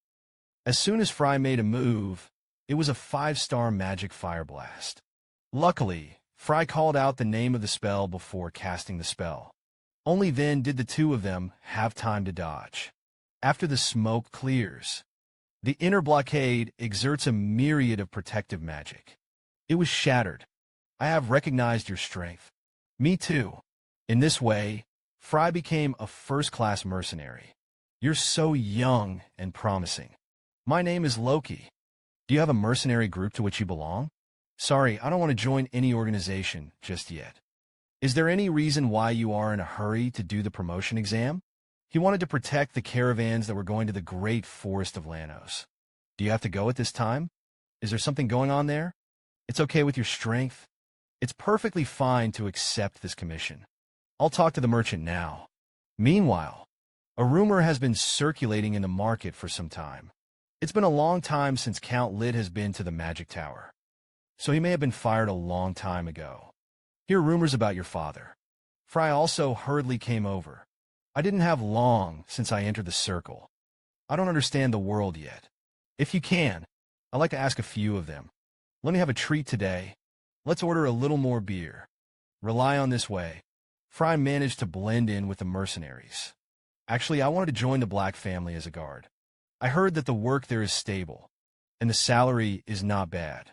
As soon as Frey made a move, it was a 5-star magic fire blast. Luckily, Frey called out the name of the spell before casting the spell. Only then did the two of them have time to dodge. After the smoke clears, the inner blockade exerts a myriad of protective magic. It was shattered. I have recognized your strength. Me too. In this way, Frey became a first-class mercenary. You're so young and promising. My name is Loki. Do you have a mercenary group to which you belong? Sorry, I don't want to join any organization just yet. Is there any reason why you are in a hurry to do the promotion exam? He wanted to protect the caravans that were going to the great forest of Lanos. Do you have to go at this time? Is there something going on there? It's okay with your strength. It's perfectly fine to accept this commission. I'll talk to the merchant now. Meanwhile, a rumor has been circulating in the market for some time. It's been a long time since Count Lid has been to the Magic Tower, so he may have been fired a long time ago. Hear rumors about your father. Frey also hurriedly came over. I didn't have long since I entered the circle. I don't understand the world yet. If you can, I'd like to ask a few of them. Let me have a treat today. Let's order a little more beer. Rely on this way. Frey managed to blend in with the mercenaries. Actually, I wanted to join the Black family as a guard. I heard that the work there is stable, and the salary is not bad.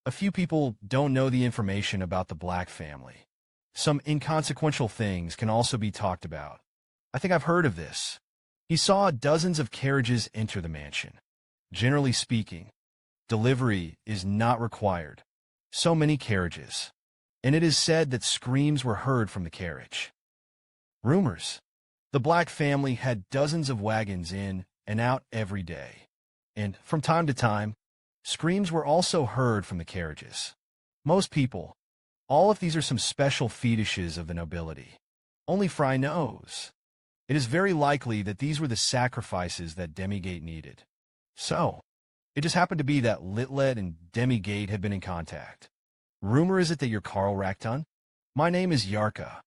A few people don't know the information about the Black family. Some inconsequential things can also be talked about. I think I've heard of this. He saw dozens of carriages enter the mansion. Generally speaking, delivery is not required. So many carriages. And it is said that screams were heard from the carriage. Rumors. The Black family had dozens of wagons in and out every day. And, from time to time, screams were also heard from the carriages. Most people, all of these are some special fetishes of the nobility. Only Frey knows. It is very likely that these were the sacrifices that Demigate needed. So, it just happened to be that Litled and Demigate had been in contact. Rumor is it that you're Carl Racton? My name is Yarka.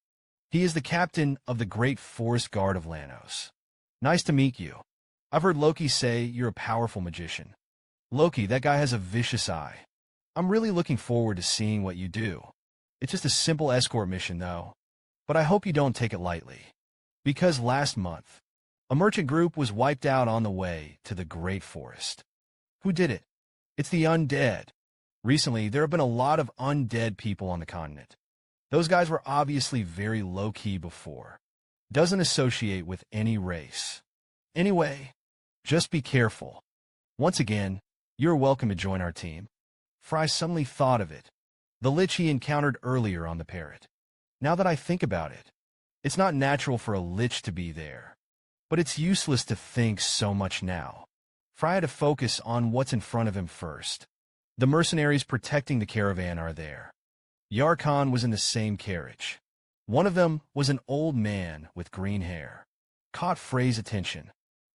He is the captain of the Great Forest Guard of Lanos. Nice to meet you. I've heard Loki say you're a powerful magician. Loki, that guy has a vicious eye. I'm really looking forward to seeing what you do. It's just a simple escort mission, though. But I hope you don't take it lightly. Because last month, a merchant group was wiped out on the way to the Great Forest. Who did it? It's the undead. Recently, there have been a lot of undead people on the continent. Those guys were obviously very low-key before. Doesn't associate with any race. Anyway, just be careful. Once again, you're welcome to join our team. Frey suddenly thought of it. The lich he encountered earlier on the parrot. Now that I think about it, it's not natural for a lich to be there. But it's useless to think so much now. Frey had to focus on what's in front of him first. The mercenaries protecting the caravan are there. Yarkon was in the same carriage. One of them was an old man with green hair. Caught Frey's attention.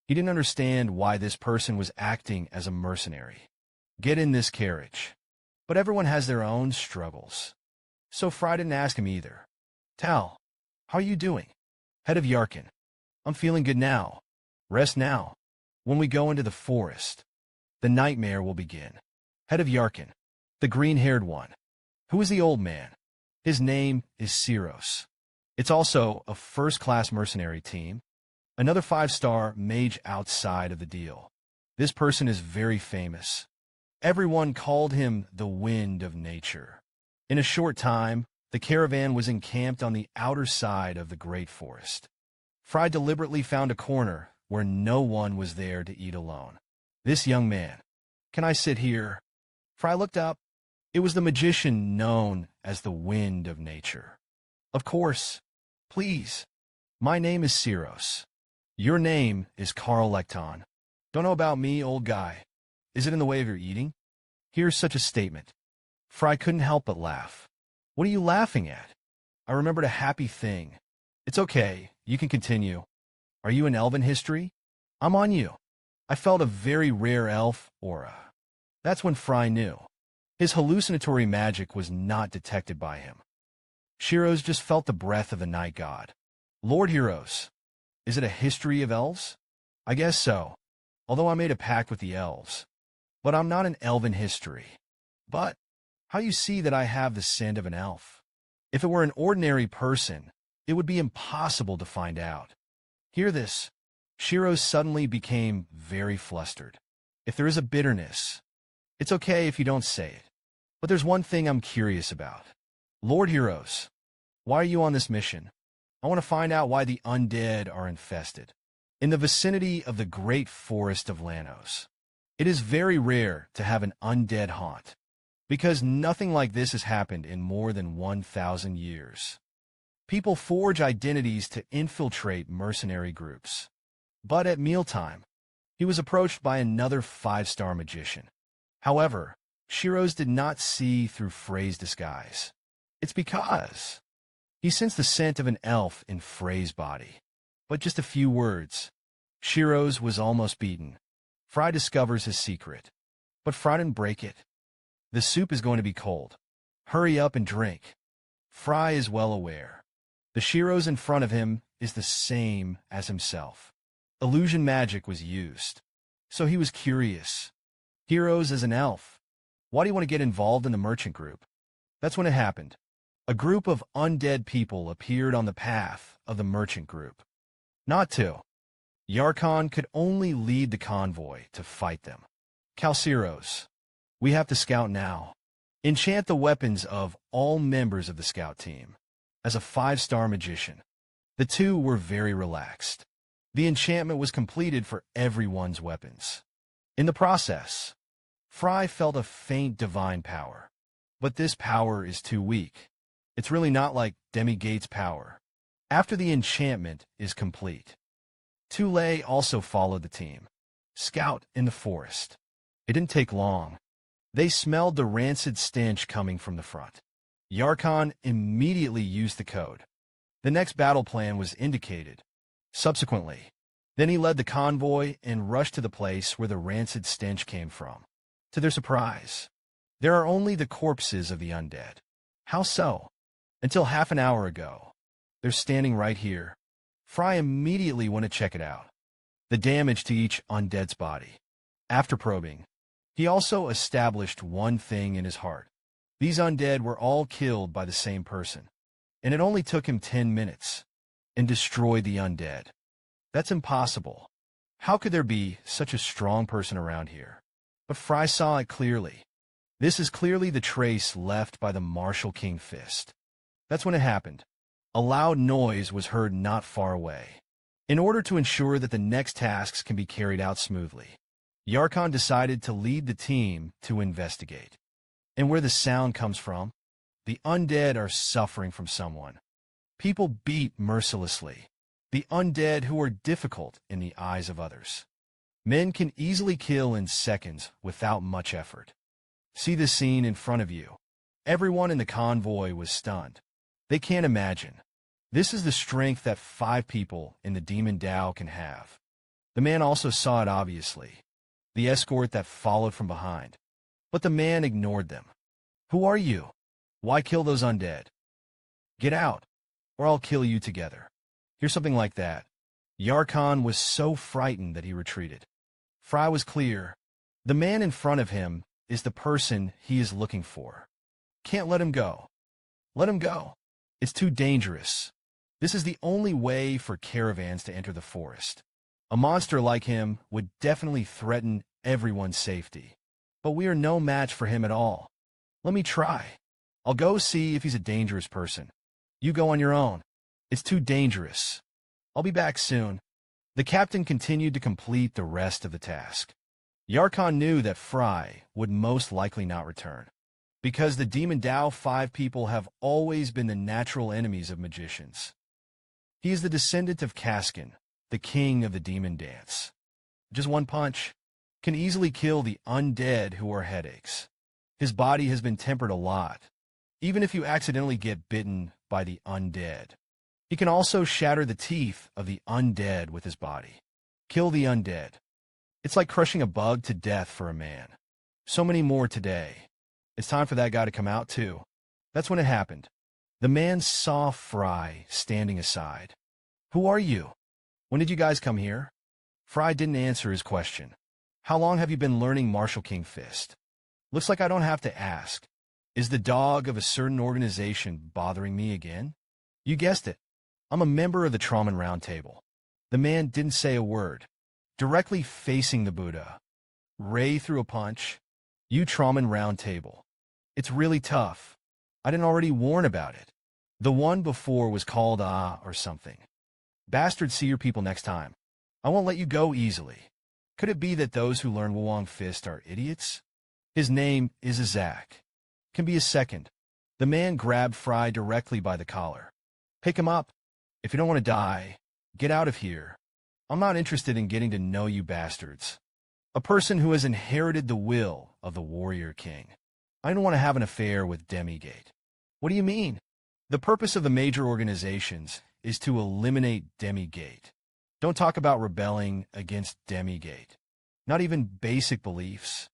He didn't understand why this person was acting as a mercenary. Get in this carriage. But everyone has their own struggles. So Frey didn't ask him either. Tal, how are you doing? Head of Yarkin. I'm feeling good now. Rest now. When we go into the forest, the nightmare will begin. Head of Yarkin, the green-haired one. Who is the old man? His name is Siros. It's also a first-class mercenary team. Another 5-star mage outside of the deal. This person is very famous. Everyone called him the Wind of Nature. In a short time, the caravan was encamped on the outer side of the great forest. Frey deliberately found a corner where no one was there to eat alone. This young man. Can I sit here? Frey looked up. It was the magician known as the Wind of Nature. Of course. Please. My name is Siros. Your name is Carl Lecton. Don't know about me, old guy. Is it in the way of your eating? Here's such a statement. Frey couldn't help but laugh. What are you laughing at? I remembered a happy thing. It's okay. You can continue. Are you in elven history? I'm on you. I felt a very rare elf aura. That's when Frey knew. His hallucinatory magic was not detected by him. Shiros just felt the breath of the night god. Lord Heroes. Is it a history of elves? I guess so, although I made a pact with the elves. But I'm not in elven history. But how you see that I have the scent of an elf? If it were an ordinary person, it would be impossible to find out. Hear this. Shiros suddenly became very flustered. If there is a bitterness, it's okay if you don't say it. But there's one thing I'm curious about. Lord Heroes, why are you on this mission? I want to find out why the undead are infested. In the vicinity of the great forest of Lanos, it is very rare to have an undead haunt, because nothing like this has happened in more than 1,000 years. People forge identities to infiltrate mercenary groups. But at mealtime, he was approached by another 5-star magician. However, Shiros did not see through Frey's disguise. It's because he sensed the scent of an elf in Frey's body. But just a few words. Shiros was almost beaten. Frey discovers his secret. But Frey didn't break it. The soup is going to be cold. Hurry up and drink. Frey is well aware. The Shiros in front of him is the same as himself. Illusion magic was used. So he was curious. Heroes as an elf. Why do you want to get involved in the merchant group? That's when it happened. A group of undead people appeared on the path of the merchant group. Not to. Yarkon could only lead the convoy to fight them. Calceros. We have to scout now. Enchant the weapons of all members of the scout team. As a 5-star magician, the two were very relaxed. The enchantment was completed for everyone's weapons. In the process, Frey felt a faint divine power. But this power is too weak. It's really not like Demigate's power. After the enchantment is complete, Tule also followed the team. Scout in the forest. It didn't take long. They smelled the rancid stench coming from the front. Yarkon immediately used the code. The next battle plan was indicated. Subsequently, then he led the convoy and rushed to the place where the rancid stench came from. To their surprise, there are only the corpses of the undead. How so? Until half an hour ago. They're standing right here. Frey immediately went to check it out. The damage to each undead's body. After probing, he also established one thing in his heart. These undead were all killed by the same person, and it only took him 10 minutes, and destroyed the undead. That's impossible. How could there be such a strong person around here? But Frey saw it clearly. This is clearly the trace left by the Martial King Fist. That's when it happened. A loud noise was heard not far away. In order to ensure that the next tasks can be carried out smoothly, Yarkon decided to lead the team to investigate. And where the sound comes from, the undead are suffering from someone. People beat mercilessly. The undead who are difficult in the eyes of others. Men can easily kill in seconds without much effort. See the scene in front of you. Everyone in the convoy was stunned. They can't imagine. This is the strength that 5 people in the Demon Dao can have. The man also saw it obviously. The escort that followed from behind. But the man ignored them. Who are you? Why kill those undead? Get out, or I'll kill you together. Hear something like that. Yarkhan was so frightened that he retreated. Frey was clear. The man in front of him is the person he is looking for. Can't let him go. Let him go. It's too dangerous. This is the only way for caravans to enter the forest. A monster like him would definitely threaten everyone's safety. But we are no match for him at all. Let me try. I'll go see if he's a dangerous person. You go on your own. It's too dangerous. I'll be back soon. The captain continued to complete the rest of the task. Yarkhan knew that Frey would most likely not return, because the Demon Dao 5 people have always been the natural enemies of magicians. He is the descendant of Kaskin, the king of the demon dance. Just one punch can easily kill the undead who are headaches. His body has been tempered a lot, even if you accidentally get bitten by the undead. He can also shatter the teeth of the undead with his body. Kill the undead. It's like crushing a bug to death for a man. So many more today. It's time for that guy to come out too. That's when it happened. The man saw Frey standing aside. Who are you? When did you guys come here? Frey didn't answer his question. How long have you been learning Martial King Fist? Looks like I don't have to ask. Is the dog of a certain organization bothering me again? You guessed it. I'm a member of the Traumen Round Table. The man didn't say a word. Directly facing the Buddha, Ray threw a punch. You Traumen Round Table. It's really tough. I didn't already warn about it. The one before was called or something. Bastard, see your people next time. I won't let you go easily. Could it be that those who learn Wulong Fist are idiots? His name is Izak. Can be a second. The man grabbed Frey directly by the collar. Pick him up. If you don't want to die, get out of here. I'm not interested in getting to know you bastards. A person who has inherited the will of the warrior king. I don't want to have an affair with Demigate. What do you mean? The purpose of the major organizations is to eliminate Demigate. Don't talk about rebelling against Demigate. Not even basic beliefs.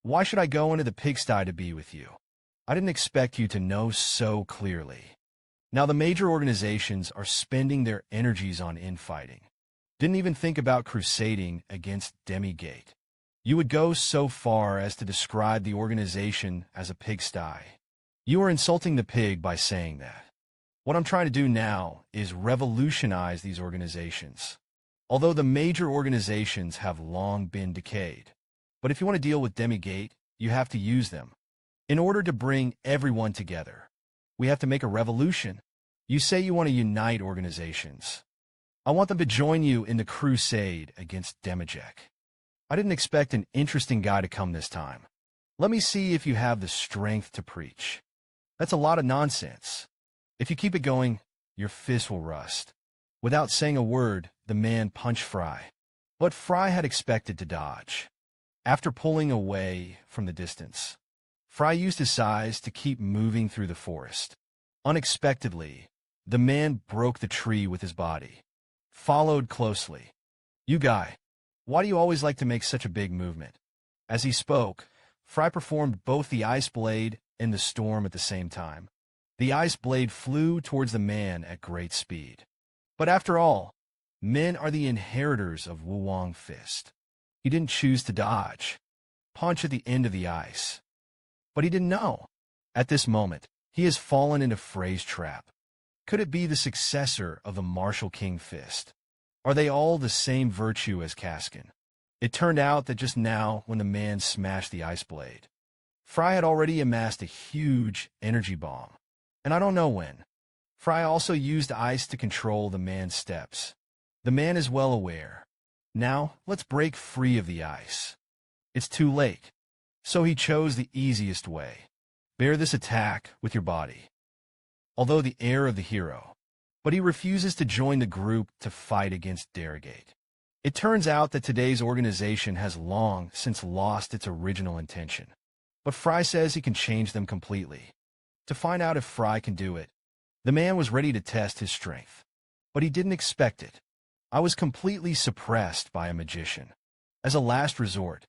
Why should I go into the pigsty to be with you? I didn't expect you to know so clearly. Now the major organizations are spending their energies on infighting. Didn't even think about crusading against Demigate. You would go so far as to describe the organization as a pigsty. You are insulting the pig by saying that. What I'm trying to do now is revolutionize these organizations. Although the major organizations have long been decayed. But if you want to deal with Demigate, you have to use them. In order to bring everyone together, we have to make a revolution. You say you want to unite organizations. I want them to join you in the crusade against Demigek. I didn't expect an interesting guy to come this time. Let me see if you have the strength to preach. That's a lot of nonsense. If you keep it going, your fist will rust. Without saying a word, the man punched Frey. But Frey had expected to dodge. After pulling away from the distance, Frey used his size to keep moving through the forest. Unexpectedly, the man broke the tree with his body. Followed closely. You guy, why do you always like to make such a big movement? As he spoke, Frey performed both the ice blade and the storm at the same time. The ice blade flew towards the man at great speed. But after all, men are the inheritors of Wulong Fist. He didn't choose to dodge. Punch at the end of the ice. But he didn't know. At this moment, he has fallen into Frey's trap. Could it be the successor of the Martial King Fist? Are they all the same virtue as Kaskin? It turned out that just now, when the man smashed the ice blade, Frey had already amassed a huge energy bomb. And I don't know when. Frey also used ice to control the man's steps. The man is well aware. Now, let's break free of the ice. It's too late. So he chose the easiest way. Bear this attack with your body. Although the heir of the hero. But he refuses to join the group to fight against Derogate. It turns out that today's organization has long since lost its original intention. But Frey says he can change them completely. To find out if Frey can do it, the man was ready to test his strength. But he didn't expect it. I was completely suppressed by a magician. As a last resort,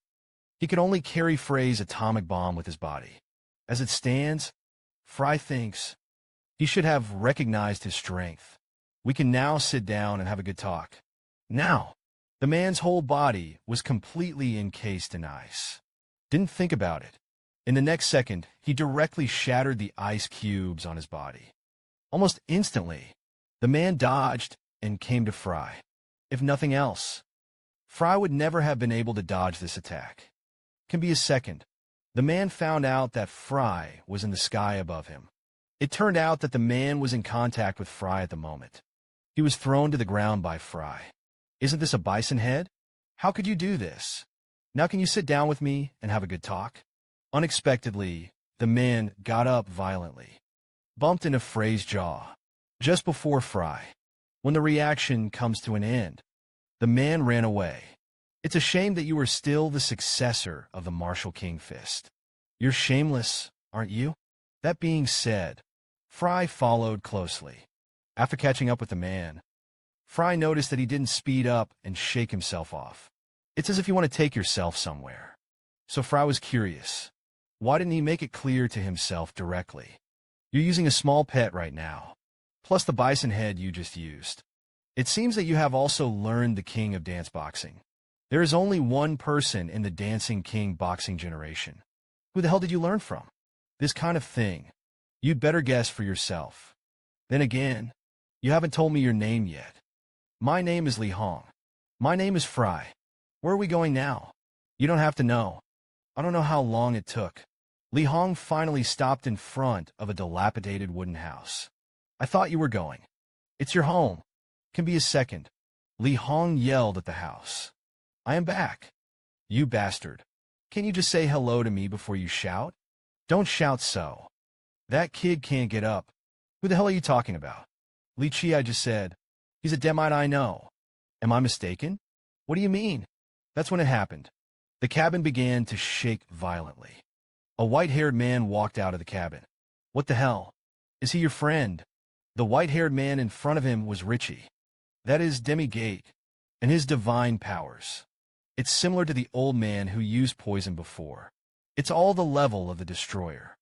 he could only carry Frey's atomic bomb with his body. As it stands, Frey thinks he should have recognized his strength. We can now sit down and have a good talk. Now, the man's whole body was completely encased in ice. Didn't think about it. In the next second, he directly shattered the ice cubes on his body. Almost instantly, the man dodged and came to Frey. If nothing else, Frey would never have been able to dodge this attack. Can be a second. The man found out that Frey was in the sky above him. It turned out that the man was in contact with Frey at the moment. He was thrown to the ground by Frey. Isn't this a bison head? How could you do this? Now can you sit down with me and have a good talk? Unexpectedly, the man got up violently, bumped into Frey's jaw, just before Frey. When the reaction comes to an end, the man ran away. It's a shame that you are still the successor of the Martial King Fist. You're shameless, aren't you? That being said, Frey followed closely. After catching up with the man, Frey noticed that he didn't speed up and shake himself off. It's as if you want to take yourself somewhere. So Frey was curious. Why didn't he make it clear to himself directly? You're using a small pet right now, plus the bison head you just used. It seems that you have also learned the king of dance boxing. There is only one person in the Dancing King boxing generation. Who the hell did you learn from? This kind of thing. You'd better guess for yourself. Then again, you haven't told me your name yet. My name is Li Hong. My name is Frey. Where are we going now? You don't have to know. I don't know how long it took. Li Hong finally stopped in front of a dilapidated wooden house. I thought you were going. It's your home. Can be a second. Li Hong yelled at the house. I am back. You bastard. Can you just say hello to me before you shout? Don't shout so. That kid can't get up. Who the hell are you talking about? Li Chi, I just said. He's a Demite I know. Am I mistaken? What do you mean? That's when it happened. The cabin began to shake violently. A white-haired man walked out of the cabin. What the hell? Is he your friend? The white-haired man in front of him was Richie. That is Demigate, and his divine powers. It's similar to the old man who used poison before. It's all the level of the destroyer.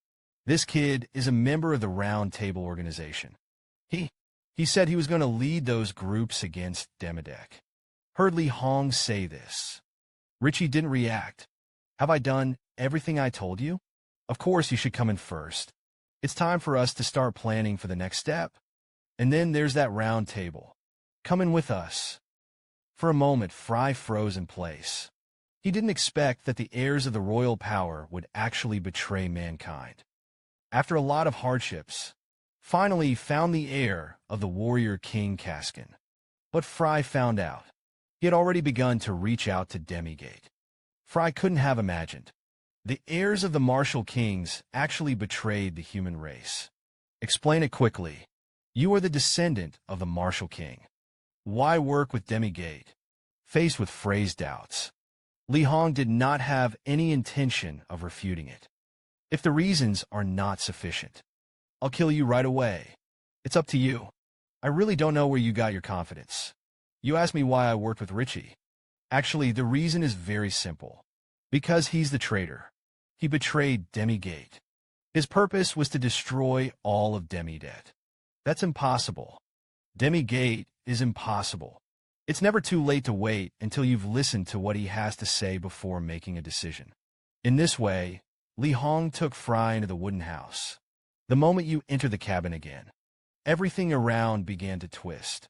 This kid is a member of the Round Table organization. He said he was going to lead those groups against Demidek. Heard Li Hong say this. Richie didn't react. Have I done everything I told you? Of course you should come in first. It's time for us to start planning for the next step. And then there's that round table. Come in with us. For a moment, Frey froze in place. He didn't expect that the heirs of the royal power would actually betray mankind. After a lot of hardships, finally he found the heir of the warrior King Kaskin. But Frey found out. He had already begun to reach out to Demigate. Frey couldn't have imagined. The heirs of the martial kings actually betrayed the human race. Explain it quickly. You are the descendant of the martial king. Why work with Demigate? Faced with Frey's doubts, Li Hong did not have any intention of refuting it. If the reasons are not sufficient, I'll kill you right away. It's up to you. I really don't know where you got your confidence. You asked me why I worked with Richie. Actually, the reason is very simple. Because he's the traitor. He betrayed Demigate. His purpose was to destroy all of Demidet. That's impossible. Demigate is impossible. It's never too late to wait until you've listened to what he has to say before making a decision. In this way, Li Hong took Frey into the wooden house. The moment you enter the cabin again, everything around began to twist.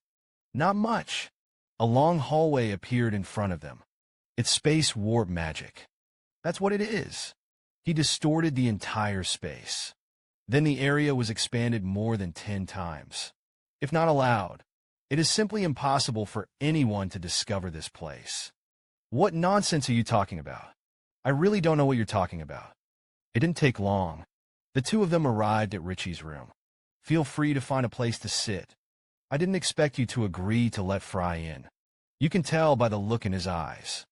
Not much. A long hallway appeared in front of them. It's space warp magic. That's what it is. He distorted the entire space. Then the area was expanded more than 10 times. If not allowed, it is simply impossible for anyone to discover this place. What nonsense are you talking about? I really don't know what you're talking about. It didn't take long. The two of them arrived at Richie's room. Feel free to find a place to sit. I didn't expect you to agree to let Frey in. You can tell by the look in his eyes.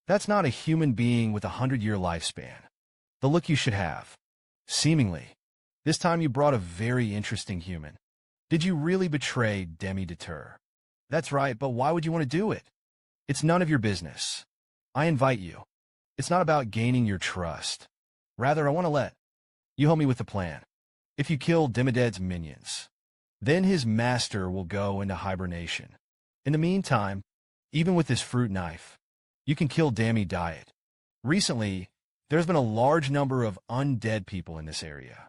That's not a human being with 100-year lifespan. The look you should have. Seemingly. This time you brought a very interesting human. Did you really betray Demi Deter? That's right, but why would you want to do it? It's none of your business. I invite you. It's not about gaining your trust. Rather, I want to let you help me with the plan. If you kill Demided's minions, then his master will go into hibernation. In the meantime, Even with this fruit knife, you can kill Demi Diet. Recently, there's been a large number of undead people in this area.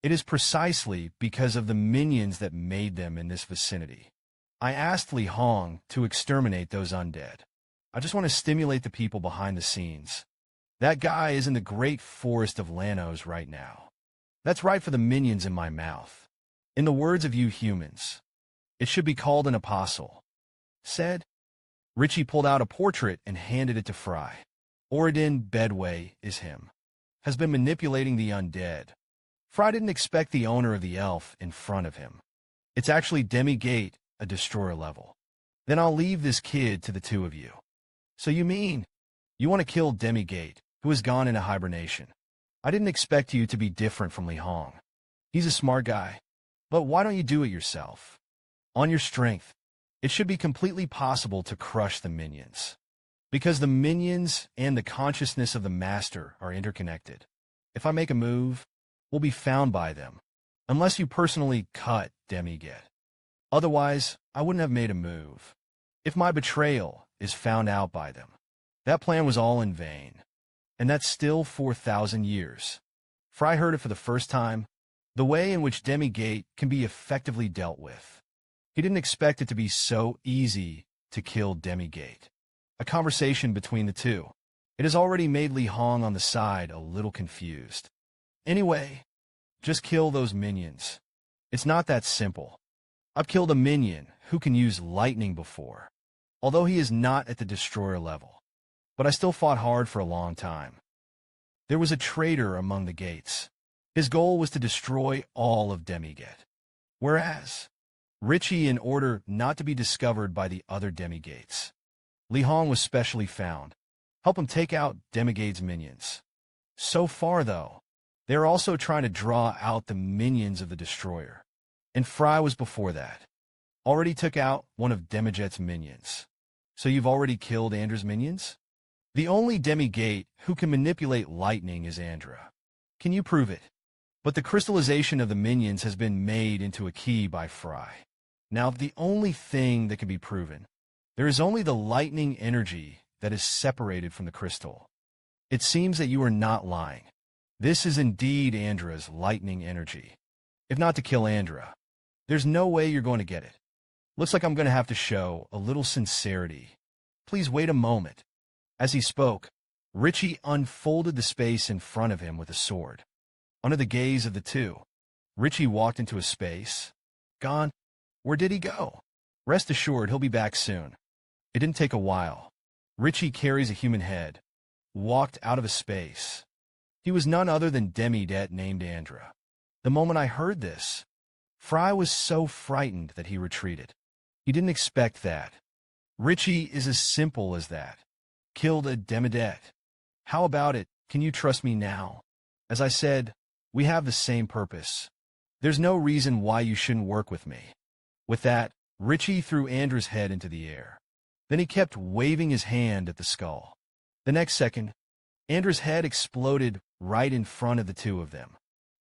It is precisely because of the minions that made them in this vicinity. I asked Li Hong to exterminate those undead. I just want to stimulate the people behind the scenes. That guy is in the great forest of Lanos right now. That's right for the minions in my mouth. In the words of you humans, it should be called an apostle. Said. Richie pulled out a portrait and handed it to Frey. Oridin Bedway is him. Has been manipulating the undead. Frey didn't expect the owner of the elf in front of him. It's actually Demigate, a destroyer level. Then I'll leave this kid to the two of you. So you mean, you want to kill Demigate, who has gone into hibernation? I didn't expect you to be different from Li Hong. He's a smart guy. But why don't you do it yourself? On your strength. It should be completely possible to crush the minions. Because the minions and the consciousness of the master are interconnected. If I make a move, we'll be found by them. Unless you personally cut Demigate. Otherwise, I wouldn't have made a move. If my betrayal is found out by them, that plan was all in vain. And that's still 4,000 years. Frey heard it for the first time, the way in which Demigate can be effectively dealt with. He didn't expect it to be so easy to kill Demigate. A conversation between the two. It has already made Li Hong on the side a little confused. Anyway, just kill those minions. It's not that simple. I've killed a minion who can use lightning before, although he is not at the destroyer level. But I still fought hard for a long time. There was a traitor among the gates. His goal was to destroy all of Demigate. Whereas, Richie, in order not to be discovered by the other Demigates, Li Hong was specially found. Help him take out Demigate's minions. So far, though, they're also trying to draw out the minions of the destroyer. And Frey was before that. Already took out one of Demigate's minions. So you've already killed Andra's minions? The only Demigate who can manipulate lightning is Andra. Can you prove it? But the crystallization of the minions has been made into a key by Frey. Now, the only thing that can be proven, there is only the lightning energy that is separated from the crystal. It seems that you are not lying. This is indeed Andra's lightning energy. If not to kill Andra, there's no way you're going to get it. Looks like I'm going to have to show a little sincerity. Please wait a moment. As he spoke, Richie unfolded the space in front of him with a sword. Under the gaze of the two, Richie walked into a space. Gone. Where did he go? Rest assured he'll be back soon. It didn't take a while. Richie carries a human head. Walked out of a space. He was none other than Demigate named Andra. The moment I heard this, Frey was so frightened that he retreated. He didn't expect that. Richie is as simple as that. Killed a Demigate. How about it? Can you trust me now? As I said, we have the same purpose. There's no reason why you shouldn't work with me. With that, Richie threw Andra's head into the air. Then he kept waving his hand at the skull. The next second, Andra's head exploded right in front of the two of them.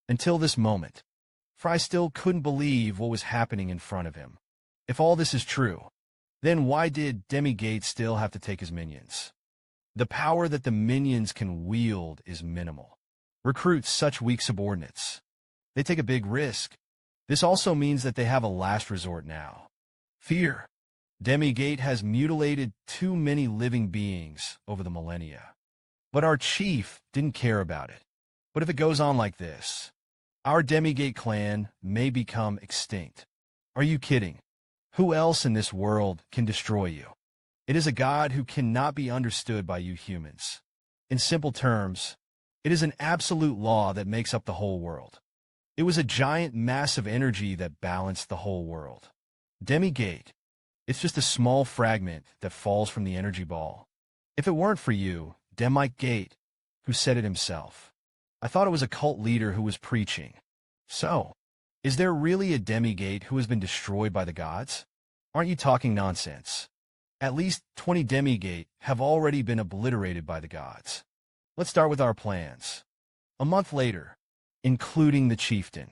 Until this moment, Frey still couldn't believe what was happening in front of him. If all this is true, then why did Demigate still have to take his minions? The power that the minions can wield is minimal. Recruit such weak subordinates. They take a big risk. This also means that they have a last resort now. Fear. Demigate has mutilated too many living beings over the millennia. But our chief didn't care about it. But if it goes on like this, our Demigate clan may become extinct. Are you kidding? Who else in this world can destroy you? It is a god who cannot be understood by you humans. In simple terms, it is an absolute law that makes up the whole world. It was a giant mass of energy that balanced the whole world. Demigate. It's just a small fragment that falls from the energy ball. If it weren't for you, Demigate, who said it himself, I thought it was a cult leader who was preaching. So, is there really a Demigate who has been destroyed by the gods? Aren't you talking nonsense? At least 20 Demigate have already been obliterated by the gods. Let's start with our plans. A month later, including the chieftain,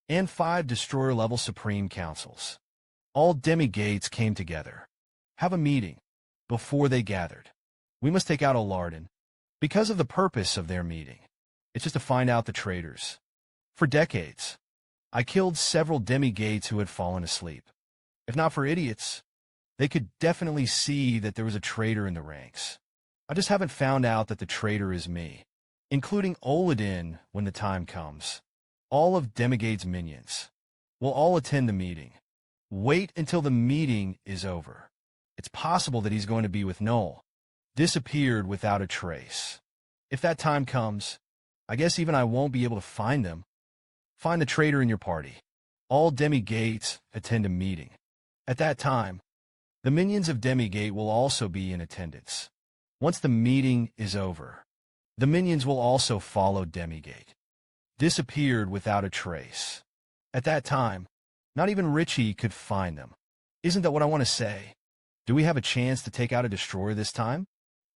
and 5 destroyer-level supreme councils. All Demigates came together. Have a meeting. before they gathered. We must take out Alardin, because of the purpose of their meeting. It's just to find out the traitors. For decades, I killed several demigates who had fallen asleep. If not for idiots, they could definitely see that there was a traitor in the ranks. I just haven't found out that the traitor is me, including Oladin when the time comes. All of Demigate's minions will all attend the meeting. Wait until the meeting is over. It's possible that he's going to be with Noel, disappeared without a trace. If that time comes, I guess even I won't be able to find them. Find the traitor in your party. All Demigates attend a meeting. At that time, the minions of Demigate will also be in attendance. Once the meeting is over, the minions will also follow Demigate. Disappeared without a trace. At that time, not even Richie could find them. Isn't that what I want to say? Do we have a chance to take out a destroyer this time?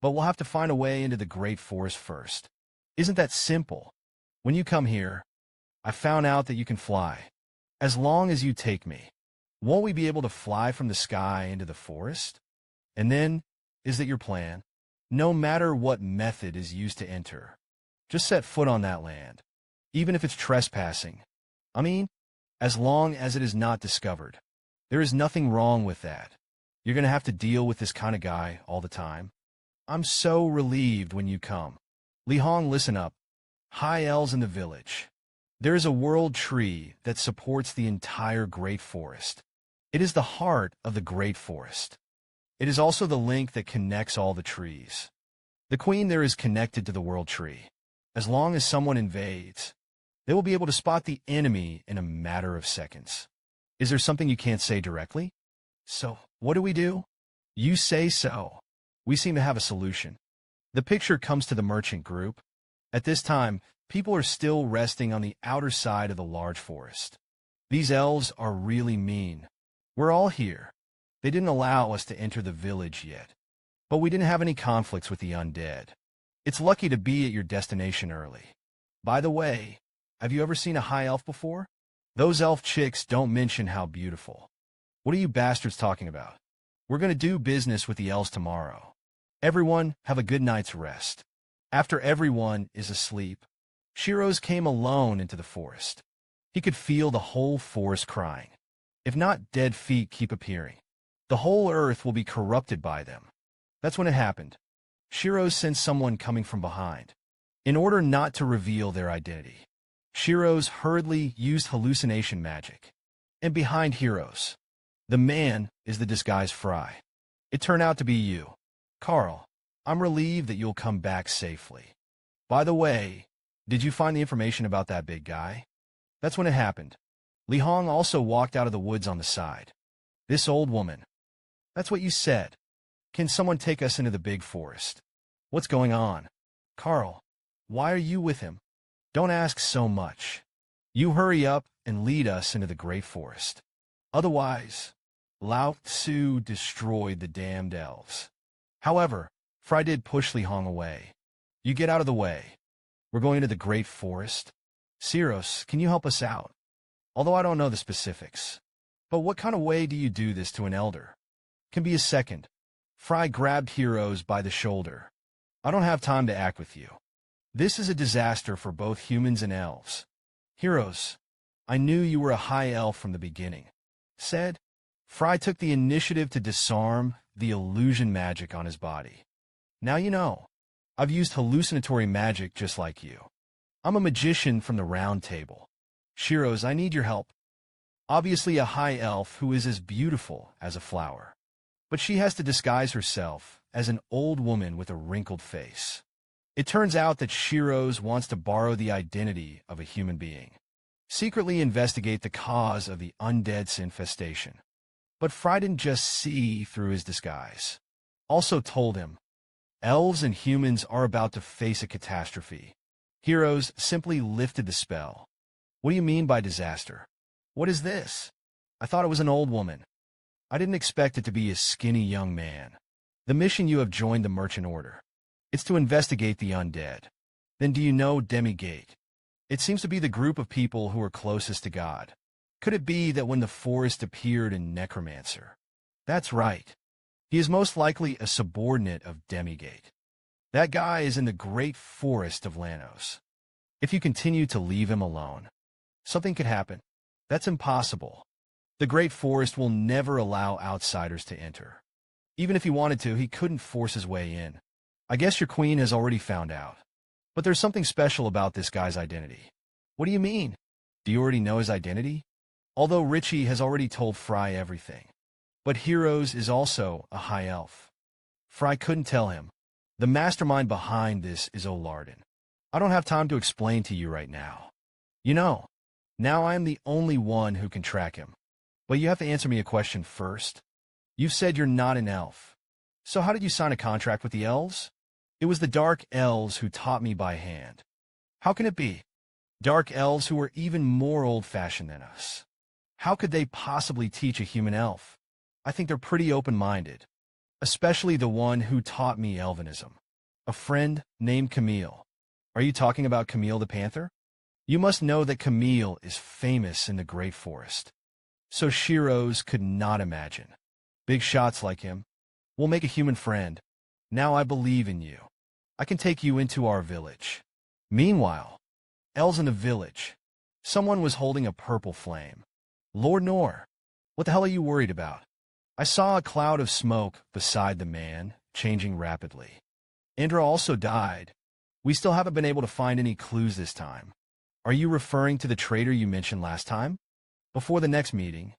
But we'll have to find a way into the Great Forest first. Isn't that simple? When you come here, I found out that you can fly. As long as you take me, won't we be able to fly from the sky into the forest? And then, is that your plan? No matter what method is used to enter, just set foot on that land. Even if it's trespassing. I mean, as long as it is not discovered. There is nothing wrong with that. You're going to have to deal with this kind of guy all the time. I'm so relieved when you come. Li Hong, listen up. High elves in the village. There is a world tree that supports the entire Great Forest. It is the heart of the Great Forest. It is also the link that connects all the trees. The queen there is connected to the world tree. As long as someone invades, they will be able to spot the enemy in a matter of seconds. Is there something you can't say directly? So, what do? You say so. We seem to have a solution. The picture comes to the merchant group. At this time, people are still resting on the outer side of the large forest. These elves are really mean. We're all here. They didn't allow us to enter the village yet. But we didn't have any conflicts with the undead. It's lucky to be at your destination early. By the way, have you ever seen a high elf before? Those elf chicks don't mention how beautiful. What are you bastards talking about? We're going to do business with the elves tomorrow. Everyone, have a good night's rest. After everyone is asleep, Shiro's came alone into the forest. He could feel the whole forest crying. If not, dead feet keep appearing. The whole earth will be corrupted by them. That's when it happened. Shiro sensed someone coming from behind. In order not to reveal their identity, Shiro's hurriedly used hallucination magic. And behind Heroes, the man is the disguised Frey. It turned out to be you. Carl, I'm relieved that you'll come back safely. By the way, did you find the information about that big guy? That's when it happened. Li Hong also walked out of the woods on the side. This old woman. That's what you said. Can someone take us into the big forest? What's going on? Carl, why are you with him? Don't ask so much. You hurry up and lead us into the great forest. Otherwise, Lao Tzu destroyed the damned elves. However, Frey did push Li Hong away. You get out of the way. We're going into the great forest. Siros, can you help us out? Although I don't know the specifics. But what kind of way do you do this to an elder? Can be a second. Frey grabbed Heroes by the shoulder. I don't have time to act with you. This is a disaster for both humans and elves. Heroes, I knew you were a high elf from the beginning. Said, Frey took the initiative to disarm the illusion magic on his body. Now you know. I've used hallucinatory magic just like you. I'm a magician from the Round Table. Shiros, I need your help. Obviously a high elf who is as beautiful as a flower. But she has to disguise herself as an old woman with a wrinkled face. It turns out that Shiros wants to borrow the identity of a human being. Secretly investigate the cause of the undead's infestation. But Frey didn't just see through his disguise. Also told him, elves and humans are about to face a catastrophe. Heroes simply lifted the spell. What do you mean by disaster? What is this? I thought it was an old woman. I didn't expect it to be a skinny young man. The mission you have joined the Merchant Order. It's to investigate the undead. Then do you know Demigate? It seems to be the group of people who are closest to God. Could it be that when the forest appeared in Necromancer? That's right. He is most likely a subordinate of Demigate. That guy is in the great forest of Lanos. If you continue to leave him alone, something could happen. That's impossible. The great forest will never allow outsiders to enter. Even if he wanted to, he couldn't force his way in. I guess your queen has already found out. But there's something special about this guy's identity. What do you mean? Do you already know his identity? Although Richie has already told Frey everything. But Heroes is also a high elf. Frey couldn't tell him. The mastermind behind this is Olarden. I don't have time to explain to you right now. You know, now I am the only one who can track him. But you have to answer me a question first. You've said you're not an elf. So how did you sign a contract with the elves? It was the dark elves who taught me by hand. How can it be? Dark elves who are even more old-fashioned than us. How could they possibly teach a human elf? I think they're pretty open-minded. Especially the one who taught me Elvenism. A friend named Camille. Are you talking about Camille the Panther? You must know that Camille is famous in the Great Forest. So Shiros could not imagine. Big shots like him. We'll make a human friend. Now I believe in you. I can take you into our village. Meanwhile, elves in the village. Someone was holding a purple flame. Lord Nor, what the hell are you worried about? I saw a cloud of smoke beside the man, changing rapidly. Indra also died. We still haven't been able to find any clues this time. Are you referring to the traitor you mentioned last time? Before the next meeting,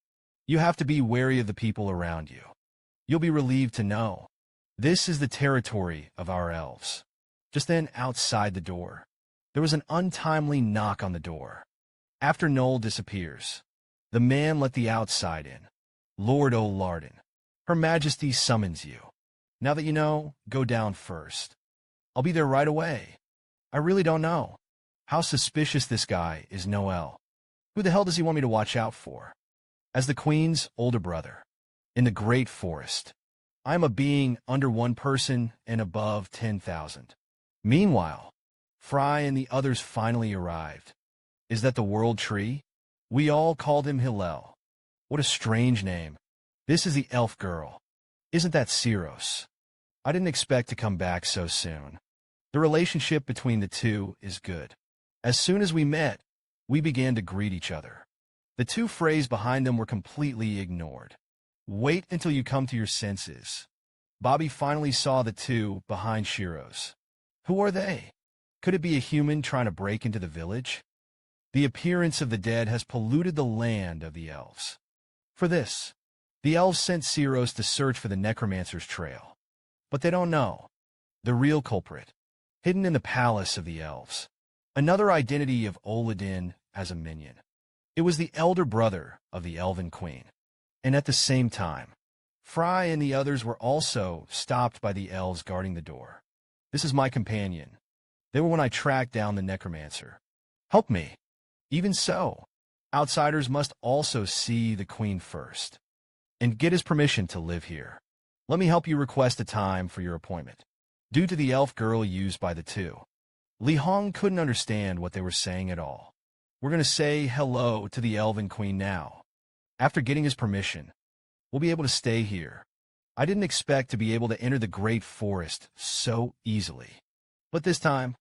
you have to be wary of the people around you. You'll be relieved to know. This is the territory of our elves. Just then, outside the door, there was an untimely knock on the door. After Noel disappears, the man let the outside in. Lord Olarden, Her Majesty summons you. Now that you know, go down first. I'll be there right away. I really don't know. How suspicious this guy is Noel. Who the hell does he want me to watch out for? As the Queen's older brother, in the Great Forest, I am a being under one person and above 10,000. Meanwhile, Frey and the others finally arrived. Is that the World Tree? We all called him Hillel. What a strange name. This is the elf girl. Isn't that Siros? I didn't expect to come back so soon. The relationship between the two is good. As soon as we met, we began to greet each other. The two Freys behind them were completely ignored. Wait until you come to your senses. Bobby finally saw the two behind Shiros. Who are they? Could it be a human trying to break into the village? The appearance of the dead has polluted the land of the elves. For this, the elves sent Siros to search for the necromancer's trail. But they don't know. The real culprit, hidden in the palace of the elves. Another identity of Oladin as a minion. It was the elder brother of the Elven Queen. And at the same time, Frey and the others were also stopped by the elves guarding the door. This is my companion. They were when I tracked down the necromancer. Help me. Even so, outsiders must also see the Queen first and get his permission to live here. Let me help you request a time for your appointment. Due to the elf girl used by the two, Li Hong couldn't understand what they were saying at all. We're going to say hello to the Elven Queen now. After getting his permission, we'll be able to stay here. I didn't expect to be able to enter the Great Forest so easily. But this time,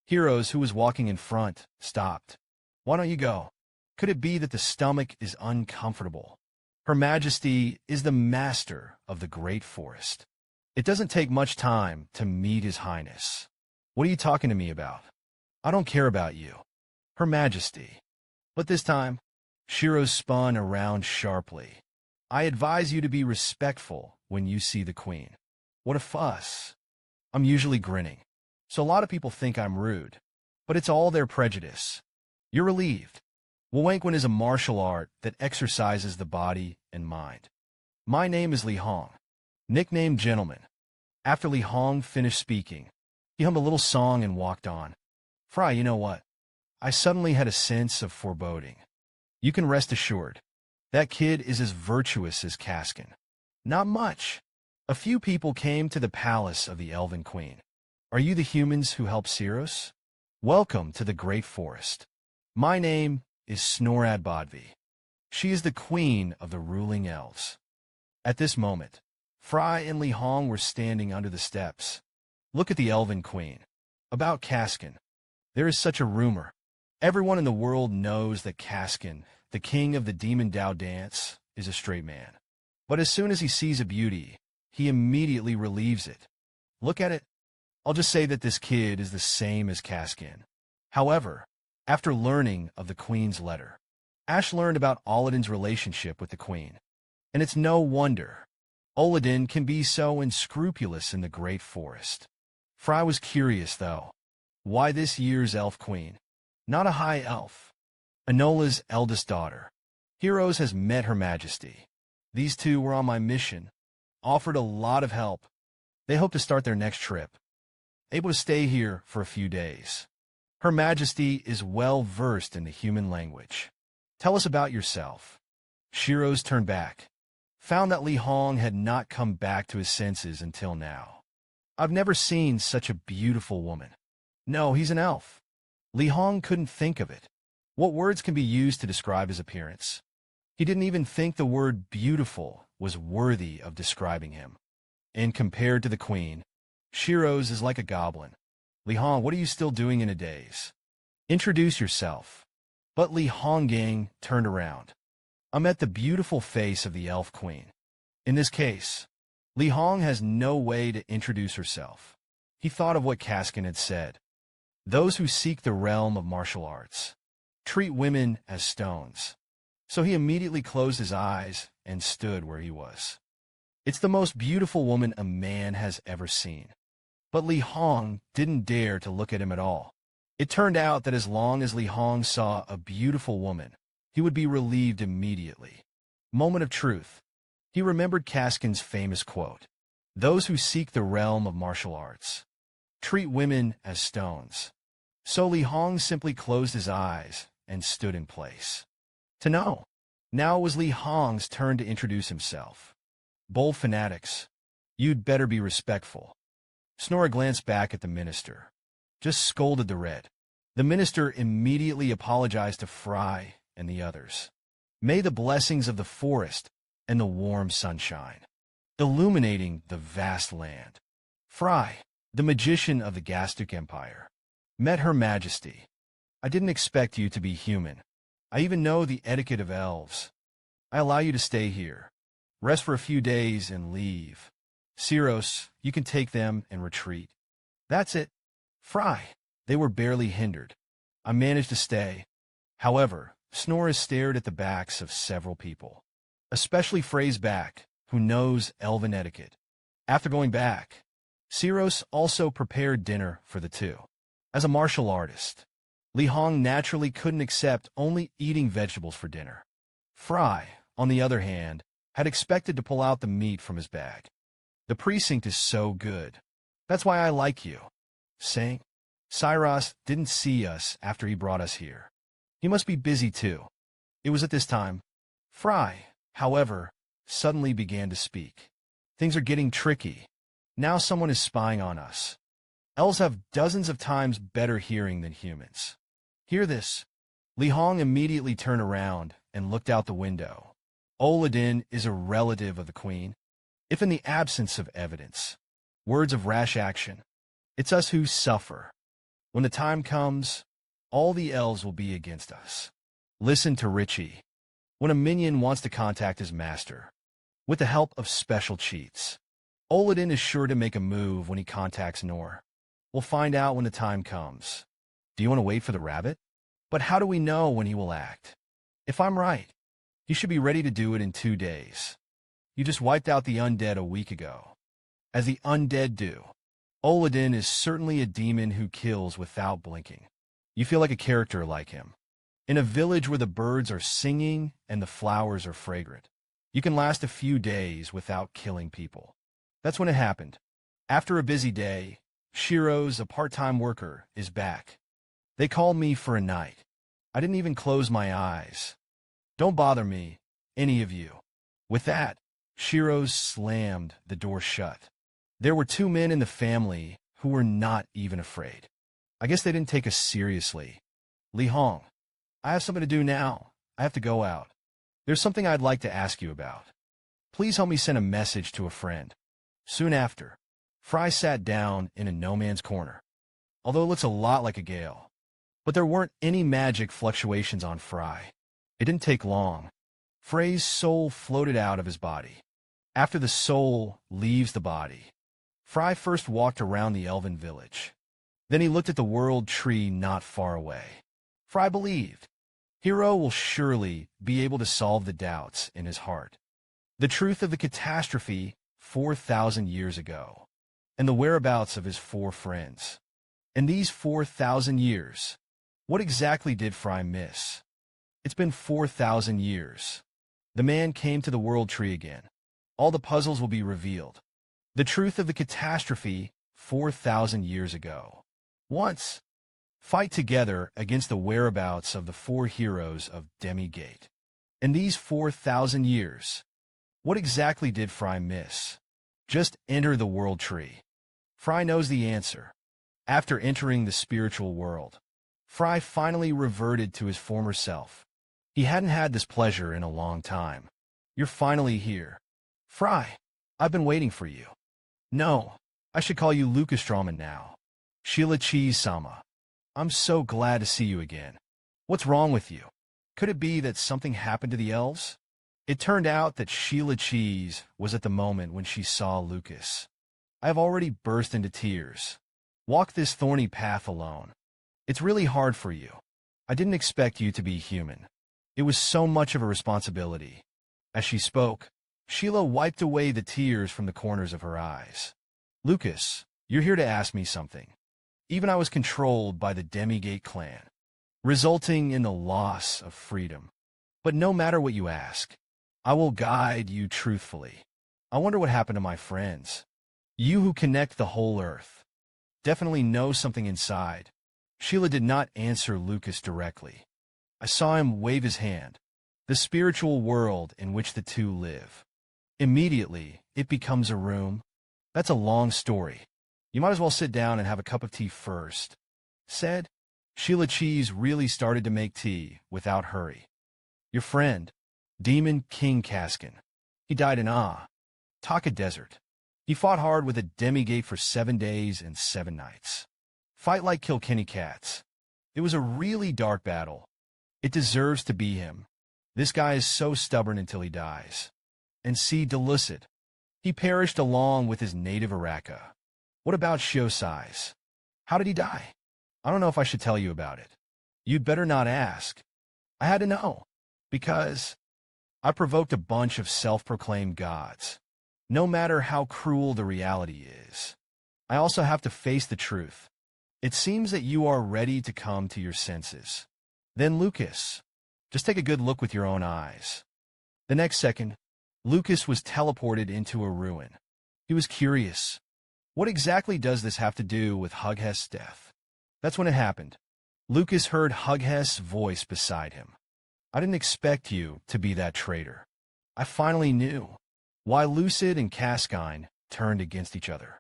Heroes, who was walking in front, stopped. Why don't you go? Could it be that the stomach is uncomfortable? Her Majesty is the master of the Great Forest. It doesn't take much time to meet His Highness. What are you talking to me about? I don't care about you. Her Majesty. But this time, Shiro spun around sharply. I advise you to be respectful when you see the Queen. What a fuss. I'm usually grinning, so a lot of people think I'm rude. But it's all their prejudice. You're relieved. Wawangwin is a martial art that exercises the body and mind. My name is Li Hong, nicknamed Gentleman. After Li Hong finished speaking, he hummed a little song and walked on. Frey, you know what? I suddenly had a sense of foreboding. You can rest assured. That kid is as virtuous as Kaskin. Not much. A few people came to the palace of the Elven Queen. Are you the humans who helped Siros? Welcome to the Great Forest. My name is Snorad Bodvi. She is the queen of the ruling elves. At this moment, Frey and Li Hong were standing under the steps. Look at the Elven Queen. About Cascan. There is such a rumor. Everyone in the world knows that Cascan, the king of the Demon Dao dance, is a straight man. But as soon as he sees a beauty, he immediately relieves it. Look at it. I'll just say that this kid is the same as Cascan. However, after learning of the Queen's letter, Ash learned about Oladin's relationship with the Queen. And it's no wonder Oladin can be so unscrupulous in the Great Forest. Frey was curious, though. Why this year's elf queen? Not a high elf. Enola's eldest daughter. Heroes has met Her Majesty. These two were on my mission, offered a lot of help. They hope to start their next trip, able to stay here for a few days. Her Majesty is well versed in the human language. Tell us about yourself. Shiro's turned back, found that Li Hong had not come back to his senses until now. I've never seen such a beautiful woman. No, he's an elf. Li Hong couldn't think of it. What words can be used to describe his appearance? He didn't even think the word beautiful was worthy of describing him. And compared to the Queen, Shiro's is like a goblin. Li Hong, what are you still doing in a daze? Introduce yourself. But Li Honggang turned around. I met the beautiful face of the Elf Queen. In this case, Li Hong has no way to introduce herself. He thought of what Cascan had said. Those who seek the realm of martial arts treat women as stones. So he immediately closed his eyes and stood where he was. It's the most beautiful woman a man has ever seen. But Li Hong didn't dare to look at him at all. It turned out that as long as Li Hong saw a beautiful woman, he would be relieved immediately. Moment of truth. He remembered Cascan's famous quote, "Those who seek the realm of martial arts treat women as stones." So Li Hong simply closed his eyes and stood in place. To know. Now it was Li Hong's turn to introduce himself. Bold fanatics, you'd better be respectful. Snora glanced back at the minister. Just scolded the red. The minister immediately apologized to Frey and the others. May the blessings of the forest and the warm sunshine, illuminating the vast land. Frey, the magician of the Gastic Empire, met Her Majesty. I didn't expect you to be human. I even know the etiquette of elves. I allow you to stay here. Rest for a few days and leave. Siros, you can take them and retreat. That's it. Frey, they were barely hindered. I managed to stay. However, Snora stared at the backs of several people, especially Frey's back, who knows elven etiquette. After going back, Siros also prepared dinner for the two. As a martial artist, Li Hong naturally couldn't accept only eating vegetables for dinner. Frey, on the other hand, had expected to pull out the meat from his bag. The precinct is so good. That's why I like you. Saying, Cyrus didn't see us after he brought us here. He must be busy too. It was at this time. Frey, however, suddenly began to speak. Things are getting tricky. Now someone is spying on us. Elves have dozens of times better hearing than humans. Hear this. Li Hong immediately turned around and looked out the window. Oladin is a relative of the Queen. If in the absence of evidence, words of rash action, it's us who suffer. When the time comes, all the elves will be against us. Listen to Richie. When a minion wants to contact his master, with the help of special cheats, Oladin is sure to make a move when he contacts Nor. We'll find out when the time comes. Do you want to wait for the rabbit? But how do we know when he will act? If I'm right, he should be ready to do it in 2 days. You just wiped out the undead a week ago. As the undead do, Oladin is certainly a demon who kills without blinking. You feel like a character like him. In a village where the birds are singing and the flowers are fragrant, you can last a few days without killing people. That's when it happened. After a busy day, Shiro's, a part-time worker, is back. They called me for a night. I didn't even close my eyes. Don't bother me, any of you. With that, Shiro's slammed the door shut. There were 2 men in the family who were not even afraid. I guess they didn't take us seriously. Li Hong, I have something to do now. I have to go out. There's something I'd like to ask you about. Please help me send a message to a friend. Soon after, Frey sat down in a no-man's corner, although it looks a lot like a gale. But there weren't any magic fluctuations on Frey. It didn't take long. Frey's soul floated out of his body. After the soul leaves the body, Frey first walked around the elven village. Then he looked at the world tree not far away. Frey believed Hero will surely be able to solve the doubts in his heart. The truth of the catastrophe 4,000 years ago, and the whereabouts of his 4 friends. In these 4,000 years, what exactly did Frey miss? It's been 4,000 years. The man came to the world tree again. All the puzzles will be revealed. The truth of the catastrophe 4,000 years ago. Once, fight together against the whereabouts of the 4 heroes of Demigate. In these 4,000 years, what exactly did Frey miss? Just enter the world tree. Frey knows the answer. After entering the spiritual world, Frey finally reverted to his former self. He hadn't had this pleasure in a long time. You're finally here. Frey, I've been waiting for you. No, I should call you Lucas Traumen now. Sheila Cheese-sama. I'm so glad to see you again. What's wrong with you? Could it be that something happened to the elves? It turned out that Sheila Cheese was at the moment when she saw Lucas. I have already burst into tears. Walk this thorny path alone. It's really hard for you. I didn't expect you to be human. It was so much of a responsibility. As she spoke, Sheila wiped away the tears from the corners of her eyes. Lucas, you're here to ask me something. Even I was controlled by the Demigate clan, resulting in the loss of freedom. But no matter what you ask, I will guide you truthfully. I wonder what happened to my friends. You who connect the whole earth definitely know something inside. Sheila did not answer Lucas directly. I saw him wave his hand. The spiritual world in which the two live. Immediately, it becomes a room. That's a long story. You might as well sit down and have a cup of tea first. Said, Sheila Cheese really started to make tea without hurry. Your friend, Demon King Kaskin. He died in Taka Desert. He fought hard with a demigate for 7 days and 7 nights. Fight like Kilkenny cats. It was a really dark battle. It deserves to be him. This guy is so stubborn until he dies. And see Delucid. He perished along with his native Araka. What about Shiosai's? How did he die? I don't know if I should tell you about it. You'd better not ask. I had to know. Because I provoked a bunch of self-proclaimed gods. No matter how cruel the reality is. I also have to face the truth. It seems that you are ready to come to your senses. Then Lucas, just take a good look with your own eyes. The next second, Lucas was teleported into a ruin. He was curious. What exactly does this have to do with Hughes's death? That's when it happened. Lucas heard Hughes's voice beside him. I didn't expect you to be that traitor. I finally knew why Lucid and Cascine turned against each other.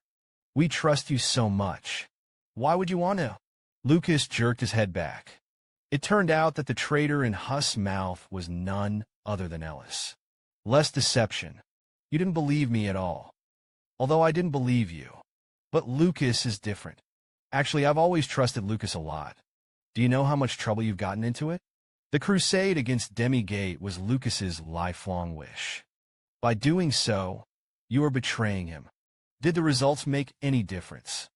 We trust you so much. Why would you want to? Lucas jerked his head back. It turned out that the traitor in Huss's mouth was none other than Ellis. Less deception. You didn't believe me at all. Although I didn't believe you. But Lucas is different. Actually, I've always trusted Lucas a lot. Do you know how much trouble you've gotten into it? The crusade against Demigate was Lucas's lifelong wish. By doing so, you are betraying him. Did the results make any difference?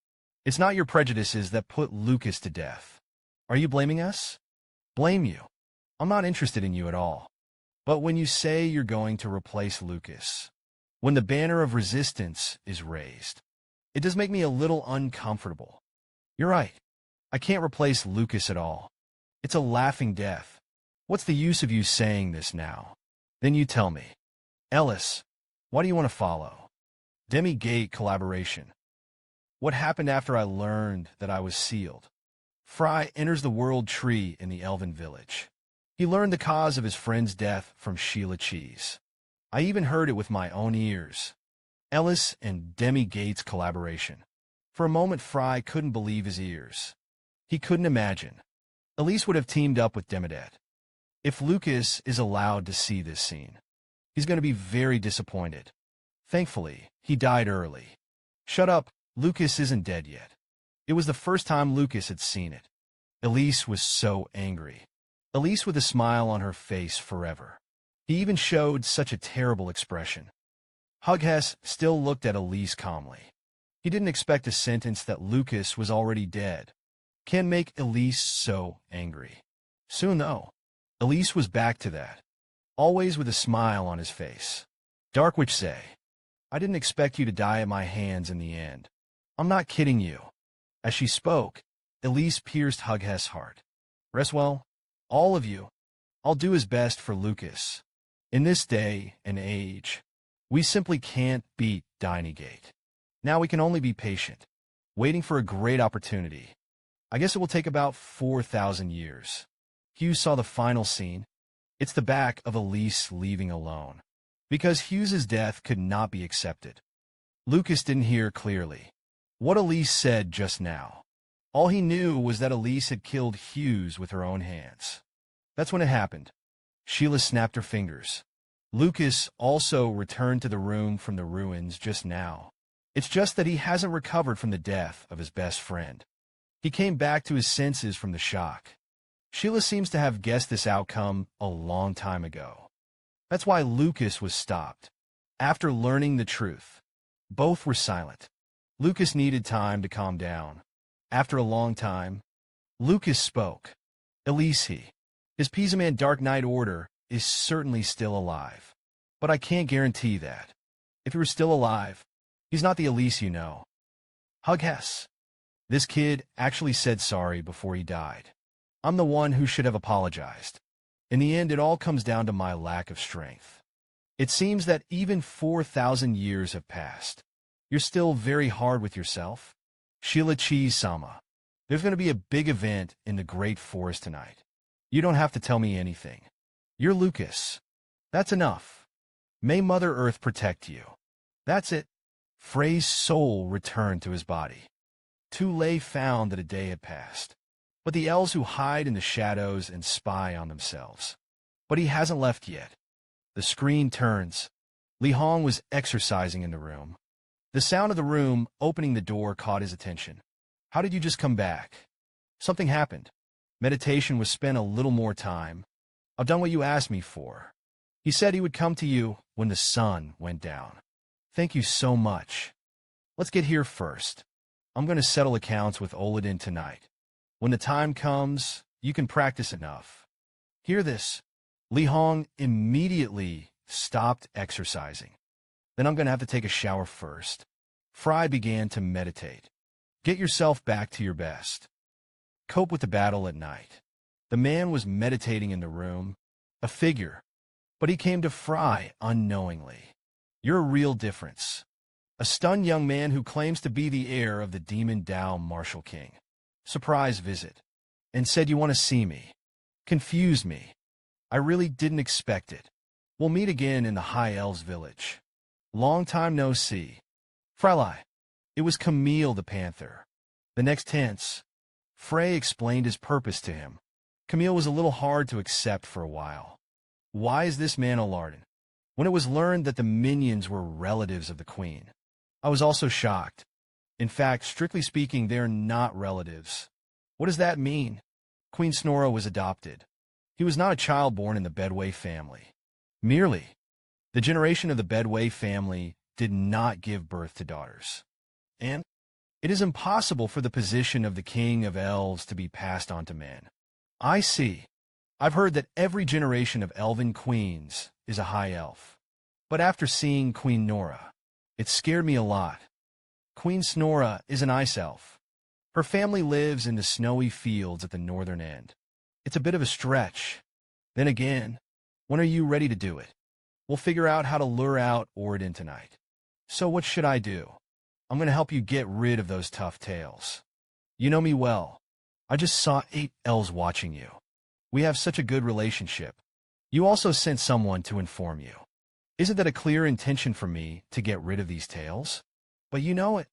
It's not your prejudices that put Lucas to death. Are you blaming us? Blame you. I'm not interested in you at all. But when you say you're going to replace Lucas, when the banner of resistance is raised, it does make me a little uncomfortable. You're right. I can't replace Lucas at all. It's a laughing death. What's the use of you saying this now? Then you tell me. Ellis, why do you want to follow? Demigate collaboration. What happened after I learned that I was sealed? Frey enters the world tree in the elven village. He learned the cause of his friend's death from Sheila Cheese. I even heard it with my own ears. Ellis and Demigate's collaboration. For a moment, Frey couldn't believe his ears. He couldn't imagine. Elise would have teamed up with Demidet. If Lucas is allowed to see this scene, He's going to be very disappointed. Thankfully, he died early. Shut up, Lucas isn't dead yet. It was the first time Lucas had seen it. Elise was so angry. Elise with a smile on her face forever. He even showed such a terrible expression. Hughes still looked at Elise calmly. He didn't expect a sentence that Lucas was already dead can make Elise so angry. Soon, though, Elise was back to that, always with a smile on his face. Dark Witch say, I didn't expect you to die at my hands in the end. I'm not kidding you. As she spoke, Elise pierced Hughes' heart. Rest well, all of you. I'll do his best for Lucas. In this day and age, we simply can't beat Dynegate. Now we can only be patient, waiting for a great opportunity. I guess it will take about 4,000 years. Hughes saw the final scene. It's the back of Elise leaving alone, because Hughes's death could not be accepted. Lucas didn't hear clearly what Elise said just now. All he knew was that Elise had killed Hughes with her own hands. That's when it happened. Sheila snapped her fingers. Lucas also returned to the room from the ruins just now. It's just that he hasn't recovered from the death of his best friend. He came back to his senses from the shock. Sheila seems to have guessed this outcome a long time ago. That's why Lucas was stopped. After learning the truth, both were silent. Lucas needed time to calm down. After a long time, Lucas spoke. Elise, his Pizaman Dark Knight Order is certainly still alive. But I can't guarantee that. If he were still alive, he's not the Elise you know. Hughes. This kid actually said sorry before he died. I'm the one who should have apologized. In the end, it all comes down to my lack of strength. It seems that even 4,000 years have passed. You're still very hard with yourself. Sheila Cheese-sama. There's going to be a big event in the Great Forest tonight. You don't have to tell me anything. You're Lucas. That's enough. May Mother Earth protect you. That's it. Frey's soul returned to his body. Tulay found that a day had passed. But the elves who hide in the shadows and spy on themselves. But he hasn't left yet. The screen turns. Li Hong was exercising in the room. The sound of the room opening the door caught his attention. How did you just come back? Something happened. Meditation was spent a little more time. I've done what you asked me for. He said he would come to you when the sun went down. Thank you so much. Let's get here first. I'm going to settle accounts with Oladin tonight. When the time comes, you can practice enough. Hear this. Li Hong immediately stopped exercising. Then I'm going to have to take a shower first. Frey began to meditate. Get yourself back to your best. Cope with the battle at night. The man was meditating in the room, a figure, but he came to Frey unknowingly. You're a real difference. A stunned young man who claims to be the heir of the demon Dao Martial King. Surprise visit. And said you want to see me. Confused me. I really didn't expect it. We'll meet again in the High Elves village. Long time no see. Frey. It was Camille the Panther. The next tense. Frey explained his purpose to him. Camille was a little hard to accept for a while. Why is this man a Lardin? When it was learned that the minions were relatives of the queen, I was also shocked. In fact, strictly speaking, they're not relatives. What does that mean? Queen Snora was adopted. He was not a child born in the Bedway family. Merely, the generation of the Bedway family did not give birth to daughters. And it is impossible for the position of the king of elves to be passed on to men. I see. I've heard that every generation of elven queens is a high elf. But after seeing Queen Nora, it scared me a lot. Queen Snora is an ice elf. Her family lives in the snowy fields at the northern end. It's a bit of a stretch. Then again, when are you ready to do it? We'll figure out how to lure out Oradin tonight. So what should I do? I'm going to help you get rid of those tough tales. You know me well. I just saw 8 elves watching you. We have such a good relationship. You also sent someone to inform you. Isn't that a clear intention for me to get rid of these tales? But you know it.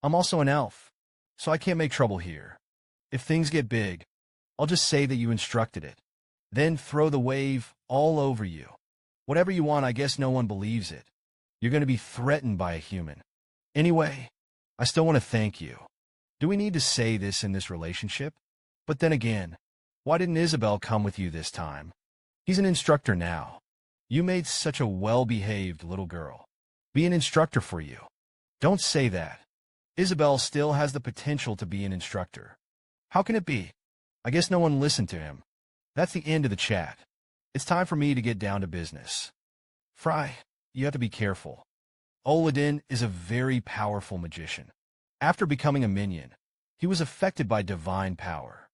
I'm also an elf, so I can't make trouble here. If things get big, I'll just say that you instructed it. Then throw the wave all over you. Whatever you want, I guess no one believes it. You're going to be threatened by a human. Anyway, I still want to thank you. Do we need to say this in this relationship? But then again, why didn't Isabel come with you this time? He's an instructor now. You made such a well-behaved little girl. Be an instructor for you. Don't say that. Isabel still has the potential to be an instructor. How can it be? I guess no one listened to him. That's the end of the chat. It's time for me to get down to business. Frey, you have to be careful. Oladin is a very powerful magician. After becoming a minion, he was affected by divine power.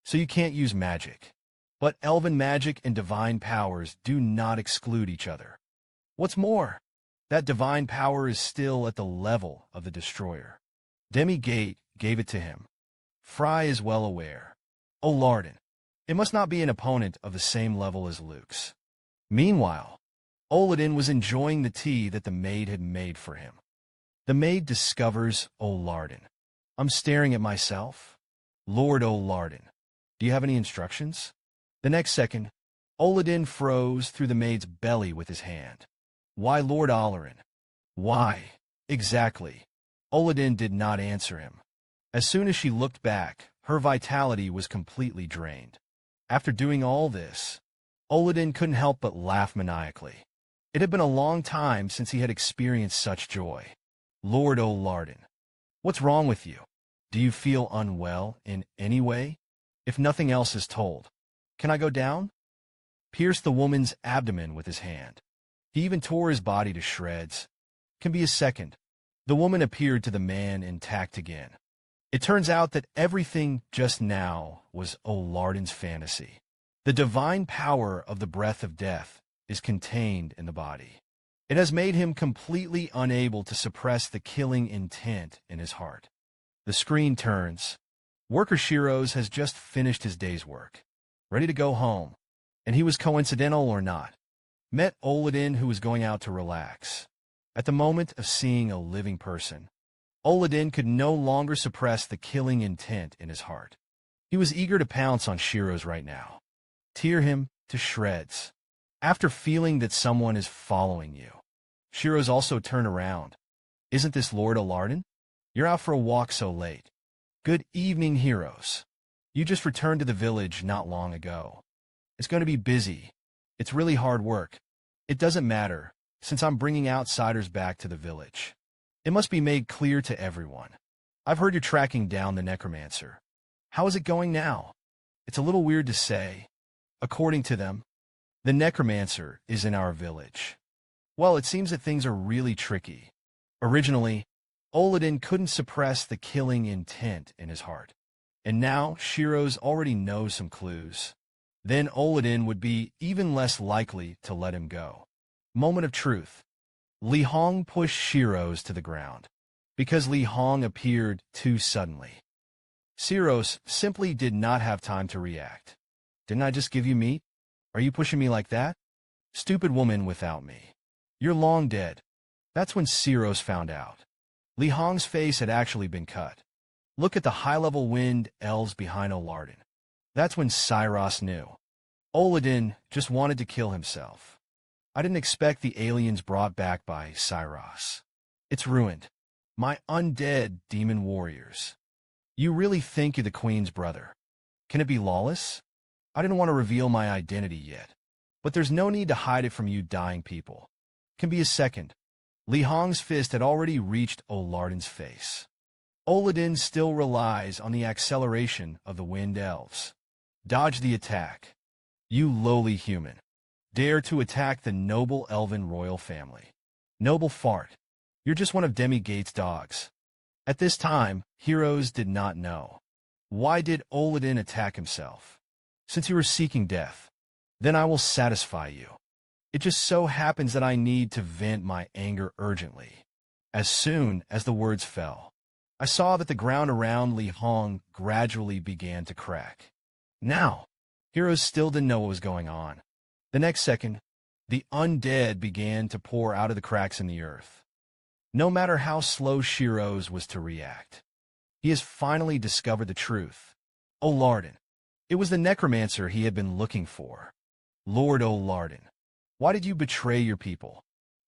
So you can't use magic. But elven magic and divine powers do not exclude each other. What's more, that divine power is still at the level of the Destroyer. Demigate gave it to him. Frey is well aware. Oladin, it must not be an opponent of the same level as Luke's. Meanwhile, Oladin was enjoying the tea that the maid had made for him. The maid discovers Oladin. I'm staring at myself. Lord Oladin, do you have any instructions? The next second, Oladin froze through the maid's belly with his hand. Why, Lord Oladin? Why? Exactly. Oladin did not answer him. As soon as she looked back, her vitality was completely drained. After doing all this, Oladin couldn't help but laugh maniacally. It had been a long time since he had experienced such joy. Lord Oladin, what's wrong with you? Do you feel unwell in any way? If nothing else is told, can I go down? Pierced the woman's abdomen with his hand. He even tore his body to shreds. Can be a second. The woman appeared to the man intact again. It turns out that everything just now was Oladin's fantasy. The divine power of the breath of death is contained in the body. It has made him completely unable to suppress the killing intent in his heart. The screen turns. Worker Shiro's has just finished his day's work, ready to go home, and he was coincidental or not, met Oladin, who was going out to relax. At the moment of seeing a living person, Oladin could no longer suppress the killing intent in his heart. He was eager to pounce on Shiro's right now, tear him to shreds. After feeling that someone is following you, Shiro's also turned around. Isn't this Lord Oladin? You're out for a walk so late. Good evening, heroes. You just returned to the village not long ago. It's going to be busy. It's really hard work. It doesn't matter, since I'm bringing outsiders back to the village. It must be made clear to everyone. I've heard you're tracking down the necromancer. How is it going now? It's a little weird to say. According to them, the necromancer is in our village. Well, it seems that things are really tricky. Originally, Oladin couldn't suppress the killing intent in his heart. And now Shiro's already knows some clues. Then Oladin would be even less likely to let him go. Moment of truth. Li Hong pushed Shiro's to the ground, because Li Hong appeared too suddenly. Shiro's simply did not have time to react. Didn't I just give you meat? Are you pushing me like that? Stupid woman without me. You're long dead. That's when Shiro's found out. Li Hong's face had actually been cut. Look at the high-level wind elves behind Oladin. That's when Shiro's knew. Oladin just wanted to kill himself. I didn't expect the aliens brought back by Shiro's. It's ruined. My undead demon warriors. You really think you're the queen's brother? Can it be lawless? I didn't want to reveal my identity yet. But there's no need to hide it from you dying people. Can be a second. Li Hong's fist had already reached Oladin's face. Oladin still relies on the acceleration of the wind elves. Dodge the attack. You lowly human. Dare to attack the noble elven royal family. Noble fart. You're just one of Demigate's dogs. At this time, heroes did not know. Why did Oladin attack himself? Since you were seeking death. Then I will satisfy you. It just so happens that I need to vent my anger urgently. As soon as the words fell, I saw that the ground around Li Hong gradually began to crack. Now, heroes still didn't know what was going on. The next second, the undead began to pour out of the cracks in the earth. No matter how slow Shiro's was to react, he has finally discovered the truth. Oladin. It was the necromancer he had been looking for. Lord Oladin. Why did you betray your people?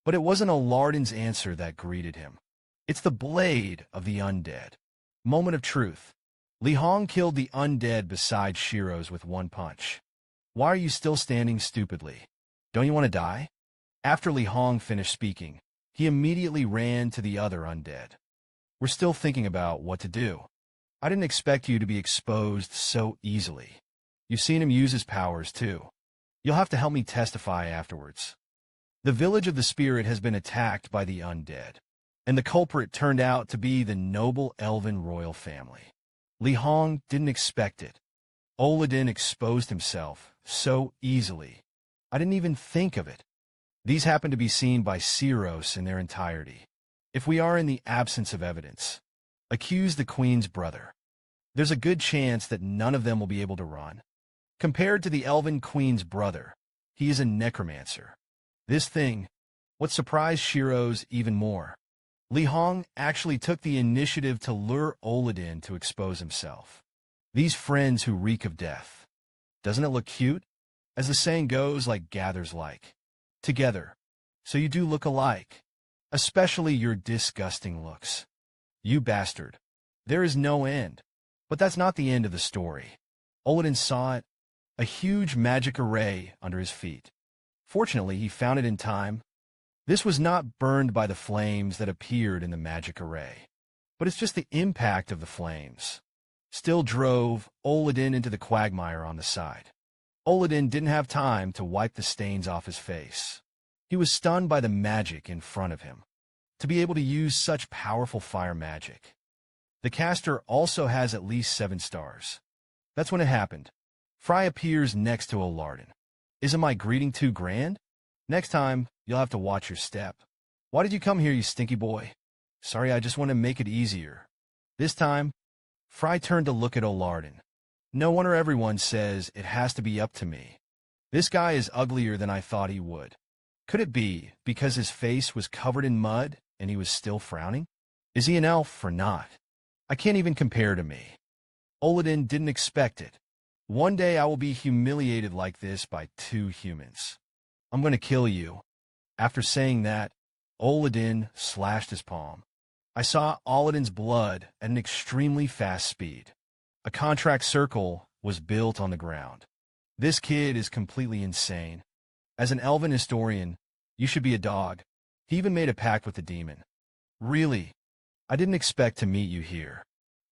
But it wasn't Alardin's answer that greeted him. It's the blade of the undead. Moment of truth. Li Hong killed the undead beside Shiro's with one punch. Why are you still standing stupidly? Don't you want to die? After Li Hong finished speaking, he immediately ran to the other undead. We're still thinking about what to do. I didn't expect you to be exposed so easily. You've seen him use his powers, too. You'll have to help me testify afterwards. The village of the spirit has been attacked by the undead, and the culprit turned out to be the noble elven royal family. Li Hong didn't expect it. Oladin exposed himself so easily. I didn't even think of it. These happen to be seen by Siros in their entirety. If we are in the absence of evidence, accuse the queen's brother. There's a good chance that none of them will be able to run. Compared to the elven queen's brother, he is a necromancer. This thing, what surprised Shiro's even more, Li Hong actually took the initiative to lure Oladin to expose himself. These friends who reek of death. Doesn't it look cute? As the saying goes, like gathers like. Together. So you do look alike. Especially your disgusting looks. You bastard. There is no end. But that's not the end of the story. Oladin saw it, a huge magic array under his feet. Fortunately, he found it in time. This was not burned by the flames that appeared in the magic array, but it's just the impact of the flames. Still drove Oladin into the quagmire on the side. Oladin didn't have time to wipe the stains off his face. He was stunned by the magic in front of him. To be able to use such powerful fire magic. The caster also has at least 7 stars. That's when it happened. Frey appears next to Olardin. Isn't my greeting too grand? Next time, you'll have to watch your step. Why did you come here, you stinky boy? Sorry, I just want to make it easier. This time, Frey turned to look at Olardin. No wonder everyone says it has to be up to me. This guy is uglier than I thought he would. Could it be because his face was covered in mud and he was still frowning? Is he an elf or not? I can't even compare to me. Oladin didn't expect it. One day I will be humiliated like this by 2 humans. I'm going to kill you. After saying that, Oladin slashed his palm. I saw Oladin's blood at an extremely fast speed. A contract circle was built on the ground. This kid is completely insane. As an elven historian, you should be a dog. He even made a pact with the demon. Really? I didn't expect to meet you here.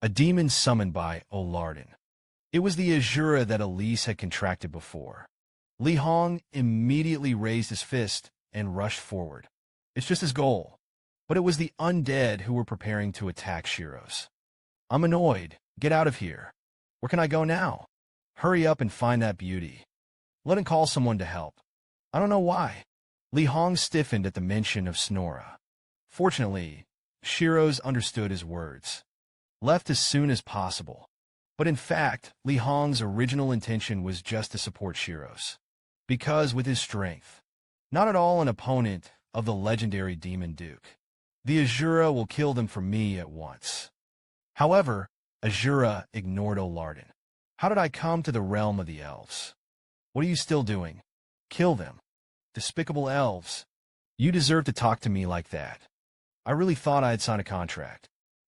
A demon summoned by Olardin. It was the Azura that Elise had contracted before. Li Hong immediately raised his fist and rushed forward. It's just his goal. But it was the undead who were preparing to attack Shiro's. I'm annoyed. Get out of here. Where can I go now? Hurry up and find that beauty. Let him call someone to help. I don't know why. Li Hong stiffened at the mention of Snora. Fortunately, Shiro's understood his words. Left as soon as possible. But in fact, Li Hong's original intention was just to support Shiro's. Because with his strength, not at all an opponent of the legendary Demon Duke, the Azura will kill them for me at once. However, Azura ignored Olardin. How did I come to the realm of the elves? What are you still doing? Kill them. Despicable elves. You deserve to talk to me like that. I really thought I had signed a contract.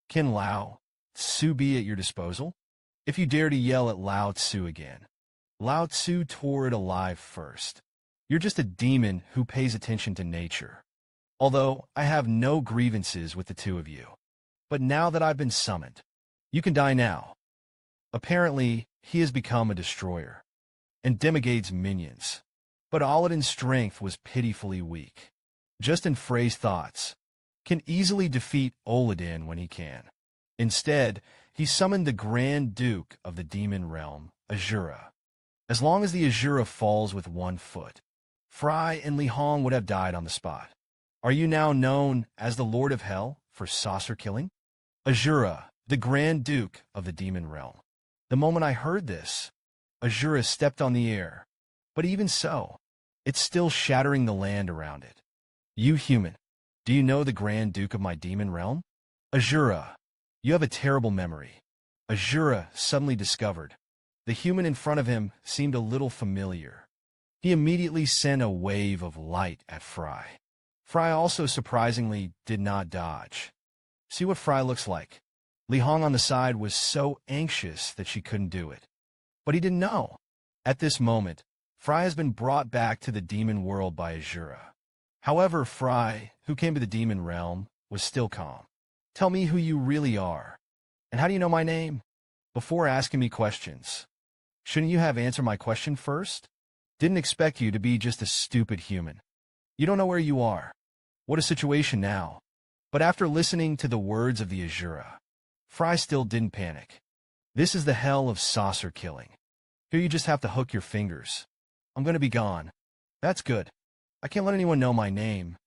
Can Lao Tzu be at your disposal? If you dare to yell at Lao Tzu again. Lao Tzu tore it alive first. You're just a demon who pays attention to nature. Although I have no grievances with the 2 of you. But now that I've been summoned, you can die now. Apparently, he has become a destroyer. And Demigade's minions. But Aladin's strength was pitifully weak. Just in Frey's thoughts. Can easily defeat Oladin when he can. Instead, he summoned the Grand Duke of the Demon Realm, Azura. As long as the Azura falls with 1 foot, Frey and Li Hong would have died on the spot. Are you now known as the Lord of Hell for saucer killing? Azura, the Grand Duke of the Demon Realm. The moment I heard this, Azura stepped on the air. But even so, it's still shattering the land around it. You human, do you know the Grand Duke of my Demon Realm? Azura, you have a terrible memory. Azura suddenly discovered. The human in front of him seemed a little familiar. He immediately sent a wave of light at Frey. Frey also surprisingly did not dodge. See what Frey looks like. Li Hong on the side was so anxious that she couldn't do it. But he didn't know. At this moment, Frey has been brought back to the demon world by Azura. However, Frey, who came to the demon realm, was still calm. Tell me who you really are. And how do you know my name? Before asking me questions. Shouldn't you have answered my question first? Didn't expect you to be just a stupid human. You don't know where you are. What a situation now. But after listening to the words of the Azura, Frey still didn't panic. This is the hell of saucer killing. Here you just have to hook your fingers. I'm gonna be gone. That's good. I can't let anyone know my name.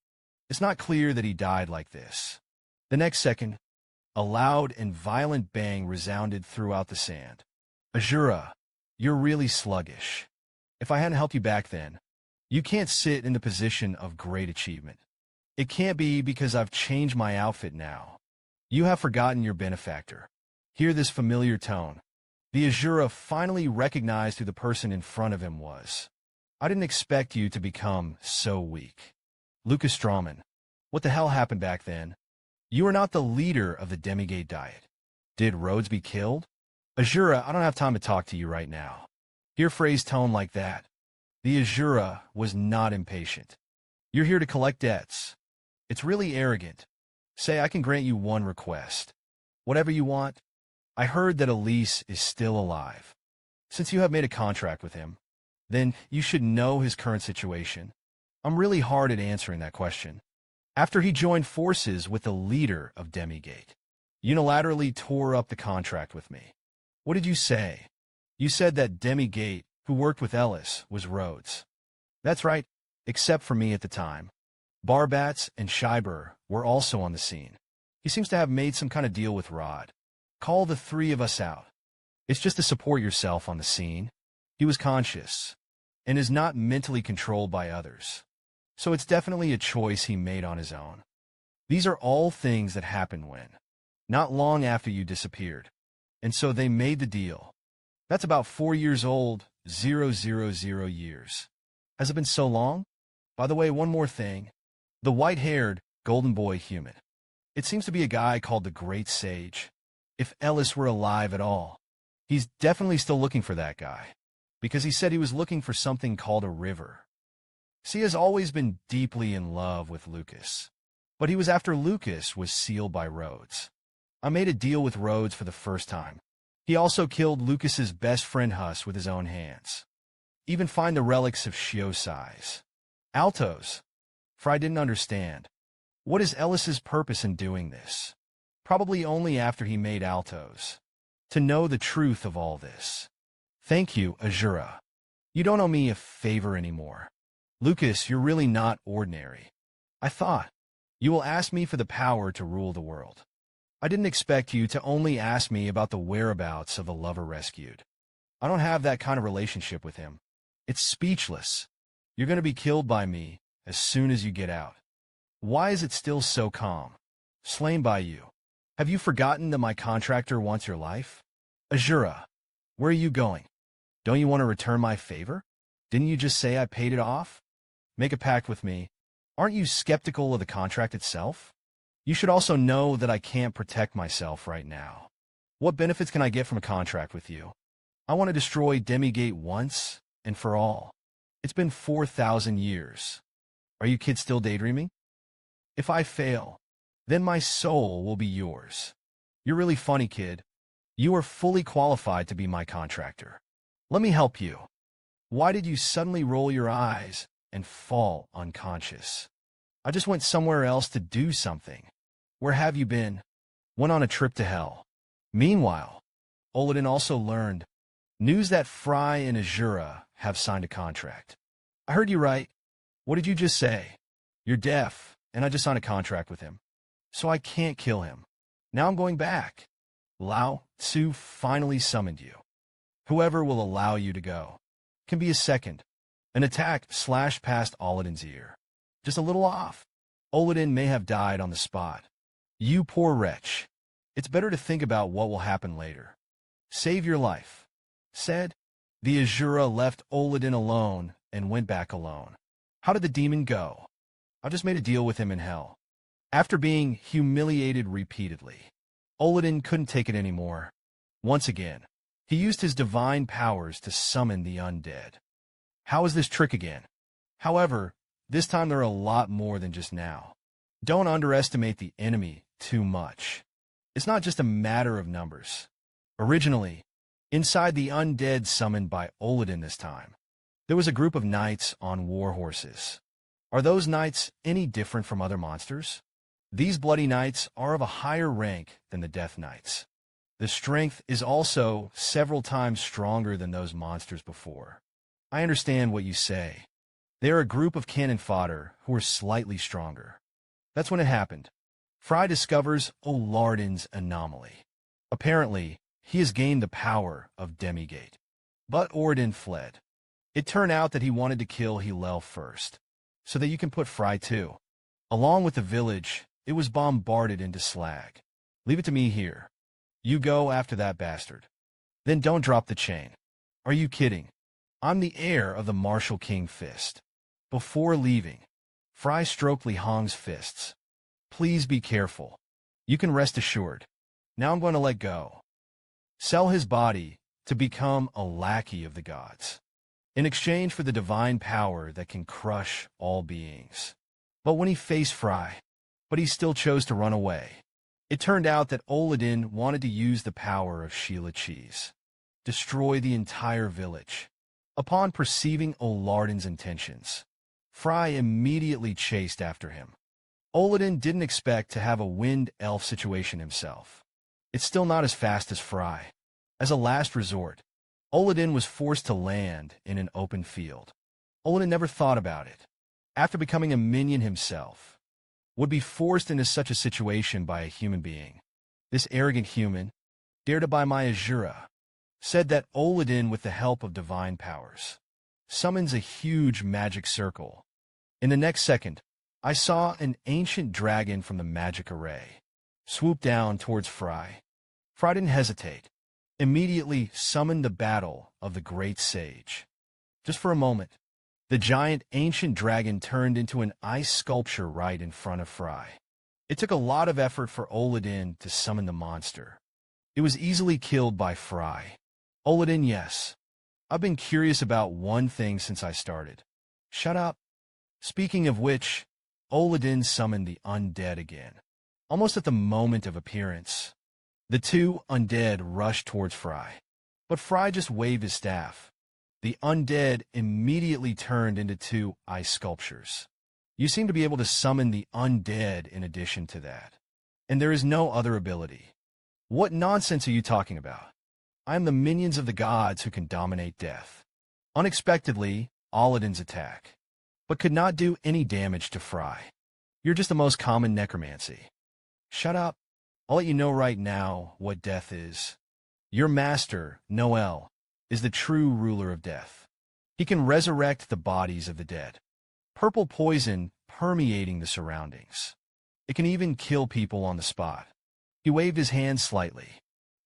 It's not clear that he died like this. The next second, a loud and violent bang resounded throughout the sand. Azura, you're really sluggish. If I hadn't helped you back then, you can't sit in the position of great achievement. It can't be because I've changed my outfit now. You have forgotten your benefactor. Hear this familiar tone. The Azura finally recognized who the person in front of him was. I didn't expect you to become so weak. Lucas Traumen. What the hell happened back then? You are not the leader of the Demigate Diet. Did Rhodes be killed? Azura, I don't have time to talk to you right now. Hear Frey's tone like that. The Azura was not impatient. You're here to collect debts. It's really arrogant. Say I can grant you one request. Whatever you want. I heard that Elise is still alive. Since you have made a contract with him, then you should know his current situation. I'm really hard at answering that question. After he joined forces with the leader of Demigate, unilaterally tore up the contract with me. What did you say? You said that Demigate, who worked with Ellis, was Rhodes. That's right, except for me at the time. Barbats and Schreiber were also on the scene. He seems to have made some kind of deal with Rod. Call the three of us out. It's just to support yourself on the scene. He was conscious and is not mentally controlled by others. So it's definitely a choice he made on his own. These are all things that happened when, not long after you disappeared. And so they made the deal. That's about 4 years old, 000 years. Has it been so long? By the way, one more thing. The white-haired, golden boy human. It seems to be a guy called the Great Sage. If Ellis were alive at all, he's definitely still looking for that guy. Because he said he was looking for something called a river. See, he has always been deeply in love with Lucas. But he was after Lucas was sealed by Rhodes. I made a deal with Rhodes for the first time. He also killed Lucas's best friend Huss with his own hands. Even find the relics of Shio size. Altos. Frey didn't understand. What is Ellis's purpose in doing this? Probably only after he made Altos. To know the truth of all this. Thank you, Azura. You don't owe me a favor anymore. Lucas, you're really not ordinary. I thought. You will ask me for the power to rule the world. I didn't expect you to only ask me about the whereabouts of the lover rescued. I don't have that kind of relationship with him. It's speechless. You're going to be killed by me as soon as you get out. Why is it still so calm? Slain by you. Have you forgotten that my contractor wants your life? Azura, where are you going? Don't you want to return my favor? Didn't you just say I paid it off? Make a pact with me. Aren't you skeptical of the contract itself? You should also know that I can't protect myself right now. What benefits can I get from a contract with you? I want to destroy Demigate once and for all. It's been 4,000 years. Are you kids still daydreaming? If I fail, then my soul will be yours. You're really funny, kid. You are fully qualified to be my contractor. Let me help you. Why did you suddenly roll your eyes and fall unconscious? I just went somewhere else to do something. Where have you been? Went on a trip to hell. Meanwhile, Olodin also learned news that Frey and Azura have signed a contract. I heard you right. What did you just say? You're deaf, and I just signed a contract with him. So I can't kill him. Now I'm going back. Lao Tzu finally summoned you. Whoever will allow you to go. Can be a second. An attack slashed past Olodin's ear. Just a little off. Olodin may have died on the spot. You poor wretch. It's better to think about what will happen later. Save your life. Said. The Azura left Olodin alone and went back alone. How did the demon go? I just made a deal with him in hell. After being humiliated repeatedly, Olodin couldn't take it anymore. Once again, he used his divine powers to summon the undead. How is this trick again? However, this time there are a lot more than just now. Don't underestimate the enemy too much. It's not just a matter of numbers. Originally, inside the undead summoned by Olodin this time, there was a group of knights on war horses. Are those knights any different from other monsters? These bloody knights are of a higher rank than the death knights. The strength is also several times stronger than those monsters before. I understand what you say. They are a group of cannon fodder who are slightly stronger. That's when it happened. Frey discovers Olodin's anomaly. Apparently, he has gained the power of demigate. But Olodin fled. It turned out that he wanted to kill Hillel first, so that you can put Frey too. Along with the village, it was bombarded into slag. Leave it to me here. You go after that bastard. Then don't drop the chain. Are you kidding? I'm the heir of the Martial King Fist. Before leaving, Frey stroked Li Hong's fists. Please be careful. You can rest assured. Now I'm going to let go. Sell his body to become a lackey of the gods, in exchange for the divine power that can crush all beings. But when he faced Frey, he still chose to run away. It turned out that Olodin wanted to use the power of Sheila Cheese, destroy the entire village. Upon perceiving Olodin's intentions, Frey immediately chased after him. Olodin didn't expect to have a wind elf situation himself. It's still not as fast as Frey. As a last resort, Olodin was forced to land in an open field. Olodin never thought about it. After becoming a minion himself, would be forced into such a situation by a human being. This arrogant human, dared to buy my Azura, said that Olodin, with the help of divine powers, summons a huge magic circle. In the next second, I saw an ancient dragon from the magic array swoop down towards Frey. Frey didn't hesitate, immediately summoned the battle of the great sage. Just for a moment, the giant ancient dragon turned into an ice sculpture right in front of Frey. It took a lot of effort for Olodin to summon the monster. It was easily killed by Frey. Olodin, yes. I've been curious about one thing since I started. Shut up. Speaking of which, Olodin summoned the undead again. Almost at the moment of appearance, the two undead rushed towards Frey. But Frey just waved his staff. The undead immediately turned into two ice sculptures. You seem to be able to summon the undead in addition to that. And there is no other ability. What nonsense are you talking about? I am the minions of the gods who can dominate death. Unexpectedly, Olodin's attack, but could not do any damage to Frey. You're just the most common necromancy. Shut up. I'll let you know right now what death is. Your master, Noel, is the true ruler of death. He can resurrect the bodies of the dead. Purple poison permeating the surroundings. It can even kill people on the spot. He waved his hand slightly.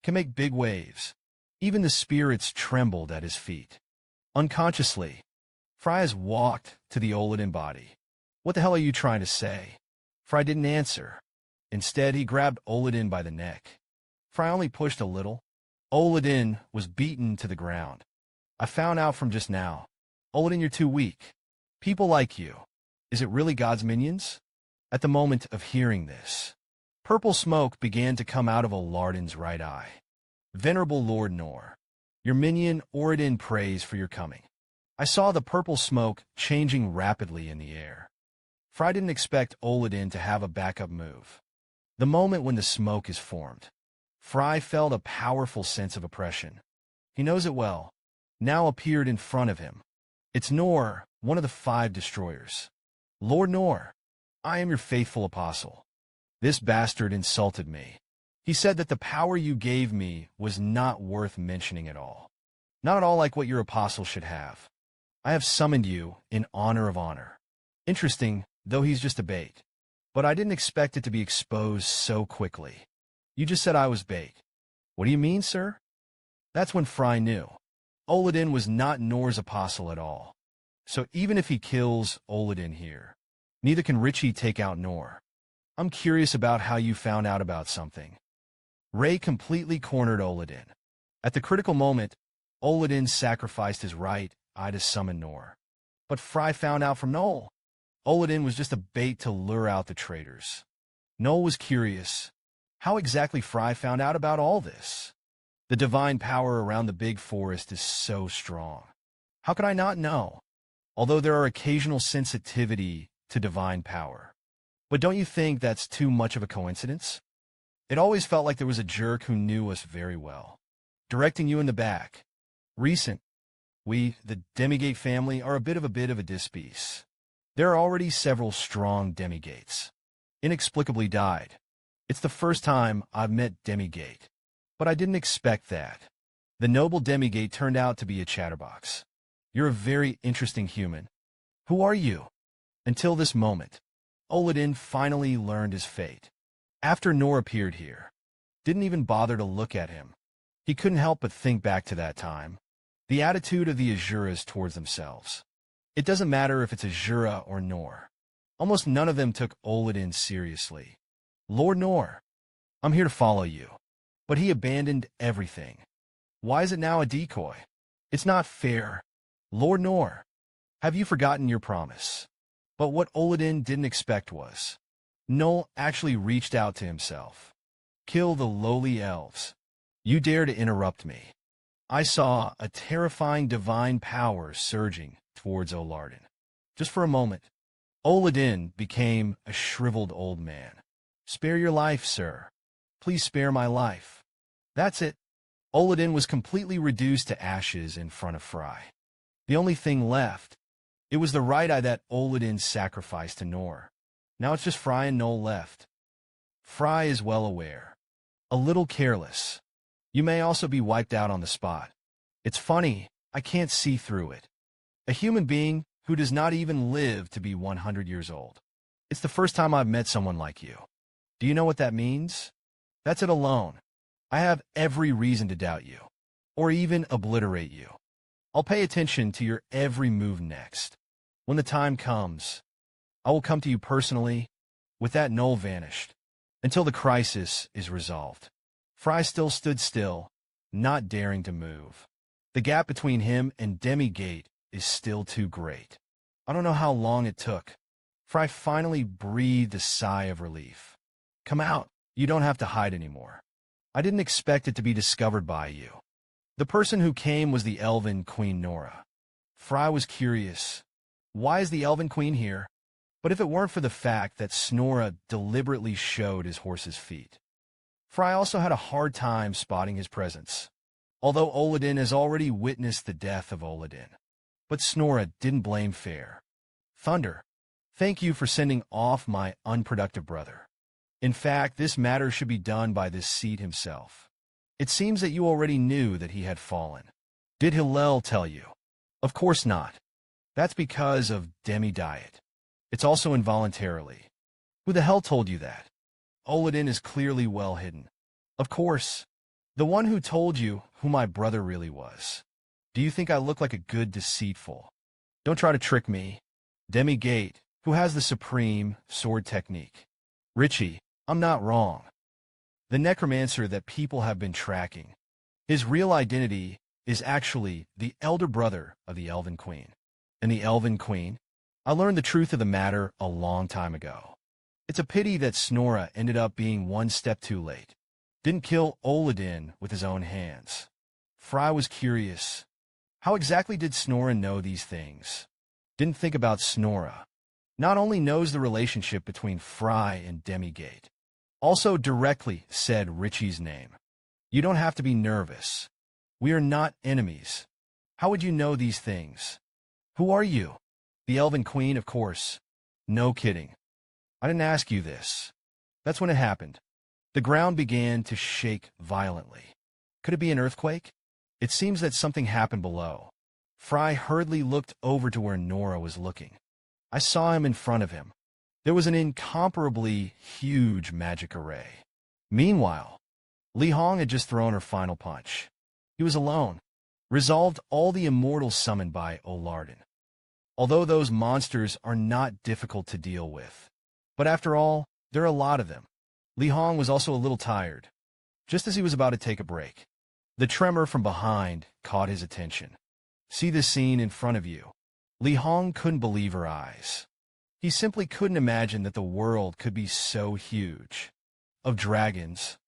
Can make big waves. Even the spirits trembled at his feet. Unconsciously, Frey walked to the Olodin body. What the hell are you trying to say? Frey didn't answer. Instead, he grabbed Olodin by the neck. Frey only pushed a little. Olodin was beaten to the ground. I found out from just now. Olodin, you're too weak. People like you. Is it really God's minions? At the moment of hearing this, purple smoke began to come out of Olodin's right eye. Venerable Lord Nor, your minion Olodin prays for your coming. I saw the purple smoke changing rapidly in the air. Frey didn't expect Olodin to have a backup move. The moment when the smoke is formed, Frey felt a powerful sense of oppression. He knows it well. Now appeared in front of him. It's Nor, one of the 5 destroyers. Lord Nor, I am your faithful apostle. This bastard insulted me. He said that the power you gave me was not worth mentioning at all. Not at all like what your apostle should have. I have summoned you in honor of honor. Interesting, though he's just a bait. But I didn't expect it to be exposed so quickly. You just said I was bait. What do you mean, sir? That's when Frey knew. Olodin was not Nor's apostle at all. So even if he kills Olodin here, neither can Richie take out Nor. I'm curious about how you found out about something. Ray completely cornered Olodin. At the critical moment, Olodin sacrificed his right eye to summon Nor. But Frey found out from Noel. Olodin was just a bait to lure out the traitors. Noel was curious. How exactly Frey found out about all this? The divine power around the big forest is so strong. How could I not know? Although there are occasional sensitivity to divine power. But don't you think that's too much of a coincidence? It always felt like there was a jerk who knew us very well, directing you in the back. Recent. We, the Demigate family, are a bit of a dispiece. There are already several strong Demigates. Inexplicably died. It's the first time I've met Demigate. But I didn't expect that. The noble Demigate turned out to be a chatterbox. You're a very interesting human. Who are you? Until this moment, Olodin finally learned his fate. After Nor appeared here, didn't even bother to look at him. He couldn't help but think back to that time. The attitude of the Azuras towards themselves. It doesn't matter if it's Azura or Nor. Almost none of them took Olodin seriously. Lord Nor, I'm here to follow you. But he abandoned everything. Why is it now a decoy? It's not fair. Lord Nor, have you forgotten your promise? But what Olodin didn't expect was, Noel actually reached out to himself. Kill the lowly elves. You dare to interrupt me. I saw a terrifying divine power surging towards Olodin. Just for a moment, Olodin became a shriveled old man. Spare your life, sir. Please spare my life. That's it. Olodin was completely reduced to ashes in front of Frey. The only thing left, it was the right eye that Olodin sacrificed to Nor. Now it's just Frey and Noel left. Frey is well aware. A little careless. You may also be wiped out on the spot. It's funny, I can't see through it. A human being who does not even live to be 100 years old. It's the first time I've met someone like you. Do you know what that means? That's it alone. I have every reason to doubt you, or even obliterate you. I'll pay attention to your every move next. When the time comes, I will come to you personally. With that, Noel vanished, until the crisis is resolved. Frey still stood still, not daring to move. The gap between him and Demigate is still too great. I don't know how long it took. Frey finally breathed a sigh of relief. Come out. You don't have to hide anymore. I didn't expect it to be discovered by you. The person who came was the Elven Queen Nora. Frey was curious. Why is the Elven Queen here? But if it weren't for the fact that Snorra deliberately showed his horse's feet. Frey also had a hard time spotting his presence, although Olodin has already witnessed the death of Olodin. But Snorra didn't blame fair. Thunder, thank you for sending off my unproductive brother. In fact, this matter should be done by this seed himself. It seems that you already knew that he had fallen. Did Hillel tell you? Of course not. That's because of demi-diet. It's also involuntarily. Who the hell told you that? Olodin is clearly well hidden. Of course. The one who told you who my brother really was. Do you think I look like a good deceitful? Don't try to trick me. Demigate, who has the supreme sword technique. Richie, I'm not wrong. The necromancer that people have been tracking. His real identity is actually the elder brother of the Elven Queen. And the Elven Queen? I learned the truth of the matter a long time ago. It's a pity that Snorra ended up being one step too late. Didn't kill Olodin with his own hands. Frey was curious. How exactly did Snorra know these things? Didn't think about Snorra. Not only knows the relationship between Frey and Demigate, also directly said Richie's name. You don't have to be nervous. We are not enemies. How would you know these things? Who are you? The Elven Queen, of course. No kidding. I didn't ask you this. That's when it happened. The ground began to shake violently. Could it be an earthquake? It seems that something happened below. Frey hurriedly looked over to where Nora was looking. I saw him in front of him. There was an incomparably huge magic array. Meanwhile, Li Hong had just thrown her final punch. He was alone, resolved all the immortals summoned by Olodin. although those monsters are not difficult to deal with. But after all, there are a lot of them. Li Hong was also a little tired. Just as he was about to take a break, the tremor from behind caught his attention. See this scene in front of you. Li Hong couldn't believe her eyes. He simply couldn't imagine that the world could be so huge. Of dragons.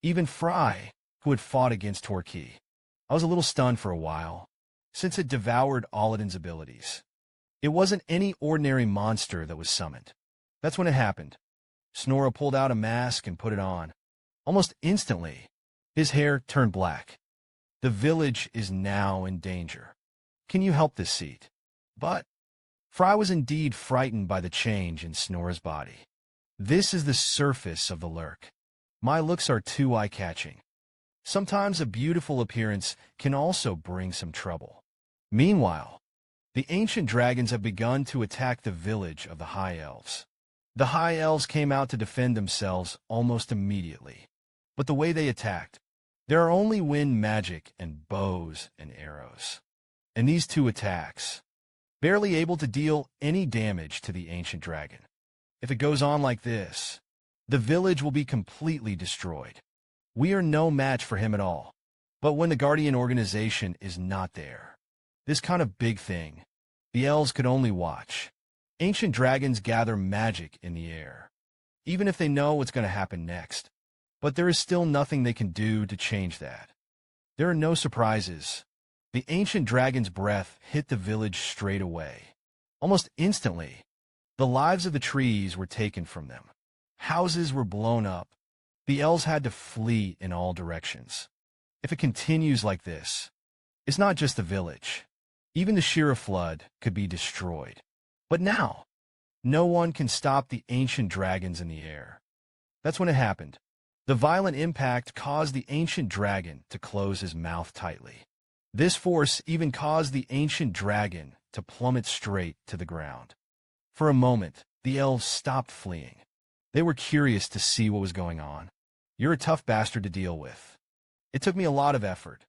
Even Frey, who had fought against Torquay. I was a little stunned for a while, since it devoured Aladdin's abilities. It wasn't any ordinary monster that was summoned. That's when it happened. Snorra pulled out a mask and put it on. Almost instantly, his hair turned black. The village is now in danger. Can you help this seat? But Frey was indeed frightened by the change in Snorra's body. This is the surface of the lurk. My looks are too eye-catching. Sometimes a beautiful appearance can also bring some trouble. Meanwhile, the ancient dragons have begun to attack the village of the High Elves. The High Elves came out to defend themselves almost immediately. But the way they attacked, there are only wind magic and bows and arrows. And these two attacks, barely able to deal any damage to the ancient dragon. If it goes on like this, the village will be completely destroyed. We are no match for him at all. But when the Guardian organization is not there, this kind of big thing, the elves could only watch. Ancient dragons gather magic in the air, even if they know what's going to happen next. But there is still nothing they can do to change that. There are no surprises. The ancient dragon's breath hit the village straight away. Almost instantly, the lives of the trees were taken from them. Houses were blown up. The elves had to flee in all directions. If it continues like this, it's not just the village. Even the Shira flood could be destroyed. But now, no one can stop the ancient dragons in the air. That's when it happened. The violent impact caused the ancient dragon to close his mouth tightly. This force even caused the ancient dragon to plummet straight to the ground. For a moment, the elves stopped fleeing. They were curious to see what was going on. You're a tough bastard to deal with. It took me a lot of effort.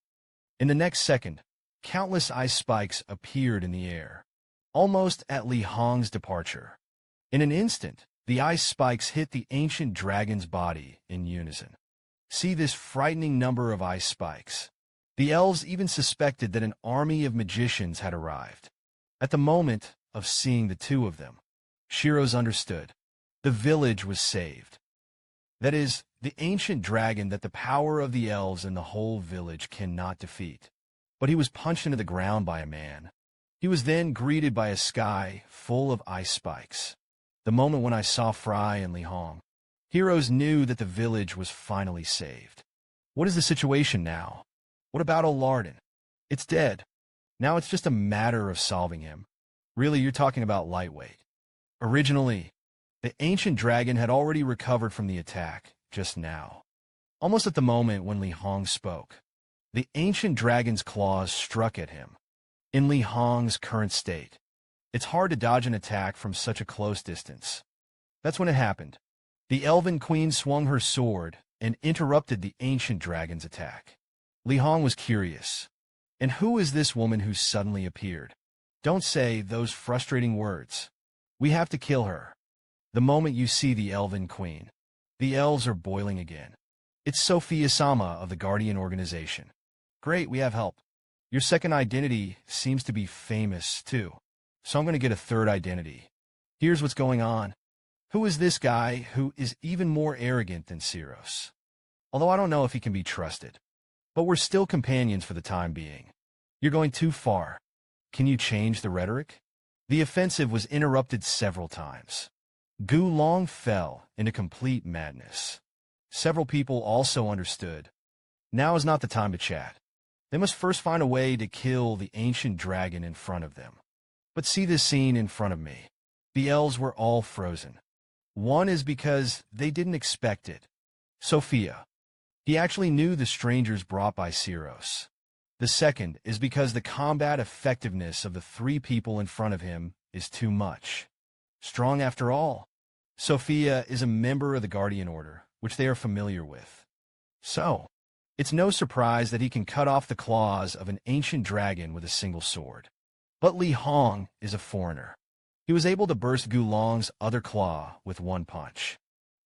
In the next second, countless ice spikes appeared in the air, almost at Li Hong's departure. In an instant, the ice spikes hit the ancient dragon's body in unison. See this frightening number of ice spikes. The elves even suspected that an army of magicians had arrived. At the moment of seeing the two of them, Shiros understood. The village was saved. That is, the ancient dragon that the power of the elves and the whole village cannot defeat. But he was punched into the ground by a man. He was then greeted by a sky full of ice spikes. The moment when I saw Frey and Li Hong, heroes knew that the village was finally saved. What is the situation now? What about Olardin? It's dead. Now it's just a matter of solving him. Really, you're talking about lightweight. Originally, the ancient dragon had already recovered from the attack just now. Almost at the moment when Li Hong spoke, the ancient dragon's claws struck at him. In Li Hong's current state, it's hard to dodge an attack from such a close distance. That's when it happened. The Elven Queen swung her sword and interrupted the ancient dragon's attack. Li Hong was curious. And who is this woman who suddenly appeared? Don't say those frustrating words. We have to kill her. The moment you see the Elven Queen, the elves are boiling again. It's Sophia-sama of the Guardian organization. Great, we have help. Your second identity seems to be famous, too. So I'm going to get a third identity. Here's what's going on. Who is this guy who is even more arrogant than Siros? Although I don't know if he can be trusted. But we're still companions for the time being. You're going too far. Can you change the rhetoric? The offensive was interrupted several times. Gu Long fell into complete madness. Several people also understood. Now is not the time to chat. They must first find a way to kill the ancient dragon in front of them. But see this scene in front of me. The elves were all frozen. One is because they didn't expect it. Sophia. He actually knew the strangers brought by Siros. The second is because the combat effectiveness of the three people in front of him is too much. Strong after all. Sophia is a member of the Guardian Order, which they are familiar with. So, it's no surprise that he can cut off the claws of an ancient dragon with a single sword. But Li Hong is a foreigner. He was able to burst Gulong's other claw with one punch.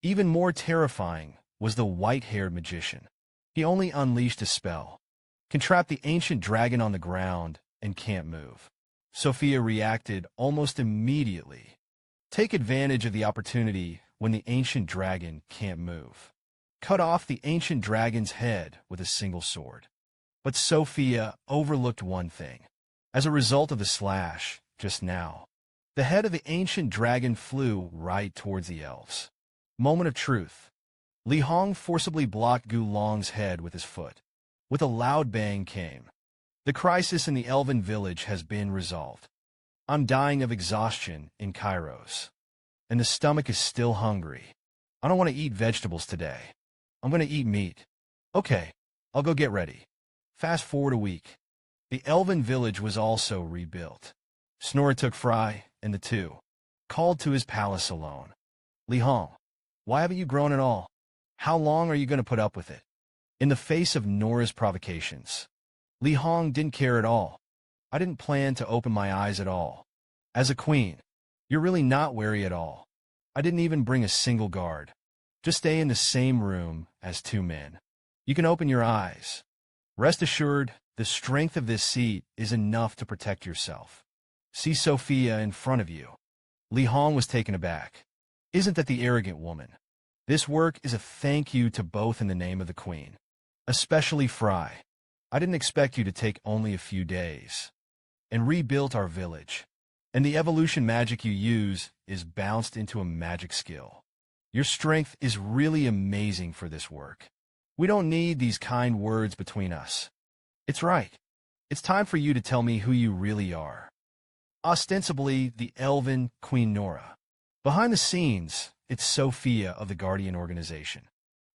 Even more terrifying was the white-haired magician. He only unleashed a spell, can trap the ancient dragon on the ground, and can't move. Sophia reacted almost immediately. Take advantage of the opportunity when the ancient dragon can't move. Cut off the ancient dragon's head with a single sword. But Sophia overlooked one thing. As a result of the slash, just now, the head of the ancient dragon flew right towards the elves. Moment of truth. Li Hong forcibly blocked Gulong's head with his foot. With a loud bang came. The crisis in the elven village has been resolved. I'm dying of exhaustion in Kairos. And the stomach is still hungry. I don't want to eat vegetables today. I'm going to eat meat. Okay, I'll go get ready. Fast forward a week. The elven village was also rebuilt. Snorri took Frey and the two, called to his palace alone. Li Hong, why haven't you grown at all? How long are you going to put up with it? In the face of Nora's provocations, Li Hong didn't care at all. I didn't plan to open my eyes at all. As a queen, you're really not wary at all. I didn't even bring a single guard. Just stay in the same room as two men. You can open your eyes. Rest assured, the strength of this seat is enough to protect yourself. See Sophia in front of you. Li Hong was taken aback. Isn't that the arrogant woman? This work is a thank you to both in the name of the queen. Especially Frey. I didn't expect you to take only a few days. And rebuilt our village. And the evolution magic you use is bounced into a magic skill. Your strength is really amazing for this work. We don't need these kind words between us. It's right. It's time for you to tell me who you really are. Ostensibly, the elven Queen Nora. Behind the scenes, it's Sophia of the Guardian Organization.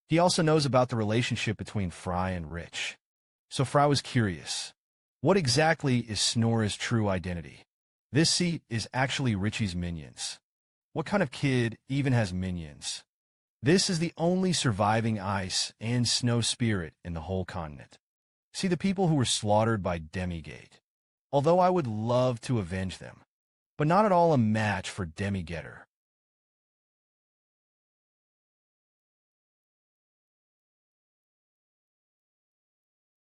He also knows about the relationship between Frey and Rich. So Frey was curious. What exactly is Snorri's true identity? This seat is actually Richie's minions. What kind of kid even has minions? This is the only surviving ice and snow spirit in the whole continent. See the people who were slaughtered by Demigate. Although I would love to avenge them, but not at all a match for Demigetter.